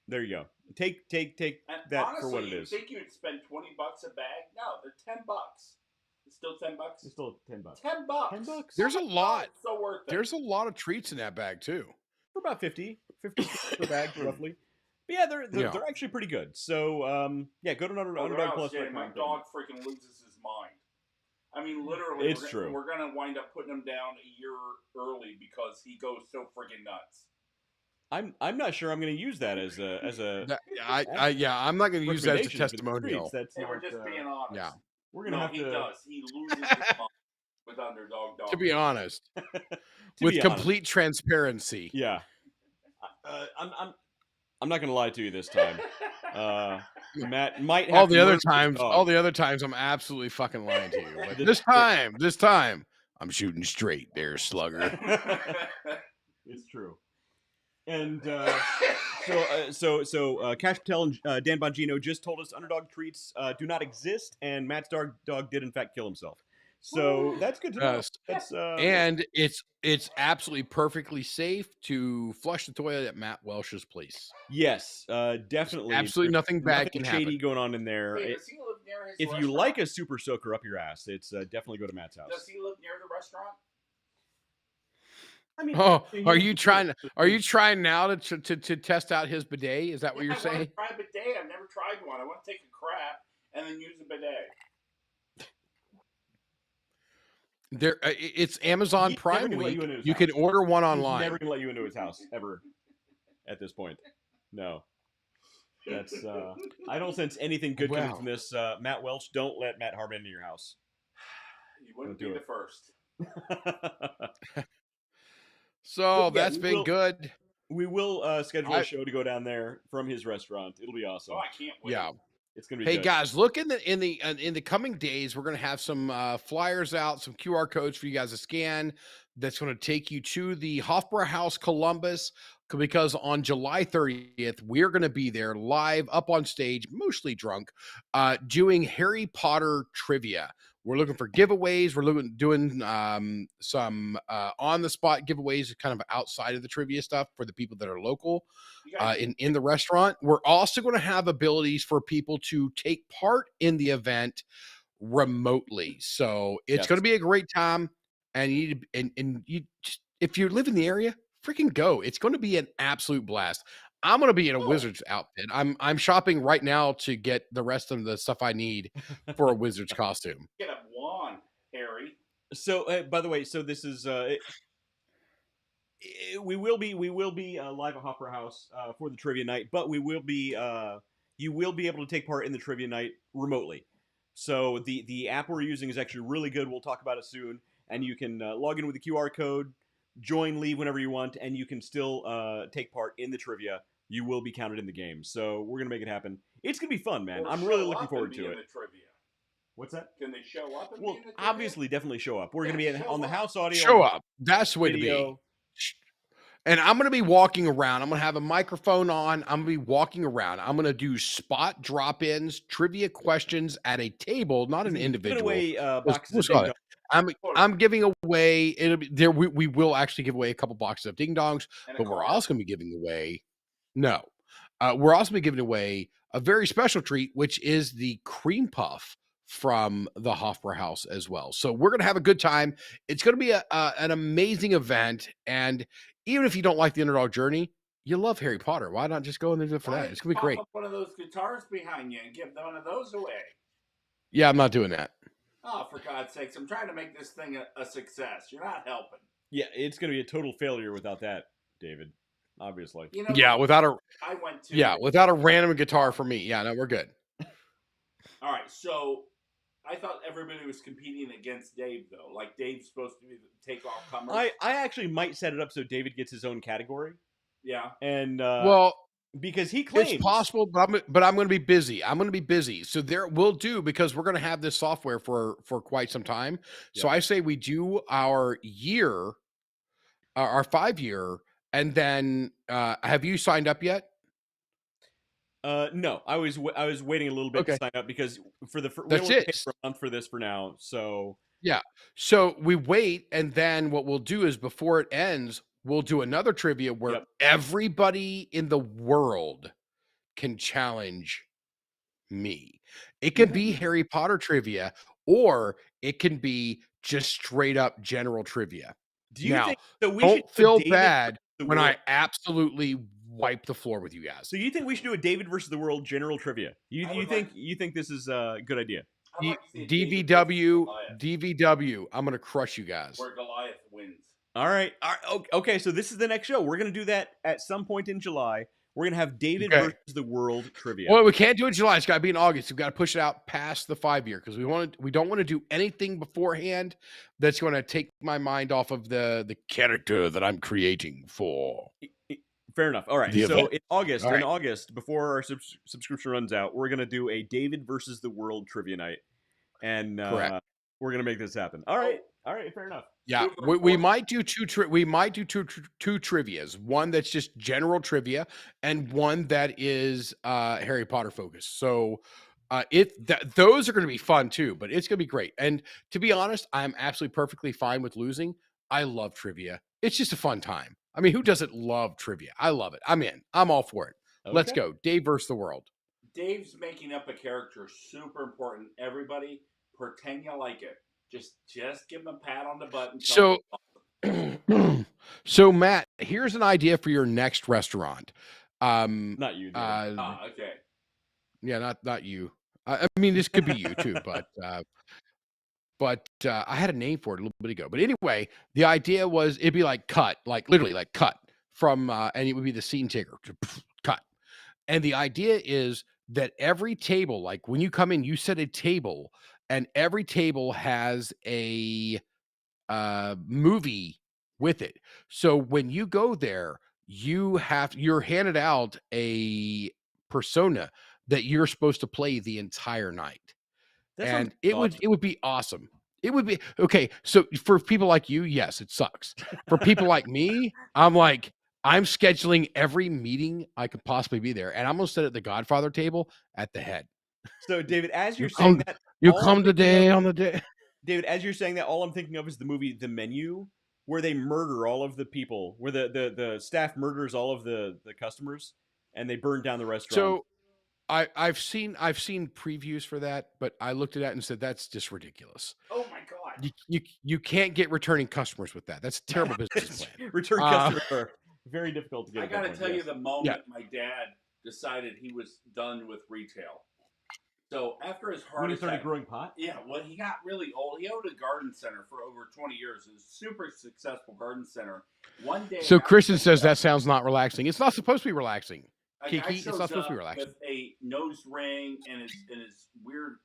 There you go. Take that honestly, for what it is. You think you'd spend $20 a bag? No, they're $10. It's still $10. It's still $10. $10. $10. There's a lot. It's so worth it. There's a lot of treats in that bag too. For about 50 per bag roughly. But yeah, they're actually pretty good. So yeah, go to underdogplus.com. My dog freaking loses his mind. I mean, literally, it's true. We're gonna wind up putting him down a year early because he goes so freaking nuts. I'm not sure I'm going to use that as a. I'm not going to use that as a testimonial. We're just being honest. Yeah, we're going to have to. He does. He loses his mind with Underdog dog. To be honest, with complete transparency. Yeah, I'm not going to lie to you this time. Matt might have all the other times I'm absolutely fucking lying to you. But this time I'm shooting straight there, slugger. It's true. And so Cash Patel and Dan Bongino just told us Underdog treats do not exist, and Matt's dog did in fact kill himself. So that's good to know. That's, and it's absolutely perfectly safe to flush the toilet at Matt Welsh's place. Yes, definitely. There's absolutely nothing bad can shady happen. going on in there. Hey, does he live near his restaurant? You like a super soaker up your ass, it's definitely go to Matt's house. Does he live near the restaurant? I mean, are you trying now to test out his bidet? Is that what you're saying? I want to try a bidet. I've never tried one. I want to take a crap and then use a bidet. It's Amazon Prime Week. You can order one online. He's never gonna let you into his house ever. At this point, no. That's I don't sense anything good coming from this. Matt Welch, don't let Matt Harmon into your house. You wouldn't be the first. So that's been good. We will schedule a show to go down there from his restaurant. It'll be awesome. Oh, I can't wait. Yeah, it's gonna be. Hey good. guys, look in the coming days. We're gonna have some flyers out, some QR codes for you guys to scan. That's going to take you to the Hofbrauhaus Columbus, because on July 30th we're going to be there live up on stage, mostly drunk, doing Harry Potter trivia. We're looking for giveaways. We're doing some on-the-spot giveaways kind of outside of the trivia stuff for the people that are local in the restaurant. We're also going to have abilities for people to take part in the event remotely. So it's going to be a great time. And you just, if you live in the area, freaking go. It's going to be an absolute blast. I'm going to be in a Wizards outfit. I'm shopping right now to get the rest of the stuff I need for a Wizards costume. Get a wand, Harry. So, by the way, so this is we will be live at Hofbrauhaus for the trivia night, but we will be you will be able to take part in the trivia night remotely. So the app we're using is actually really good. We'll talk about it soon, and you can log in with the QR code, join, leave whenever you want, and you can still take part in the trivia. You will be counted in the game. So we're going to make it happen. It's going to be fun, man. I'm really looking forward to it. What's that? Can they show up? Well, obviously, definitely show up. We're going to be on the house audio. Show up. That's the way to be. And I'm going to be walking around. I'm going to have a microphone on. I'm going to be walking around. I'm going to do spot drop-ins, trivia questions at a table, not an individual. Away, boxes of I'm giving away. It'll be there. We will actually give away a couple boxes of ding dongs, but we're also going to be giving away. No, we're also going to be giving away a very special treat, which is the cream puff from the Hofbrauhaus as well. So we're going to have a good time. It's going to be an amazing event. And even if you don't like the Underdog journey, you love Harry Potter. Why not just go and do it for that? It's going to be great. Pop up one of those guitars behind you and give one of those away. Yeah, I'm not doing that. Oh, for God's sakes. I'm trying to make this thing a success. You're not helping. Yeah, it's going to be a total failure without that, David. Obviously. You know, yeah, without a random guitar for me. Yeah, no, we're good. All right, so I thought everybody was competing against Dave, though. Like, Dave's supposed to be the takeoff comer. I actually might set it up so David gets his own category. Yeah. And, well, because he claims it's possible, but I'm going to be busy. I'm going to be busy. So there we'll do, because we're going to have this software for quite some time. So I say we do our year, our 5-year, and then have you signed up yet? No, I was waiting a little bit to sign up because we don't pay for a month for this for now. So yeah, so we wait, and then what we'll do is before it ends, we'll do another trivia where everybody in the world can challenge me. It can be Harry Potter trivia, or it can be just straight up general trivia. Do you think so? Don't feel bad when I absolutely wipe the floor with you guys. So you think we should do a David versus the world general trivia? You think this is a good idea? DVW. I'm gonna crush you guys. Where Goliath wins. All right. Okay. So this is the next show. We're gonna do that at some point in July. We're gonna have David versus the world trivia. Well, we can't do it in July. It's got to be in August. We've got to push it out past the 5-year because we don't want to do anything beforehand that's going to take my mind off of the character that I'm creating for. Fair enough. All right. So in August, before our subscription runs out, we're gonna do a David versus the world trivia night, and we're gonna make this happen. All right. Fair enough. Yeah, we might do two trivias. One that's just general trivia, and one that is Harry Potter focused. So those are going to be fun too. But it's going to be great. And to be honest, I'm absolutely perfectly fine with losing. I love trivia. It's just a fun time. I mean, who doesn't love trivia? I love it. I'm in. I'm all for it. Okay. Let's go. Dave versus the world. Dave's making up a character. Super important. Everybody, pretend you like it. Just give him a pat on the butt. So Matt, here's an idea for your next restaurant. Not you. Okay. Yeah, not you. I mean, this could be you too, but I had a name for it a little bit ago. But anyway, the idea was it'd be like cut, like literally like cut from, and it would be the scene taker, cut. And the idea is that every table, like when you come in, you set a table. And every table has a movie with it. So when you go there, you're handed out a persona that you're supposed to play the entire night. And it would be awesome. It would be okay. So for people like you, yes, it sucks. For people like me, I'm scheduling every meeting I could possibly be there, and I'm gonna sit at the Godfather table at the head. So David, as you're saying that. You come today on the day. David, as you're saying that, all I'm thinking of is the movie The Menu, where they murder all of the people, where the staff murders all of the customers, and they burn down the restaurant. So I've seen previews for that, but I looked at that and said, that's just ridiculous. Oh my God. You can't get returning customers with that. That's a terrible business plan. Return customers are very difficult to get. I got to tell you the moment my dad decided he was done with retail. So after his heart attack, started growing pot? Yeah, well, he got really old. He owned a garden center for over 20 years. It was a super successful garden center. One day, so Christian says that sounds not relaxing. It's not supposed to be relaxing. Kiki, it's not supposed to be relaxing. With a nose ring and his weird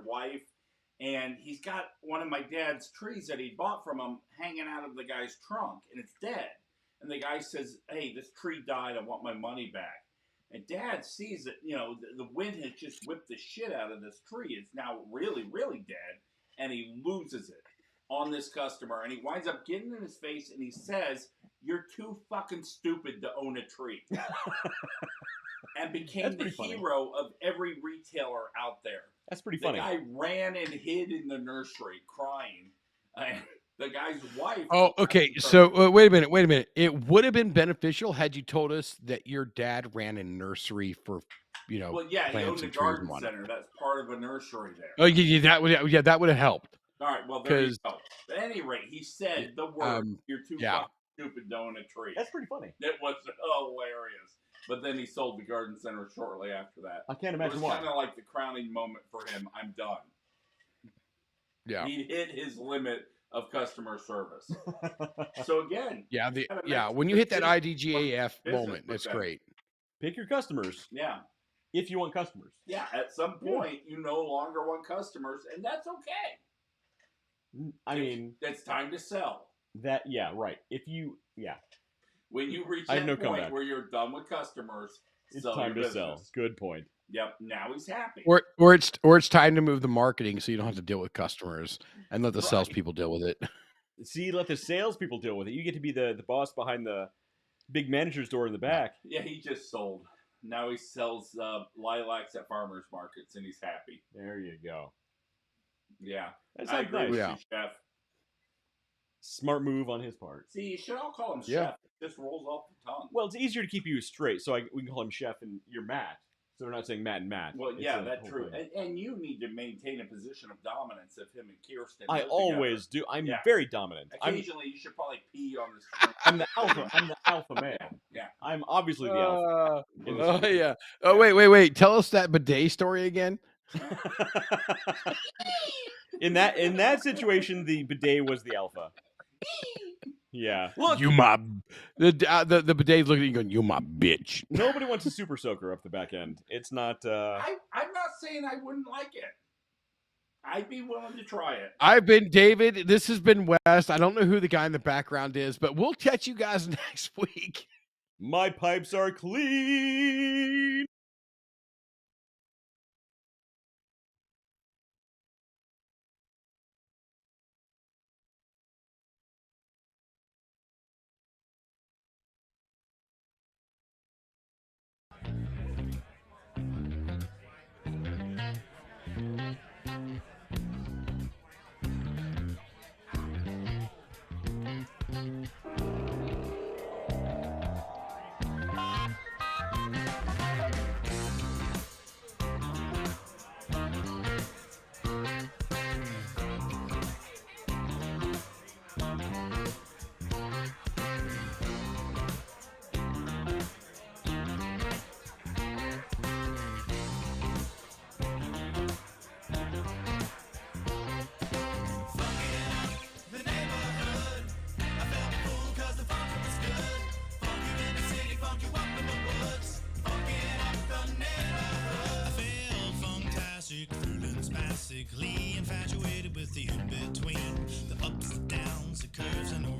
wife, and he's got one of my dad's trees that he bought from him hanging out of the guy's trunk, and it's dead. And the guy says, "Hey, this tree died. I want my money back." And Dad sees that, the wind has just whipped the shit out of this tree. It's now really, really dead. And he loses it on this customer. And he winds up getting in his face and he says, "You're too fucking stupid to own a tree." And became the hero of every retailer out there. That's pretty funny. The guy ran and hid in the nursery crying. The guy's wife. Oh, okay. So wait a minute. It would have been beneficial had you told us that your dad ran a nursery for Well, yeah, he plants owned a and trees garden and whatnot. center. That's part of a nursery there. Oh, that would have helped. All right, well, there you 'Cause- go. At any rate, he said the word, "You're too yeah. fucking stupid to own a tree." That's pretty funny. It was hilarious. But then he sold the garden center shortly after that. I can't It imagine was why. kind of like the crowning moment for him. I'm done. Yeah. He hit his limit of customer service. So again, when you hit that IDGAF business moment, with it's them. great. Pick your customers Yeah. if you want customers. Yeah, at some point, you no longer want customers, and that's okay. I mean, it's time to sell. Right. When you reach I have that no point comeback. where you're done with customers, It's sell time your to sell. business. Good point. Yep. Now he's happy. Or it's time to move the marketing so you don't have to deal with customers and let the salespeople deal with it. See, let the salespeople deal with it. You get to be the boss behind the big manager's door in the back. Yeah, he just sold. Now he sells lilacs at farmers markets, and he's happy. There you go. Yeah, That I sounds agree nice. with you, Chef. Smart move on his part. See, you should all call him Yeah. Chef. It just rolls off the tongue. Well, it's easier to keep you straight, so we can call him Chef and you're Matt. So we're not saying Matt and Matt. Well, It's yeah, a that's whole true. thing. And you need to maintain a position of dominance if him and Kirsten. I live always do. I'm very dominant. Occasionally, you should probably pee on the screen. I'm the alpha. I'm the alpha male. Yeah. I'm obviously the alpha. Oh yeah. Oh wait. Tell us that bidet story again. In that situation, the bidet was the alpha. Yeah. Look, The bidet's looking at you going, "You my bitch." nobody wants a super soaker up the back end. It's not. I'm not saying I wouldn't like it. I'd be willing to try it. I've been David. This has been West. I don't know who the guy in the background is, but we'll catch you guys next week. My pipes are clean. The neighborhood, I felt a fool 'cause the funk was good. Funky in the city, funk you up in the woods. Funkin' up the neighborhood. I feel funktastic, feeling spastically infatuated with the in-between. The ups, the downs, the curves, and the